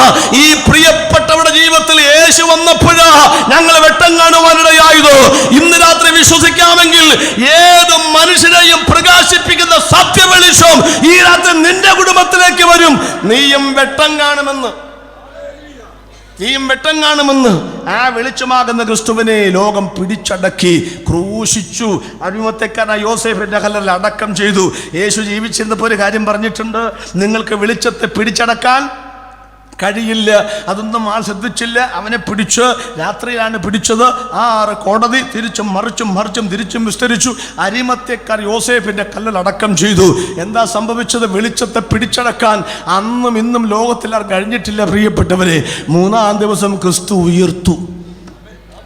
ഈ പ്രിയപ്പെട്ടവരുടെ ജീവിതത്തിൽ യേശു വന്നപ്പോഴാ ഞങ്ങൾ വെട്ടം കാണുവാനിടയായത്. ഇന്ന് രാത്രി വിശ്വസിക്കാമെങ്കിൽ ഏത് മനുഷ്യരെയും പ്രകാശിപ്പിക്കുന്ന സത്യവെളിച്ചം ഈ രാത്രി നിന്റെ കുടുംബത്തിലേക്ക് വരും. നീയും വെട്ടം കാണുമെന്ന് ആ വെളിച്ചമാകുന്ന ക്രിസ്തുവിനെ ലോകം പിടിച്ചടക്കി ക്രൂശിച്ചു. അടിമത്തക്കാരനായ യോസേഫിന്റെ കല്ലറിൽ അടക്കം ചെയ്തു. യേശു ജീവിച്ചിരുന്നപ്പോൾ ഒരു കാര്യം പറഞ്ഞിട്ടുണ്ട്, നിങ്ങൾക്ക് വെളിച്ചത്തെ പിടിച്ചടക്കാൻ കഴിയില്ല. അതൊന്നും ആൾ ശ്രദ്ധിച്ചില്ല. അവനെ പിടിച്ച് രാത്രിയിലാണ് പിടിച്ചത്. 6 കോടതി തിരിച്ചും മറിച്ചും തിരിച്ചും വിസ്തരിച്ചു. അരിമത്യക്കാർ യോസേഫിന്റെ കല്ലിൽ അടക്കം ചെയ്തു. എന്താ സംഭവിച്ചത്? വെളിച്ചത്തെ പിടിച്ചടക്കാൻ അന്നും ഇന്നും ലോകത്തിൽ ആർ കഴിഞ്ഞിട്ടില്ല. പ്രിയപ്പെട്ടവരെ, 3-ാം ദിവസം ക്രിസ്തു ഉയർത്തു.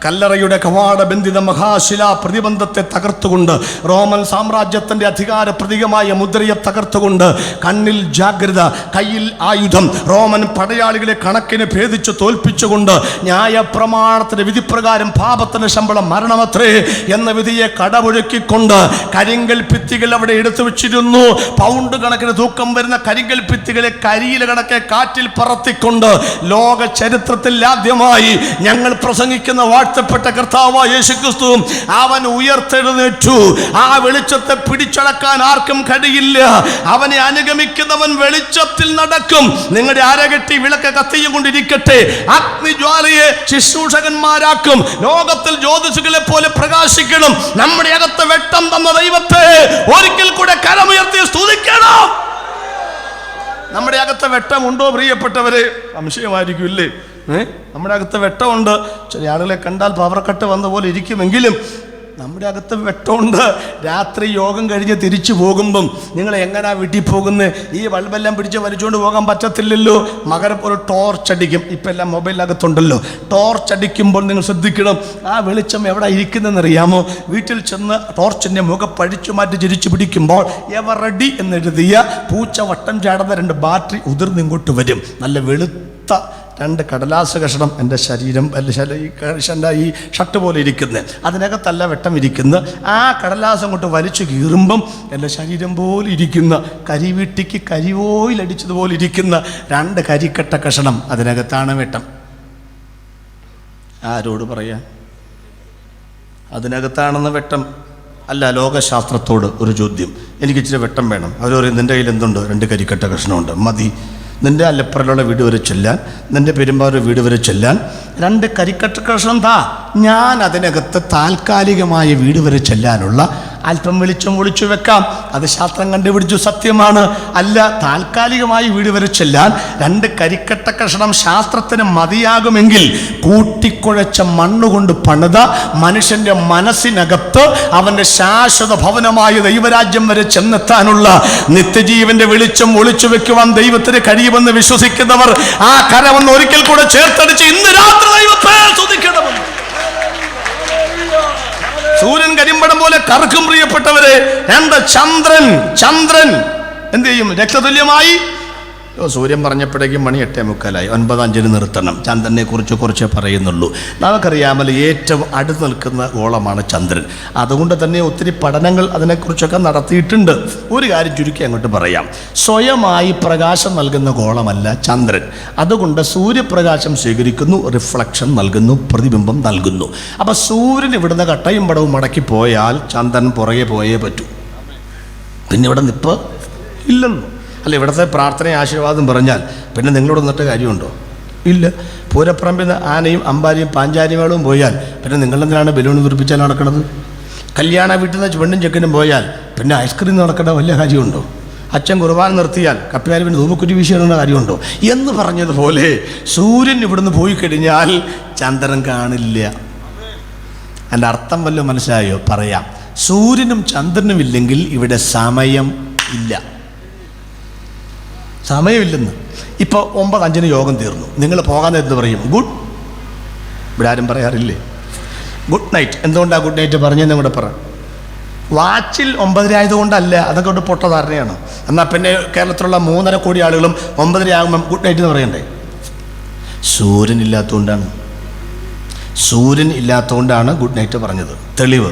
കല്ലറയുടെ കവാടബന്ധിത മഹാശിലാ പ്രതിബന്ധത്തെ തകർത്തുകൊണ്ട്, റോമൻ സാമ്രാജ്യത്തിന്റെ അധികാര പ്രതീകമായ മുദ്രയെ തകർത്തുകൊണ്ട്, കണ്ണിൽ ജാഗ്രത, കയ്യിൽ ആയുധം, റോമൻ പടയാളികളെ കണക്കിന് ഭേദിച്ച് തോൽപ്പിച്ചുകൊണ്ട്, ന്യായപ്രമാണത്തിന്റെ വിധിപ്രകാരം പാപത്തിന്റെ ശമ്പളം മരണമത്രേ എന്ന വിധിയെ കടപുഴക്കിക്കൊണ്ട് കരിങ്കൽ ഭിത്തികൾ അവിടെ എടുത്തു വെച്ചിരുന്നു. പൗണ്ട് കണക്കിന് തൂക്കം വരുന്ന കരിങ്കൽ ഭിത്തികളെ കരിയില കണക്കെ കാറ്റിൽ പറത്തിക്കൊണ്ട് ലോക ചരിത്രത്തിൽ ആദ്യമായി ഞങ്ങൾ പ്രസംഗിക്കുന്ന വാഴ്ത്തപ്പെട്ട കർത്താവായ യേശുക്രിസ്തു അവൻ ഉയർത്തെഴുന്നേറ്റു. ആ വെളിച്ചത്തെ പിടിച്ചടക്കാൻ ആർക്കും കഴിയില്ല. അവനെ അനുഗമിക്കുന്നവൻ വെളിച്ചത്തിൽ നടക്കും. നിങ്ങളുടെ അരകെട്ടി വിളക്ക് കത്തിയും കൊണ്ടിരിക്കട്ടെ. അഗ്നിജ്വാലയെ ശുശ്രൂഷകന്മാരാക്കും. ലോകത്തിൽ ജ്യോതിഷുകളെ പോലെ പ്രകാശിക്കണം. നമ്മുടെ അകത്ത് വെട്ടം തന്ന ദൈവത്തെ ഒരിക്കൽ കൂടെ കരമുയർത്തി സ്തുതിക്കണം. നമ്മുടെ അകത്ത് വെട്ടമുണ്ടോ പ്രിയപ്പെട്ടവരെ? സംശയമായിരിക്കും ഇല്ലേ? നമ്മുടെ അകത്ത് വെട്ടമുണ്ട്. ചില ആളുകളെ കണ്ടാൽ പവർക്കട്ട് വന്ന പോലെ ഇരിക്കുമെങ്കിലും നമ്മുടെ അകത്ത് വെട്ടമുണ്ട്. രാത്രി യോഗം കഴിഞ്ഞ് തിരിച്ചു പോകുമ്പം നിങ്ങൾ എങ്ങനെയാ വീട്ടിൽ പോകുന്നത്? ഈ ബൾബെല്ലാം പിടിച്ച് വലിച്ചുകൊണ്ട് പോകാൻ പറ്റത്തില്ലല്ലോ. മകരം ഒരു ടോർച്ച് അടിക്കും. ഇപ്പം എല്ലാം മൊബൈലിനകത്തുണ്ടല്ലോ. ടോർച്ച് അടിക്കുമ്പോൾ നിങ്ങൾ ശ്രദ്ധിക്കണം, ആ വെളിച്ചം എവിടെ ഇരിക്കുന്നതെന്നറിയാമോ? വീട്ടിൽ ചെന്ന് ടോർച്ചിൻ്റെ മുഖം പഴിച്ചു മാറ്റി ചിരിച്ചു പിടിക്കുമ്പോൾ എവർ റെഡി എന്നെഴുതിയ പൂച്ച വട്ടം ചാടുന്ന 2 ബാറ്ററി ഉതിർന്ന് ഇങ്ങോട്ട് വരും. നല്ല വെളുത്ത 2 കടലാസ് കഷണം എൻ്റെ ശരീരം എൻ്റെ ഈ ഷർട്ട് പോലെ ഇരിക്കുന്നത്. അതിനകത്തല്ല വെട്ടം ഇരിക്കുന്നത്. ആ കടലാസ് അങ്ങോട്ട് വലിച്ചു കീറുമ്പം എൻ്റെ ശരീരം പോലെ ഇരിക്കുന്ന, കരിവീട്ടിക്ക് കരിവോയിലടിച്ചതുപോലെ ഇരിക്കുന്ന 2 കരിക്കട്ട കഷണം, അതിനകത്താണ് വെട്ടം. ആരോട് പറയാൻ? അതിനകത്താണെന്ന് വെട്ടം അല്ല. ലോകശാസ്ത്രത്തോട് ഒരു ചോദ്യം, എനിക്ക് ഇച്ചിരി വെട്ടം വേണം. അവർ പറയും നിൻ്റെ കയ്യിൽ എന്തുണ്ട്? 2 കരിക്കട്ട കഷ്ണമുണ്ട്, മതി. നിൻ്റെ അല്ലപ്പുറലുള്ള വീട് വരെ ചെല്ലാൻ, നിൻ്റെ പെരുമ്പാവൂർ വീട് വരെ ചെല്ലാൻ 2 കരിക്കട്ട കഷ്ണം താ. ഞാൻ അതിനകത്ത് താൽക്കാലികമായ വീട് വരെ ചെല്ലാനുള്ള അല്പം വെളിച്ചം ഒളിച്ചു വെക്കാം. അത് ശാസ്ത്രം കണ്ടുപിടിച്ചു, സത്യമാണ്. അല്ല, താൽക്കാലികമായി വീട് വരെ ചെല്ലാൻ 2 കരിക്കട്ട കഷണം ശാസ്ത്രത്തിന് മതിയാകുമെങ്കിൽ കൂട്ടിക്കുഴച്ച മണ്ണുകൊണ്ട് പണിത മനുഷ്യന്റെ മനസ്സിനകത്ത് അവന്റെ ശാശ്വത ഭവനമായ ദൈവരാജ്യം വരെ ചെന്നെത്താനുള്ള നിത്യജീവന്റെ വെളിച്ചം ഒളിച്ചു വെക്കുവാൻ ദൈവത്തിന് കഴിയുമെന്ന് വിശ്വസിക്കുന്നവർ ആ കരമെന്ന് ഒരിക്കൽ കൂടെ ചേർത്തടിച്ച് ഇന്ന് രാത്രി ദൈവത്തെ സ്തുതിക്കണമെന്ന്. സൂര്യൻ കരിമ്പടം പോലെ കറുക്കും പ്രിയപ്പെട്ടവരെ. 2 ചന്ദ്രൻ എന്ത് ചെയ്യും? രക്തതുല്യമായി. സൂര്യൻ പറഞ്ഞപ്പോഴേക്കും മണി 8:45. 9:05 നിർത്തണം. ചന്ദ്രനെ കുറിച്ച് കുറച്ചേ പറയുന്നുള്ളൂ. നമുക്കറിയാമല്ലോ, ഏറ്റവും അടുത്ത് നിൽക്കുന്ന ഗോളമാണ് ചന്ദ്രൻ. അതുകൊണ്ട് തന്നെ ഒത്തിരി പഠനങ്ങൾ അതിനെക്കുറിച്ചൊക്കെ നടത്തിയിട്ടുണ്ട്. ഒരു കാര്യം ചുരുക്കി അങ്ങോട്ട് പറയാം, സ്വയമായി പ്രകാശം നൽകുന്ന ഗോളമല്ല ചന്ദ്രൻ. അതുകൊണ്ട് സൂര്യപ്രകാശം സ്വീകരിക്കുന്നു, റിഫ്ലക്ഷൻ നൽകുന്നു, പ്രതിബിംബം നൽകുന്നു. അപ്പം സൂര്യൻ ഇവിടുന്ന് കട്ടയും പടവും മടക്കി പോയാൽ ചന്ദ്രൻ പുറകെ പോയേ പറ്റൂ. പിന്നെ ഇവിടെ നിപ്പ് ഇല്ലെന്നു. അല്ല, ഇവിടുത്തെ പ്രാർത്ഥന ആശീർവാദം പറഞ്ഞാൽ പിന്നെ നിങ്ങളോട് നിന്നിട്ട് കാര്യമുണ്ടോ? ഇല്ല. പൂരപ്പറമ്പിൽ ആനയും അമ്പാരിയും പാഞ്ചാരിമേളവും പോയാൽ പിന്നെ നിങ്ങളെന്തിനാണ് ബലൂൺ തുറപ്പിച്ചാൽ നടക്കുന്നത്? കല്യാണ വീട്ടിൽ നിന്ന് പെണ്ണും ചെക്കനും പോയാൽ പിന്നെ ഐസ്ക്രീം നടക്കേണ്ട വലിയ കാര്യമുണ്ടോ? അച്ഛൻ കുർബാന നിർത്തിയാൽ കപ്പ്യാർ പിന്നെ ധൂപക്കുറ്റി വീശിയിടുന്ന കാര്യമുണ്ടോ എന്ന് പറഞ്ഞതുപോലെ സൂര്യൻ ഇവിടുന്ന് പോയി കഴിഞ്ഞാൽ ചന്ദ്രൻ കാണില്ല. എൻ്റെ അർത്ഥം വല്ലതും മനസ്സിലായോ? പറയാം. സൂര്യനും ചന്ദ്രനും ഇല്ലെങ്കിൽ ഇവിടെ സമയം ഇല്ല, സമയമില്ലെന്ന്. ഇപ്പോൾ 9:05 യോഗം തീർന്നു, നിങ്ങൾ പോകാൻ നേരത്ത് പറയും ഗുഡ്. ഇവിടെ ആരും പറയാറില്ലേ ഗുഡ് നൈറ്റ്? എന്തുകൊണ്ടാണ് ഗുഡ് നൈറ്റ് പറഞ്ഞതെന്ന് കൂടെ പറ. വാച്ചിൽ 9:30 ആയതുകൊണ്ടല്ല, അതൊക്കെ കൊണ്ട് പൊട്ട ധാരണയാണ്. എന്നാൽ പിന്നെ കേരളത്തിലുള്ള 3.5 കോടി ആളുകളും 9:30 ആകുമ്പം ഗുഡ് നൈറ്റ് എന്ന് പറയണ്ടേ? സൂര്യൻ ഇല്ലാത്തതുകൊണ്ടാണ്, സൂര്യൻ ഇല്ലാത്തതുകൊണ്ടാണ് ഗുഡ് നൈറ്റ് പറഞ്ഞത്. തെളിവ്,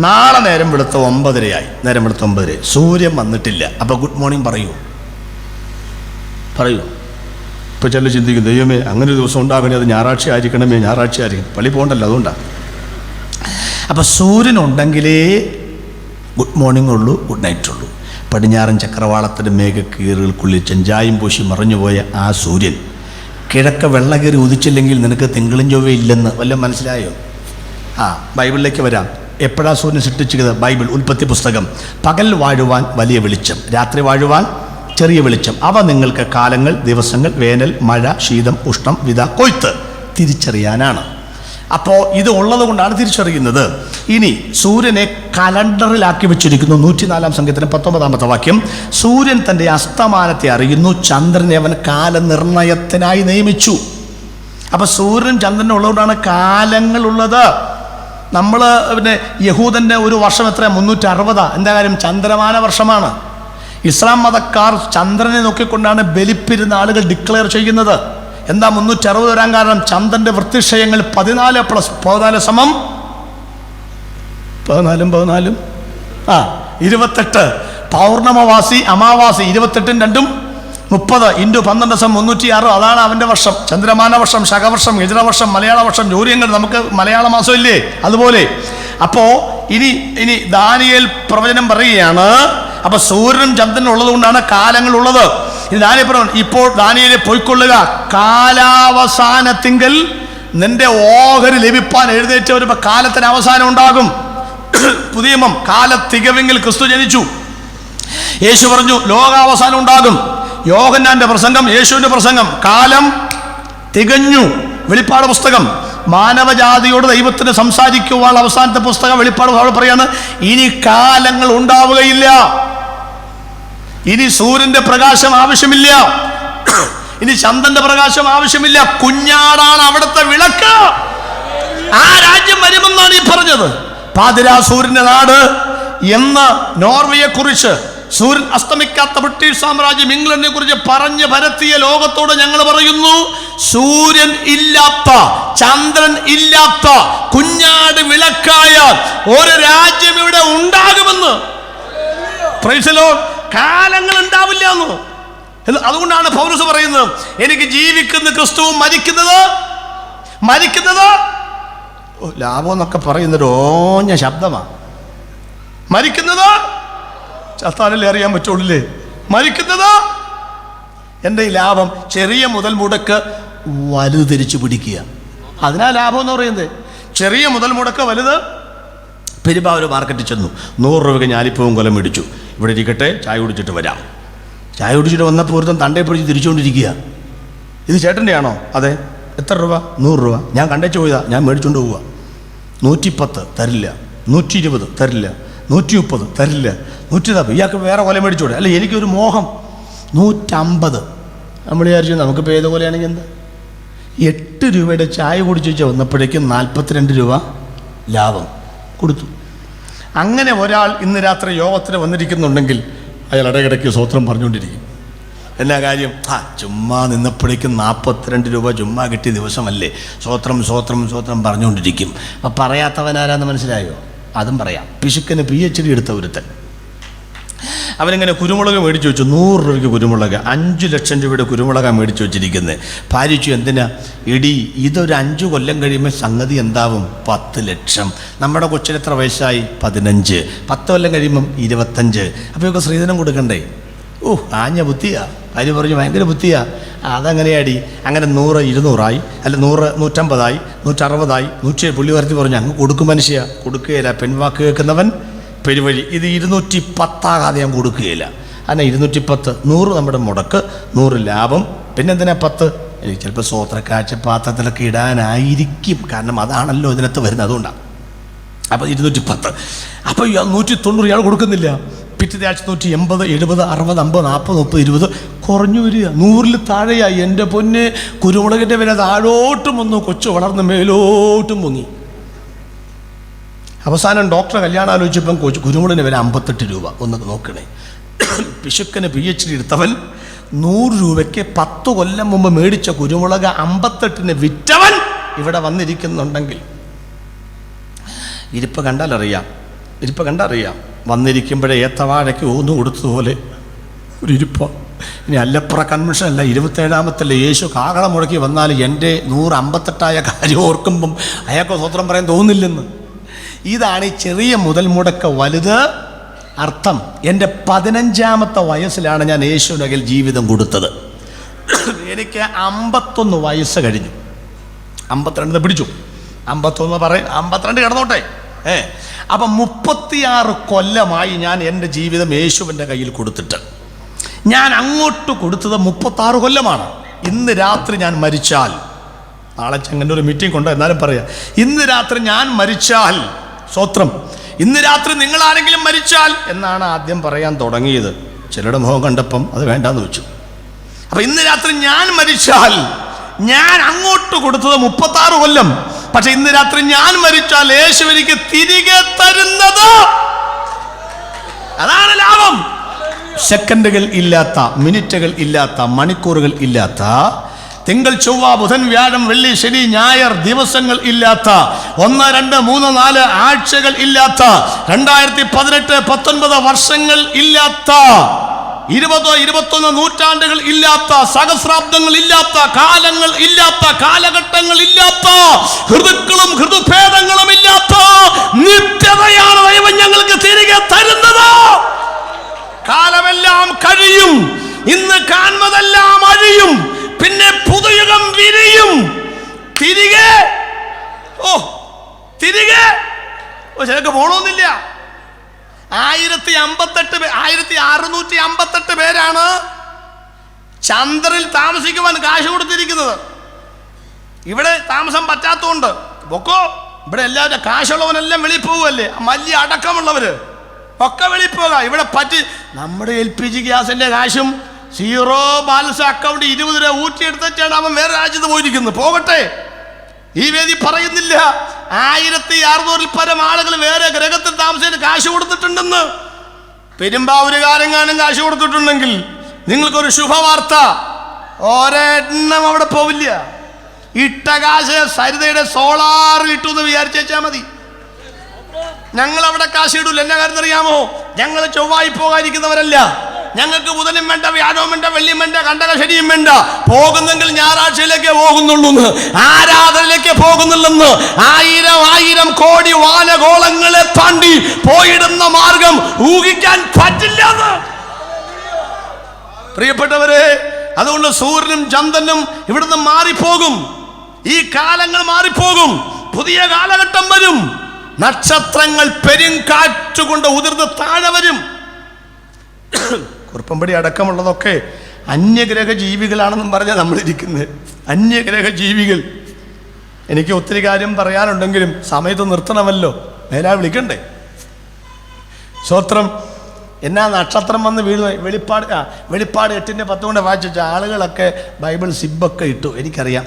നാളെ നേരം വെളുത്ത 9:30 ആയി, നേരം വെളുത്ത 9:30, സൂര്യൻ വന്നിട്ടില്ല, അപ്പോൾ ഗുഡ് മോർണിംഗ് പറയൂ? ഇപ്പോൾ ചില ചിന്തിക്കും, ദൈവമേ അങ്ങനെ ഒരു ദിവസം ഉണ്ടാകണേ, അത് ഞായറാഴ്ച ആയിരിക്കണമേ, ഞായറാഴ്ച ആയിരിക്കും, പള്ളി പോകണ്ടല്ലോ, അതുകൊണ്ടാണ്. അപ്പോൾ സൂര്യൻ ഉണ്ടെങ്കിലേ ഗുഡ് മോർണിംഗ് ഉള്ളൂ, ഗുഡ് നൈറ്റ് ഉള്ളൂ. പടിഞ്ഞാറൻ ചക്രവാളത്തിൻ്റെ മേഘക്കീറുകൾക്കുള്ളിൽ ചെഞ്ചായും പൂശി മറഞ്ഞുപോയ ആ സൂര്യൻ കിഴക്ക് വെള്ള കയറി ഉദിച്ചില്ലെങ്കിൽ നിനക്ക് തിങ്കളും ചൊവ്വയില്ലെന്ന് വല്ലതും മനസ്സിലായോ? ബൈബിളിലേക്ക് വരാം. എപ്പോഴാണ് സൂര്യൻ സൃഷ്ടിച്ചത്? ബൈബിൾ, ഉൽപ്പത്തി പുസ്തകം. പകൽ വാഴുവാൻ വലിയ വെളിച്ചം, രാത്രി വാഴുവാൻ ചെറിയ വെളിച്ചം. അവ നിങ്ങൾക്ക് കാലങ്ങൾ, ദിവസങ്ങൾ, വേനൽ, മഴ, ശീതം, ഉഷ്ണം, വിത, കൊയ്ത്ത് തിരിച്ചറിയാനാണ്. അപ്പോൾ ഇത് ഉള്ളത് കൊണ്ടാണ് തിരിച്ചറിയുന്നത്. ഇനി സൂര്യനെ കലണ്ടറിലാക്കി വെച്ചിരിക്കുന്നു. 104-ാം സങ്കീർത്തനം 19-ാമത്തെ വാക്യം. സൂര്യൻ തൻ്റെ അസ്തമാനത്തെ അറിയുന്നു, ചന്ദ്രനെ അവൻ കാലനിർണയത്തിനായി നിയമിച്ചു. അപ്പോൾ സൂര്യൻ ചന്ദ്രനും ഉള്ളതുകൊണ്ടാണ് കാലങ്ങളുള്ളത്. നമ്മൾ പിന്നെ യഹൂദൻ്റെ ഒരു വർഷം എത്ര? 360. എന്താ കാര്യം? ചന്ദ്രമാന വർഷമാണ്. ഇസ്ലാം മതക്കാർ ചന്ദ്രനെ നോക്കിക്കൊണ്ടാണ് ബലിപ്പെരുന്നാളുകൾ ഡിക്ലെയർ ചെയ്യുന്നത്. എന്താ 360 വരാൻ കാരണം? ചന്ദ്രൻ്റെ വൃത്തിക്ഷയങ്ങൾ 14 + 14 = 14 28. പൗർണമവാസി അമാവാസി 28-ഉം 2-ഉം 30 × 12 = 306. അതാണ് അവൻ്റെ വർഷം. ചന്ദ്രമാന വർഷം, ശകവർഷം, ഹിജ്റവർഷം, മലയാള വർഷം, ജൂലിയങ്ങൾ, നമുക്ക് മലയാള മാസം ഇല്ലേ, അതുപോലെ. അപ്പോൾ ഇനി ദാനിയേൽ പ്രവചനം പറയുകയാണ്. അപ്പോൾ സൂര്യനും ചന്ദ്രനും ഉള്ളത് കൊണ്ടാണ് കാലങ്ങളുള്ളത്. ഇത് ദാനിയേൽ പറഞ്ഞു, ഇപ്പോൾ ദാനിയേലെ പോയിക്കൊള്ളുക, കാലാവസാനത്തിങ്കൽ നിന്റെ ഓഹരി ലഭിപ്പാൻ എഴുന്നേറ്റവർ. ഇപ്പം കാലത്തിന് അവസാനം ഉണ്ടാകും. പുതിയ നിയമം, കാലത്തികവെങ്കിൽ ക്രിസ്തു ജനിച്ചു. യേശു പറഞ്ഞു ലോകാവസാനം ഉണ്ടാകും. യോഹന്നാന്റെ പ്രസംഗം, യേശുവിൻ്റെ പ്രസംഗം, കാലം തികഞ്ഞു. വെളിപ്പാട് പുസ്തകം, മാനവജാതിയോട് ദൈവത്തിന് സംസാരിക്കുവാൻ അവസാനത്തെ പുസ്തകം വെളിപ്പാട്. അവിടെ പറയാണ് ഇനി കാലങ്ങൾ ഉണ്ടാവുകയില്ല, ഇനി സൂര്യന്റെ പ്രകാശം ആവശ്യമില്ല, ഇനി ചന്ദ്രന്റെ പ്രകാശം ആവശ്യമില്ല. കുഞ്ഞാടാണ് അവിടുത്തെ വിളക്ക്. ആ രാജ്യം വരുമെന്നാണ് ഈ പറഞ്ഞത്. പാതിരാ സൂര്യന്റെ നാട് എന്ന് നോർവേയെ കുറിച്ച്, സൂര്യൻ അസ്തമിക്കാത്ത ബ്രിട്ടീഷ് സാമ്രാജ്യം ഇംഗ്ലണ്ടിനെ കുറിച്ച് പറഞ്ഞ് പരത്തിയ ലോകത്തോട് ഞങ്ങൾ പറയുന്നു, സൂര്യൻ ഇല്ലാത്ത, ചന്ദ്രൻ ഇല്ലാത്ത, കുഞ്ഞാട് വിളക്കായ ഒരു രാജ്യം ഇവിടെ ഉണ്ടാകുമെന്ന്. Praise the Lord. കാലങ്ങൾ ഉണ്ടാവില്ല എന്ന്. അതുകൊണ്ടാണ് പൗലോസ് പറയുന്നത്, എനിക്ക് ജീവിക്കുന്ന ക്രിസ്തുവും മരിക്കുന്നത് ലാഭം എന്നൊക്കെ പറയുന്നൊരു ഓഞ്ഞ ശബ്ദമാണ്. മരിക്കുന്നത് ചത്താലല്ലേ അറിയാൻ പറ്റുള്ളൂ. മരിക്കുന്നത് എൻ്റെ ഈ ലാഭം. ചെറിയ മുതൽ മുടക്ക് വലുത് തിരിച്ചു പിടിക്കുക, അതിനാ ലാഭം എന്ന് പറയുന്നത്. ചെറിയ മുതൽ മുടക്ക് വലുത്. പെരുമ്പാവൂർ മാർക്കറ്റിൽ ചെന്നു, 100 രൂപയ്ക്ക് ഞാലിപ്പൂവും കൊലം മേടിച്ചു. ഇവിടെ ഇരിക്കട്ടെ, ചായ കുടിച്ചിട്ട് വരാം. ചായ കുടിച്ചിട്ട് വന്നപ്പോൾ ഒരുത്തൻ തണ്ടേ പിടിച്ച് തിരിച്ചുകൊണ്ടിരിക്കുക. ഇത് ചേട്ടൻ്റെ ആണോ? അതെ. എത്ര രൂപ? 100 രൂപ. ഞാൻ കണ്ടേച്ച് പോയതാ, ഞാൻ മേടിച്ചുകൊണ്ട് പോവുക. 110 തരില്ല, 120 തരില്ല, 130 തരില്ല, 140. ഇയാൾക്ക് വേറെ കൊല മേടിച്ചോടെ? അല്ല, എനിക്കൊരു മോഹം 150. നമ്മൾ വിചാരിച്ചു നമുക്കിപ്പോൾ ഏത് കൊലയാണെങ്കിൽ എന്താ. 8 രൂപയുടെ ചായ കുടിച്ച് വന്നപ്പോഴേക്കും 42 രൂപ ലാഭം കൊടുത്തു. അങ്ങനെ ഒരാൾ ഇന്ന് രാത്രി യോഗത്തിന് വന്നിരിക്കുന്നുണ്ടെങ്കിൽ അയാൾ ഇടയ്ക്കിടയ്ക്ക് സ്വത്രം പറഞ്ഞുകൊണ്ടിരിക്കും. എന്നാ കാര്യം? ചുമ്മാ നിന്നപ്പോഴേക്കും 42 രൂപ ചുമ്മാ കിട്ടിയ ദിവസമല്ലേ, സ്വത്രം പറഞ്ഞുകൊണ്ടിരിക്കും. അപ്പം പറയാത്തവനാരാന്ന് മനസ്സിലായോ? അതും പറയാം. പിശുക്കന് PhD എടുത്ത ഒരുത്തൻ, അവനിങ്ങനെ കുരുമുളക് മേടിച്ചു വെച്ചു. 100 രൂപയ്ക്ക് കുരുമുളക്, 5 ലക്ഷം രൂപയുടെ കുരുമുളകാണ് മേടിച്ചു വെച്ചിരിക്കുന്നത്. ഭാരിച്ചു, എന്തിനാ? ഇടി ഇതൊരു 5 കൊല്ലം കഴിയുമ്പോൾ സംഗതി എന്താവും? 10 ലക്ഷം. നമ്മുടെ കൊച്ചിന് എത്ര വയസ്സായി? 15. 10 കൊല്ലം കഴിയുമ്പം 25. അപ്പോൾ ഇതൊക്കെ സ്ത്രീധനം കൊടുക്കണ്ടേ? ആഞ്ഞ ബുദ്ധിയാ. ഭാര്യ പറഞ്ഞു ഭയങ്കര ബുദ്ധിയാ. അതങ്ങനെയാടി. അങ്ങനെ 100 200 അല്ല 100 150 160 100. പുള്ളി വരുത്തി പറഞ്ഞു അങ്ങ് കൊടുക്കും മനുഷ്യ. കൊടുക്കുകയില്ല. പെൺവാക്ക് കേൾക്കുന്നവൻ പെരുവഴി. ഇത് 210 ഞാൻ കൊടുക്കുകയില്ല. അങ്ങനെ 210, 100 നമ്മുടെ മുടക്ക്, 100 ലാഭം. പിന്നെന്തിനാ 10? എനിക്ക് ചിലപ്പോൾ സ്വോത്രക്കാഴ്ച പാത്രത്തിലൊക്കെ ഇടാനായിരിക്കും, കാരണം അതാണല്ലോ ഇതിനകത്ത് വരുന്നത്, അതുകൊണ്ടാണ്. അപ്പോൾ 210. അപ്പോൾ 190 ഇയാൾ കൊടുക്കുന്നില്ല. പിറ്റത്തെ ആഴ്ച 180, 70, 60, 50, 40, 30, 20 കുറഞ്ഞു വരിക. 100-ൽ താഴെയായി. എൻ്റെ പൊന്ന്, കുരുമുളകിൻ്റെ വില താഴോട്ടും വന്നു, കൊച്ചു വളർന്ന് മേലോട്ടും പൊങ്ങി. അവസാനം ഡോക്ടറെ കല്യാണം ആലോചിച്ചപ്പം കുരുമുളകിൻ്റെ വില 58 രൂപ. ഒന്ന് നോക്കണേ. പിശുക്കന് PhD എടുത്തവൻ 100 രൂപയ്ക്ക് 10 കൊല്ലം മുമ്പ് മേടിച്ച കുരുമുളക് 58-ന് വിറ്റവൻ ഇവിടെ വന്നിരിക്കുന്നുണ്ടെങ്കിൽ ഇരിപ്പ് കണ്ടറിയാം. വന്നിരിക്കുമ്പോഴേ ഏത്തവാഴയ്ക്ക് ഊന്നു കൊടുത്തതുപോലെ ഒരു ഇരിപ്പ. ഇനി അല്ലപ്പുറ കൺവെൻഷൻ അല്ല, 27-ാമത്തല്ലേ യേശു കാഹളം മുടക്കി വന്നാൽ എൻ്റെ 158-ആയ കാര്യം ഓർക്കുമ്പം അയാൾക്ക് സ്വത്രം പറയാൻ തോന്നില്ലെന്ന്. ഇതാണ് ഈ ചെറിയ മുതൽ മുടക്ക വലുത് അർത്ഥം. എൻ്റെ 15-ാമത്തെ വയസ്സിലാണ് ഞാൻ യേശുവിൻ്റെ കയ്യിൽ ജീവിതം കൊടുത്തത്. എനിക്ക് 51 വയസ്സ് കഴിഞ്ഞു. 52 പിടിച്ചു, 51 പറയും, 52 കിടന്നോട്ടെ. അപ്പം 36 കൊല്ലമായി ഞാൻ എൻ്റെ ജീവിതം യേശുവിൻ്റെ കയ്യിൽ കൊടുത്തിട്ട്. ഞാൻ അങ്ങോട്ട് കൊടുത്തത് 36 കൊല്ലമാണ്. ഇന്ന് രാത്രി ഞാൻ മരിച്ചാൽ, നാളെ ചെങ്ങന്നൂർ മീറ്റിംഗ് കൊണ്ടോ, എന്നാലും പറയാം, ഇന്ന് രാത്രി ഞാൻ മരിച്ചാൽ, സ്വത്രം, ഇന്ന് രാത്രി നിങ്ങളാരെങ്കിലും മരിച്ചാൽ എന്നാണ് ആദ്യം പറയാൻ തുടങ്ങിയത്. ചിലരുടെ മുഖം കണ്ടപ്പം അത് വേണ്ടാന്ന് വെച്ചു. അപ്പം ഇന്ന് രാത്രി ഞാൻ മരിച്ചാൽ, ഞാൻ അങ്ങോട്ട് കൊടുത്തത് 36 കൊല്ലം, പക്ഷെ ഇന്ന് രാത്രി ഞാൻ മരിച്ചാൽ യേശു എനിക്ക് തിരികെ തരുന്നത്, അതാണ് ലാഭം. സെക്കൻഡുകൾ ഇല്ലാത്ത, മിനിറ്റുകൾ ഇല്ലാത്ത, മണിക്കൂറുകൾ ഇല്ലാത്ത, തിങ്കൾ ചൊവ്വ ബുധൻ വ്യാഴം വെള്ളി ശനി ഞായർ ദിവസങ്ങൾ ഇല്ലാത്ത, 1 2 3 4 ആഴ്ചകൾ ഇല്ലാത്ത, 2018 19 വർഷങ്ങൾ ഇല്ലാത്ത, 20 21 നൂറ്റാണ്ടുകൾ ഇല്ലാത്ത, സഹസ്രാബ്ദങ്ങൾ ഇല്ലാത്ത, കാലങ്ങൾ ഇല്ലാത്ത, കാലഘട്ടങ്ങൾ ഇല്ലാത്ത, ഋതുക്കളും ഋതുഭേദങ്ങളും ഇല്ലാത്ത നിത്യതയാണ് ദൈവം ഞങ്ങൾക്ക് തിരികെ തരുന്നത്. കാലമെല്ലാം കഴിയും, ഇന്ന് കാണുന്നതെല്ലാം അഴിയും, പിന്നെ പുതുയുഗം വിരിയും. തിരികെ ചിലക്ക് പോണമെന്നില്ല. 1658 പേരാണ് ചന്ദ്രനിൽ താമസിക്കുവാൻ കാശ് കൊടുത്തിരിക്കുന്നത്. ഇവിടെ താമസം പറ്റാത്തതുകൊണ്ട് പൊക്കോ, ഇവിടെ എല്ലാവരും കാശുള്ളവനെല്ലാം വെളിയിൽ പോവുമല്ലേ, വലിയ അടക്കമുള്ളവര് ഒക്കെ വെളിയിൽ പോകാം. ഇവിടെ നമ്മുടെ LPG ഗ്യാസിന്റെ കാശും 0 ബാലൻസ് അക്കൗണ്ട് 20 രൂപ ഊറ്റിയെടുത്തിട്ടാണ് അവൻ വേറെ രാജ്യത്ത് പോയിരിക്കുന്നത്. പോകട്ടെ, ഈ വേദി പറയുന്നില്ല 1600-ൽ പരം ആളുകൾ വേറെ ഗ്രഹത്തിൽ താമസിച്ച് കാശ് കൊടുത്തിട്ടുണ്ടെന്ന്. പെരുമ്പാവൂരുകാരെങ്ങാനും കാശ് കൊടുത്തിട്ടുണ്ടെങ്കിൽ നിങ്ങൾക്കൊരു ശുഭവാർത്ത, ഒരെണ്ണം അവിടെ പോവില്ല. ഇട്ട കാശ് സരിതയുടെ സോളാറിൽ ഇട്ടു എന്ന് വിചാരിച്ചാൽ മതി. ഞങ്ങൾ അവിടെ കാശ് ഇടൂല. എന്നാ കാര്യം അറിയാമോ? ഞങ്ങൾ ചൊവ്വായി പോകാതിരിക്കുന്നവരല്ല. ഞങ്ങൾക്ക് ബുധനും വേണ്ട, വ്യാഴവും വേണ്ട, വെള്ളിയും വേണ്ട, കണ്ടക ശനിയും വേണ്ട. പോകുന്നെങ്കിൽ ഞായറാഴ്ചയിലേക്ക് പോകുന്നുള്ളൂ, ആരാധനയിലേക്ക് പോകുന്നുള്ളെന്ന്. 1000 കോടി വാനഗോളങ്ങളെ താണ്ടി പോയിടുന്ന മാർഗം ഊഹിക്കാൻ പറ്റില്ല. പ്രിയപ്പെട്ടവരെ, അതുകൊണ്ട് സൂര്യനും ചന്ദ്രനും ഇവിടുന്ന് മാറിപ്പോകും. ഈ കാലങ്ങൾ മാറിപ്പോകും. പുതിയ കാലഘട്ടം വരും. നക്ഷത്രങ്ങൾ പെരുങ്കാറ്റുകൊണ്ട് ഉതിർന്ന് താഴെ വരും. കുറുപ്പമ്പടി അടക്കമുള്ളതൊക്കെ അന്യഗ്രഹ ജീവികളാണെന്നും പറഞ്ഞാൽ നമ്മളിരിക്കുന്നത്. അന്യഗ്രഹ ജീവികൾ. എനിക്ക് ഒത്തിരി കാര്യം പറയാനുണ്ടെങ്കിലും സമയത്ത് നിർത്തണമല്ലോ, മേലാ വിളിക്കണ്ടേ. സ്വത്രം. എന്നാ നക്ഷത്രം വന്ന് വീഴുന്ന വെളിപ്പാട് 8:10 കൊണ്ട് വായിച്ച ആളുകളൊക്കെ ബൈബിൾ സിബൊക്കെ ഇട്ടു. എനിക്കറിയാം.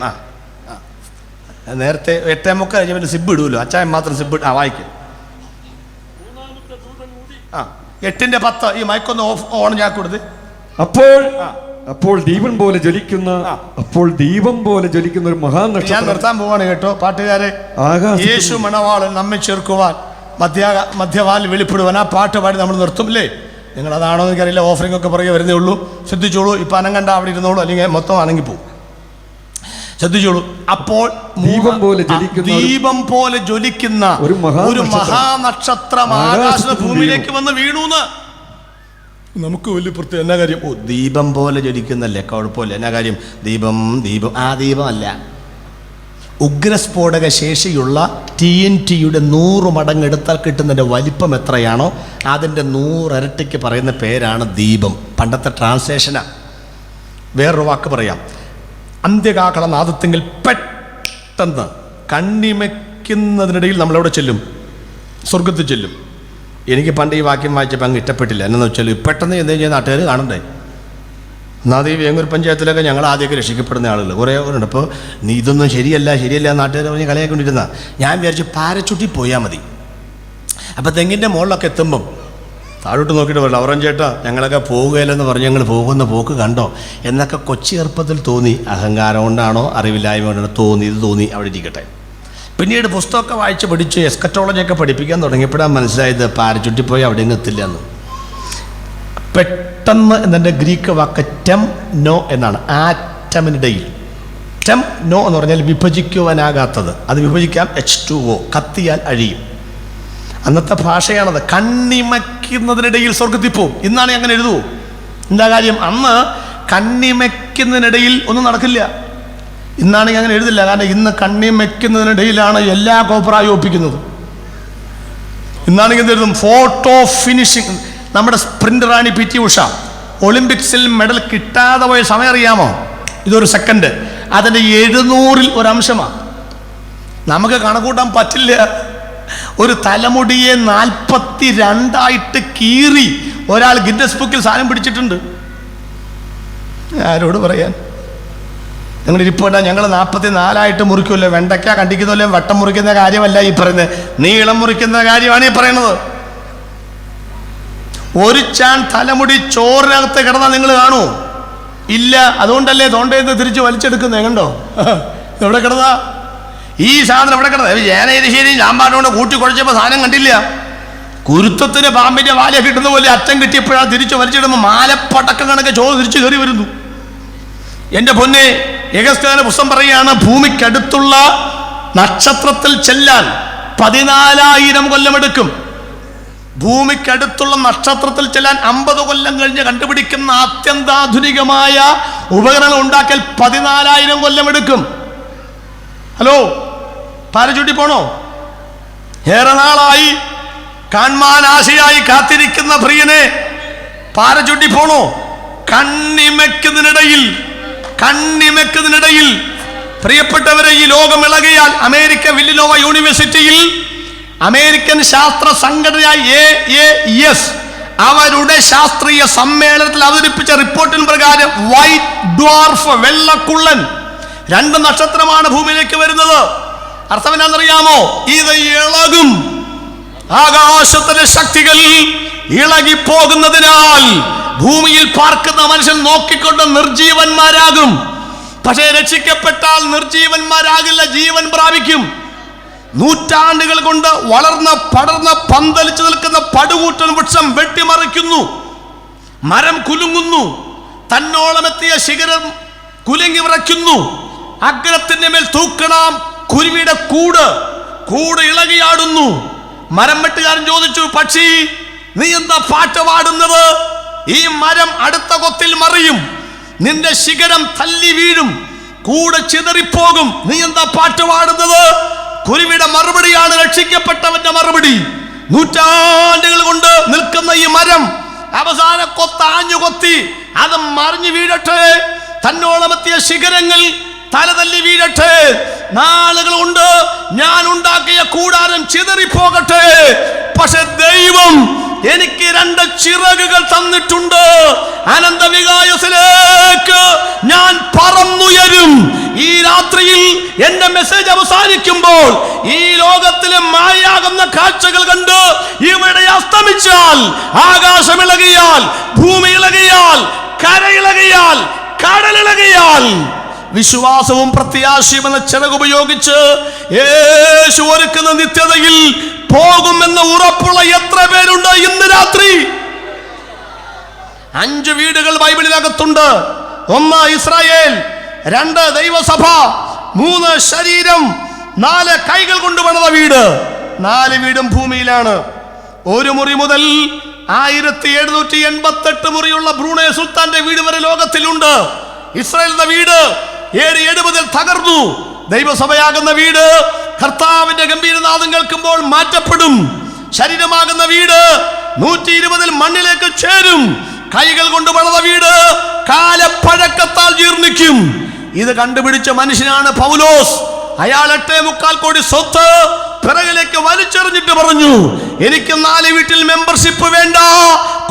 നേരത്തെ 8:30 കഴിഞ്ഞ സിബ് ഇടുമല്ലോ, അച്ചായൻ മാത്രം സിബ് വായിക്കും. 8:10 ഈ മൈക്കൊന്ന് ഓൺ ഞാൻ കൊടുത്ത്. അപ്പോൾ ദീപം പോലെ ജ്വലിക്കുന്ന ഒരു മഹാനക്ഷത്രം. ഞാൻ നിർത്താൻ പോവാണ് കേട്ടോ പാട്ടുകാരെ. യേശു മണവാളൻ നമ്മെ ചേർക്കുവാൻ മധ്യവാൽ വെളിപ്പെടുവാൻ. ആ പാട്ട് പാടി നമ്മൾ നിർത്തും അല്ലേ? നിങ്ങളതാണോ എനിക്കറിയില്ല. ഓഫറിംഗ് ഒക്കെ പുറകെ വരുന്നേ ഉള്ളൂ. ശ്രദ്ധിച്ചോളൂ. ഇപ്പം അനങ്ങണ്ട, അവിടെ ഇരുന്നോളൂ, അല്ലെങ്കിൽ മൊത്തം അനങ്ങിപ്പോവും. ശ്രദ്ധിച്ചോളൂ. അപ്പോൾ ദീപം പോലെ ജ്വലിക്കുന്ന ഒരു മഹാനക്ഷത്രം ആകാശ ഭൂമിയിലേക്ക് വന്ന് വീണൂന്ന്. നമുക്ക് വലിയ പ്രത്യേക എന്നാ കാര്യം? ദീപം പോലെ ജ്വലിക്കുന്നല്ലേ, കുഴപ്പമില്ല. എന്നാ കാര്യം? ദീപം ആ ദീപമല്ല, ഉഗ്രസ്ഫോടക ശേഷിയുള്ള TNTയുടെ 100 മടങ്ങ് എടുത്താൽ കിട്ടുന്നതിൻ്റെ വലിപ്പം എത്രയാണോ അതിൻ്റെ 100 ഇരട്ടിക്ക് പറയുന്ന പേരാണ് ദീപം. പണ്ടത്തെ ട്രാൻസ്ലേഷനാണ്. വേറൊരു വാക്ക് പറയാം. അന്ത്യകാഹള നാദത്തെങ്കിൽ പെട്ടെന്ന് കണ്ണിമയ്ക്കുന്നതിനിടയിൽ നമ്മളെവിടെ ചെല്ലും? സ്വർഗത്തിൽ ചെല്ലും. എനിക്ക് പണ്ട് ഈ വാക്യം വായിച്ചപ്പോൾ അങ്ങ് ഇഷ്ടപ്പെട്ടില്ല. എന്നു വെച്ചാൽ പെട്ടെന്ന് എന്തെങ്കിലും ചെയ്യുന്ന നാട്ടുകാർ കാണണ്ടേ? എന്നാൽ ഈ വേങ്ങൂർ പഞ്ചായത്തിലൊക്കെ ഞങ്ങൾ ആദ്യമൊക്കെ രക്ഷിക്കപ്പെടുന്ന ആളുകൾ കുറേ ഉണ്ട്. അപ്പോൾ നീ ഇതൊന്നും ശരിയല്ല നാട്ടുകാർ പറഞ്ഞ് കളിയാക്കൊണ്ടിരുന്ന ഞാൻ വിചാരിച്ചു പാരച്ചൂട്ടി പോയാൽ മതി. അപ്പോൾ തെങ്ങിൻ്റെ മുകളിലൊക്കെ എത്തുമ്പം താഴോട്ട് നോക്കിയിട്ട് പറഞ്ഞു, ഓറഞ്ച് ചേട്ടാ ഞങ്ങളൊക്കെ പോകുകയില്ലെന്ന് പറഞ്ഞ് ഞങ്ങൾ പോകുന്ന പോക്ക് കണ്ടോ എന്നൊക്കെ കൊച്ചി ചെറുപ്പത്തിൽ തോന്നി. അഹങ്കാരം കൊണ്ടാണോ അറിവില്ലായ്മ കൊണ്ടാണോ തോന്നി അവിടെ ഇരിക്കട്ടെ. പിന്നീട് പുസ്തകമൊക്കെ വായിച്ച് പഠിച്ചു എസ്കറ്റോളജിയൊക്കെ പഠിപ്പിക്കാൻ തുടങ്ങിയപ്പോഴാണ് മനസ്സിലായത് പാരച്ചൂട്ടി പോയി അവിടെ നിന്ന് എത്തില്ല എന്ന്. പെട്ടെന്ന് എന്നതിൻ്റെ ഗ്രീക്ക് വാക്ക് ടെം നോ എന്നാണ്. ആറ്റമിനിടയിൽ ടെം നോ എന്ന് പറഞ്ഞാൽ വിഭജിക്കുവാനാകാത്തത്. അത് വിഭജിക്കാം. H2O കത്തിയാൽ അഴിയും. അന്നത്തെ ഭാഷയാണത്. കണ്ണിമയ്ക്കുന്നതിനിടയിൽ സ്വർഗത്തിൽ പോവും. ഇന്നാണ് അങ്ങനെ എഴുതുമോ? എന്താ കാര്യം? അന്ന് കണ്ണിമയ്ക്കുന്നതിനിടയിൽ ഒന്നും നടക്കില്ല. ഇന്നാണെങ്കിൽ അങ്ങനെ എഴുതില്ല. കാരണം ഇന്ന് കണ്ണിമയ്ക്കുന്നതിനിടയിലാണ് എല്ലാ കോപ്രായും ഒപ്പിക്കുന്നത്. ഇന്നാണെങ്കിൽ എന്ത് എഴുതും? Photo finishing. നമ്മുടെ സ്പ്രിൻ്ററാണ് PT ഉഷ. ഒളിമ്പിക്സിൽ മെഡൽ കിട്ടാതെ പോയ സമയം അറിയാമോ? ഇതൊരു സെക്കൻഡ്. അതിൻ്റെ 700ൽ ഒരു അംശമാണ്. നമുക്ക് കണക്കൂട്ടാൻ പറ്റില്ല. ഒരു തലമുടിയെ 42 കീറി ഒരാൾ ഗിന്നസ് ബുക്കിൽ സാധനം പിടിച്ചിട്ടുണ്ട്. ആരോട് പറയാൻ? ഞങ്ങൾ ഇരിപ്പുണ്ടാ ഞങ്ങൾ 44 മുറിക്കുമല്ലോ. വെണ്ടയ്ക്ക കണ്ടിക്കുന്നല്ലോ. വട്ടം മുറിക്കുന്ന കാര്യമല്ല ഈ പറയുന്നത്, നീളം മുറിക്കുന്ന കാര്യമാണ് ഈ പറയുന്നത്. ഒരു ചാൻ തലമുടി ചോറിനകത്ത് കിടന്നാൽ നിങ്ങൾ കാണൂ? ഇല്ല. അതുകൊണ്ടല്ലേ തൊണ്ടയിൽ നിന്ന് തിരിച്ച് വലിച്ചെടുക്കുന്നത്. കണ്ടോ എവിടെ കിടന്നാ? ഈ സാധനം എവിടെ കിടന്നത്? ജേനയിരിശ്ശേരി ചാമ്പാടുകൊണ്ട് കൂട്ടി കുഴച്ചപ്പോൾ സാധനം കണ്ടില്ല. കുരുത്തത്തിന് പാമ്പിന്റെ വാല കിട്ടുന്ന പോലെ അറ്റം കിട്ടിയപ്പോഴാണ് തിരിച്ച് വലിച്ചിടുമ്പോൾ മാലപ്പടക്കം കണക്കെ ചോറ് തിരിച്ചു കയറി വരുന്നു. എൻ്റെ പൊന്നെ, യഗസ്ത്യാന പുസ്തകം പറയുകയാണ്, ഭൂമിക്കടുത്തുള്ള നക്ഷത്രത്തിൽ ചെല്ലാൻ 14,000 കൊല്ലമെടുക്കും. ഭൂമിക്കടുത്തുള്ള നക്ഷത്രത്തിൽ ചെല്ലാൻ 50 കൊല്ലം കഴിഞ്ഞ് കണ്ടുപിടിക്കുന്ന അത്യന്താധുനികമായ ഉപകരണം ഉണ്ടാക്കൽ 14,000 കൊല്ലമെടുക്കും. ഹലോ, പാരച്ചൂട്ടി പോണോ? ഏറെ നാളായി കാണാൻ ആശയായി കാത്തിരിക്കുന്ന പ്രിയനെ പാരച്ചൂട്ടി പോണോ? കണ്ണിമയ്ക്കുന്നതിനിടയിൽ പ്രിയപ്പെട്ടവരെ, ഈ ലോകം ഇളകിയാൽ അമേരിക്ക വില്ലിനോവ യൂണിവേഴ്സിറ്റിയിൽ അമേരിക്കൻ ശാസ്ത്ര സംഘടനയായ AAES അവരുടെ ശാസ്ത്രീയ സമ്മേളനത്തിൽ അവതരിപ്പിച്ച റിപ്പോർട്ടിന് പ്രകാരം വൈറ്റ് ഡ്വാർഫ്, വെള്ളക്കുള്ളൻ 2 നക്ഷത്രമാണ് ഭൂമിയിലേക്ക് വരുന്നത്. അർത്ഥം എന്താണെന്നറിയാമോ? ഇത് ഇളകും. ആകാശത്തിലെ ശക്തികൾ ഇളകിപ്പോകുന്നതിനാൽ ഭൂമിയിൽ പാർക്കുന്ന മനുഷ്യൻ നോക്കിക്കൊണ്ട് നിർജീവന്മാരാകും. പക്ഷേ രക്ഷിക്കപ്പെട്ടാൽ നിർജീവന്മാരാകില്ല, ജീവൻ പ്രാപിക്കും. നൂറ്റാണ്ടുകൾ കൊണ്ട് വളർന്ന് പടർന്ന് പന്തലിച്ചു നിൽക്കുന്ന പടുകൂറ്റൻ വൃക്ഷം വെട്ടിമറിക്കുന്നു. മരം കുലുങ്ങുന്നു. തന്നോളമെത്തിയ ശിഖരം കുലുങ്ങി വിറയ്ക്കുന്നു. അഗ്രത്തിന്റെ മേൽ തൂക്കണം കുരുവിയുടെ കൂട് ഇളകിയാടുന്നു. മരം വെട്ടുകാരൻ ചോദിച്ചു, പക്ഷി നീ എന്താ പാട്ട് പാടുന്നത്? ഈ മരം അടുത്ത കൊത്തിൽ മറിയും, നിന്റെ ശിഖരം തല്ലി വീഴും, കൂടെ ചിതറിപ്പോകും. നീ എന്താ പാട്ട് പാടുന്നത്? കുരുവിയുടെ മറുപടിയാണ് രക്ഷിക്കപ്പെട്ടവന്റെ മറുപടി. നൂറ്റാണ്ടുകൾ കൊണ്ട് നിൽക്കുന്ന ഈ മരം അവസാന കൊത്താഞ്ഞു കൊത്തി അത് മറിഞ്ഞു വീഴട്ടെ. തന്നോളമെത്തിയ ശിഖരങ്ങൾ തല തല്ലി വീഴട്ടെ. നാളുകൾ കൊണ്ട് ഞാൻ ഉണ്ടാക്കിയ കൂടാരം ചിതറിപ്പോകട്ടെ. പക്ഷെ ദൈവം എനിക്ക് 2 ചിറകുകൾ തന്നിട്ടുണ്ട്. അനന്തവികായസിലേക്ക് ഞാൻ പറന്നുയരും. ഈ രാത്രിയിൽ എന്റെ മെസ്സേജ് അവസാനിക്കുമ്പോൾ ഈ ലോകത്തിലെ മായാകുന്ന കാഴ്ചകൾ കണ്ട് ഇവിടെ അസ്തമിച്ചാൽ, ആകാശം ഇളകിയാൽ, ഭൂമി ഇളകിയാൽ, കരയിളകിയാൽ, കടലിളകിയാൽ, വിശ്വാസവും പ്രത്യാശയും എന്ന ചിറകുപയോഗിച്ച് യേശു ഒരുക്കുന്ന നിത്യതയിൽ പോകുമെന്ന് ഉറപ്പുള്ള എത്ര പേരുണ്ട് ഇന്ന് രാത്രി? 5 വീടുകൾ ബൈബിളിനകത്തുണ്ട്. 1 ഇസ്രായേൽ, 2 ദൈവസഭ, 3 ശരീരം, 4 കൈകൾ കൊണ്ട് പണിത വീട്. 4 വീടും ഭൂമിയിലാണ്. 1 മുറി മുതൽ 1788 മുറിയുള്ള ബ്രൂണൈ സുൽത്താന്റെ വീട് വരെ ലോകത്തിലുണ്ട്. ഇസ്രായേലിന്റെ വീട് 770 തകർന്നു. ദൈവസഭയാകുന്ന വീട് കർത്താവിന്റെ ഗംഭീരനാദം കേൾക്കുമ്പോൾ മാറ്റപ്പെടും. ശരീരമാകുന്ന വീട് 120 മണ്ണിലേക്ക് ചേരും. കൈകൾ കൊണ്ട് പണിത വീട് കാലപ്പഴക്കത്താൽ ജീർണിക്കും. ഇത് കണ്ടുപിടിച്ച മനുഷ്യനാണ് പൗലോസ്. അയാൾ 8.25 കോടി സ്വത്ത് പിറകിലേക്ക് വലിച്ചെറിഞ്ഞിട്ട് പറഞ്ഞു, എനിക്ക് 4 വീട്ടിൽ മെമ്പർഷിപ്പ് വേണ്ട,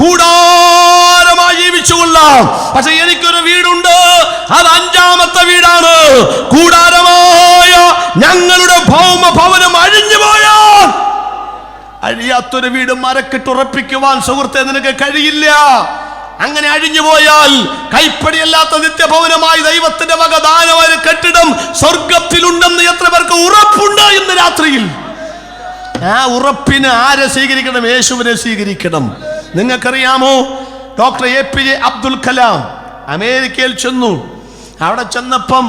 കൂടാരമായി ജീവിച്ചുകൊള്ളാം. പക്ഷെ എനിക്കൊരു വീടുണ്ട്, അത് 5ാമത്തെ വീടാണ്. കൂടാരമായ ഞങ്ങളുടെ ഭൗമ ഭവനം അഴിഞ്ഞു പോയാൽ അഴിയാത്തൊരു വീട് മരക്കിട്ടുറപ്പിക്കുവാൻ സുഹൃത്തെ നിനക്ക് കഴിയില്ല. അങ്ങനെ അഴിഞ്ഞു പോയാൽ കൈപ്പടിയല്ലാത്ത നിത്യഭവനമായി ദൈവത്തിന്റെ വക ദാനമായ കെട്ടിടം സ്വർഗത്തിലുണ്ടെന്ന് എത്ര പേർക്ക് ഉറപ്പുണ്ട് ഇന്ന് രാത്രിയിൽ? ആ ഉറപ്പിന് ആരെ സ്വീകരിക്കണം? യേശുവിനെ സ്വീകരിക്കണം. നിങ്ങൾക്കറിയാമോ, ഡോക്ടർ APJ അബ്ദുൽ കലാം അമേരിക്കയിൽ ചെന്നു. അവിടെ ചെന്നപ്പം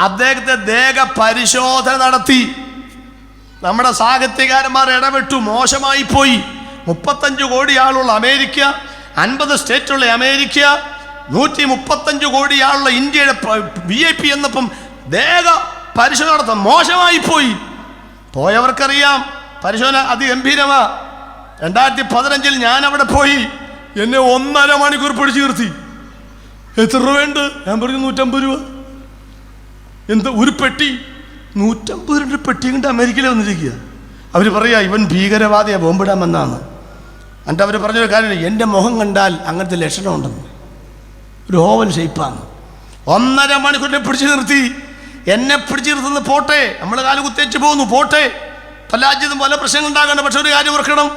അദ്ദേഹത്തെ ദേഹ പരിശോധന നടത്തി. നമ്മുടെ സാഹിത്യകാരന്മാർ ഇടപെട്ടു. മോശമായി പോയി. 35 കോടി ആളുള്ള അമേരിക്ക, 50 സ്റ്റേറ്റുള്ള അമേരിക്ക, 135 കോടി ആളുള്ള ഇന്ത്യയുടെ VIP എന്നപ്പം ദേഹ പരിശോധന നടത്താം. മോശമായി പോയി. പോയവർക്കറിയാം പരിശോധന അതിഗംഭീരമാ. 2015 ഞാൻ അവിടെ പോയി. എന്നെ 1.5 മണിക്കൂർ പിടിച്ചു നിർത്തി. എത്ര രൂപയുണ്ട്? ഞാൻ പറഞ്ഞു 150 രൂപ. എന്താ ഒരു പെട്ടി? 150 പെട്ടി കൊണ്ട് അമേരിക്കയിൽ വന്നിരിക്കുക. അവർ പറയാ ഇവൻ ഭീകരവാദിയെ ബോംബിടാൻ വന്നാണ്. എന്നിട്ട് അവർ പറഞ്ഞൊരു കാര്യം, എൻ്റെ മുഖം കണ്ടാൽ അങ്ങനത്തെ ലക്ഷണം ഉണ്ടെന്ന്. ഒരു ഓവൻ ഷേപ്പാണ്. 1.5 മണിക്കൂറിനെ പിടിച്ചു നിർത്തി. എന്നെ പിടിച്ചു നിർത്തുന്നത് പോട്ടെ, നമ്മൾ കാല് കുത്തേച്ച് പോകുന്നു പോട്ടെ, പല രാജ്യത്തും പല പ്രശ്നങ്ങൾ ഉണ്ടാകണം. പക്ഷെ ഒരു കാര്യം ഓർക്കണം,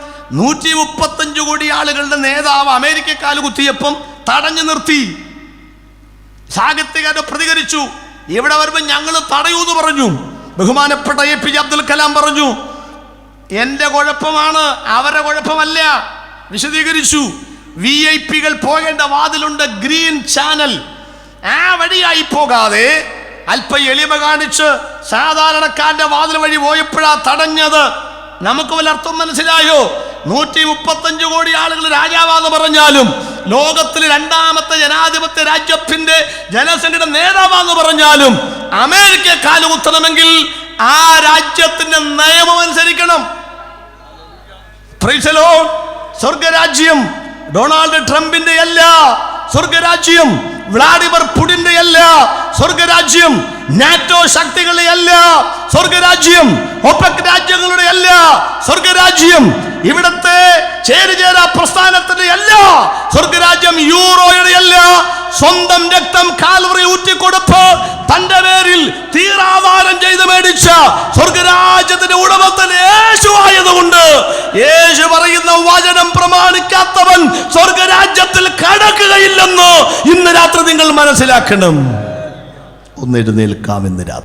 135 കോടി ആളുകളുടെ നേതാവ് അമേരിക്ക കാല് കുത്തിയപ്പം തടഞ്ഞു നിർത്തി. സാഹിത്യകാരൻ പ്രതികരിച്ചു, ഇവിടെ വരുമ്പോൾ ഞങ്ങൾ തടയൂന്ന് പറഞ്ഞു. ബഹുമാനപ്പെട്ട APJ അബ്ദുൽ കലാം പറഞ്ഞു, എൻ്റെ കുഴപ്പമാണ്, അവരെ കുഴപ്പമല്ല. വിശദീകരിച്ചു. VIP-കൾ പോകേണ്ട വാതിലുണ്ട്, ഗ്രീൻ ചാനൽ. ആ വഴിയായി പോകാതെ അല്പ എളിമ കാണിച്ച് സാധാരണക്കാരന്റെ വാതിൽ വഴി പോയപ്പോഴാ തടഞ്ഞത്. നമുക്ക് വല്ല അർത്ഥം മനസ്സിലായോ? 135 കോടി ആളുകൾ രാജാവാന്ന് പറഞ്ഞാലും, ലോകത്തിലെ 2ാമത്തെ ജനാധിപത്യ രാജ്യത്തിന്റെ ജനസംഖ്യയുടെ നേതാവാന്ന് പറഞ്ഞാലും, അമേരിക്ക കാലുകുത്തണമെങ്കിൽ ആ രാജ്യത്തിന്റെ നിയമം അനുസരിക്കണം. Praise the Lord. സ്വർഗരാജ്യം ഡൊണാൾഡ് ട്രംപിന്റെ അല്ല. സ്വർഗരാജ്യം വ്ളാഡിമിർ പുടിന്റെ അല്ല. സ്വർഗരാജ്യം നാറ്റോ ശക്തികളുടെ അല്ല. സ്വർഗരാജ്യം ഒപെക് രാജ്യങ്ങളുടെ അല്ല. സ്വർഗരാജ്യം ഇവിടത്തെ ചേരിചേരാ പ്രസ്ഥാനത്തിന്റെ അല്ല. സ്വർഗരാജ്യം യൂറോയുടെ അല്ല. സ്വന്തം രക്തം കാൽവറി ഊറ്റിക്കൊടുത്ത് തന്റെ പേരിൽ തീരാധാരം ചെയ്ത് മേടിച്ച സ്വർഗരാജ്യത്തിന്റെ ഉടമസ്ഥൻ യേശു ആയതുകൊണ്ട്, യേശു പറയുന്ന വചനം പ്രമാണിക്കാത്തവൻ സ്വർഗരാജ്യത്തിൽ കടക്കുകയില്ലെന്ന് ഇന്ന് രാത്രി നിങ്ങൾ മനസ്സിലാക്കണം. ഒന്ന് എഴുന്നേൽക്കാം ഇന്ന് രാത്രി.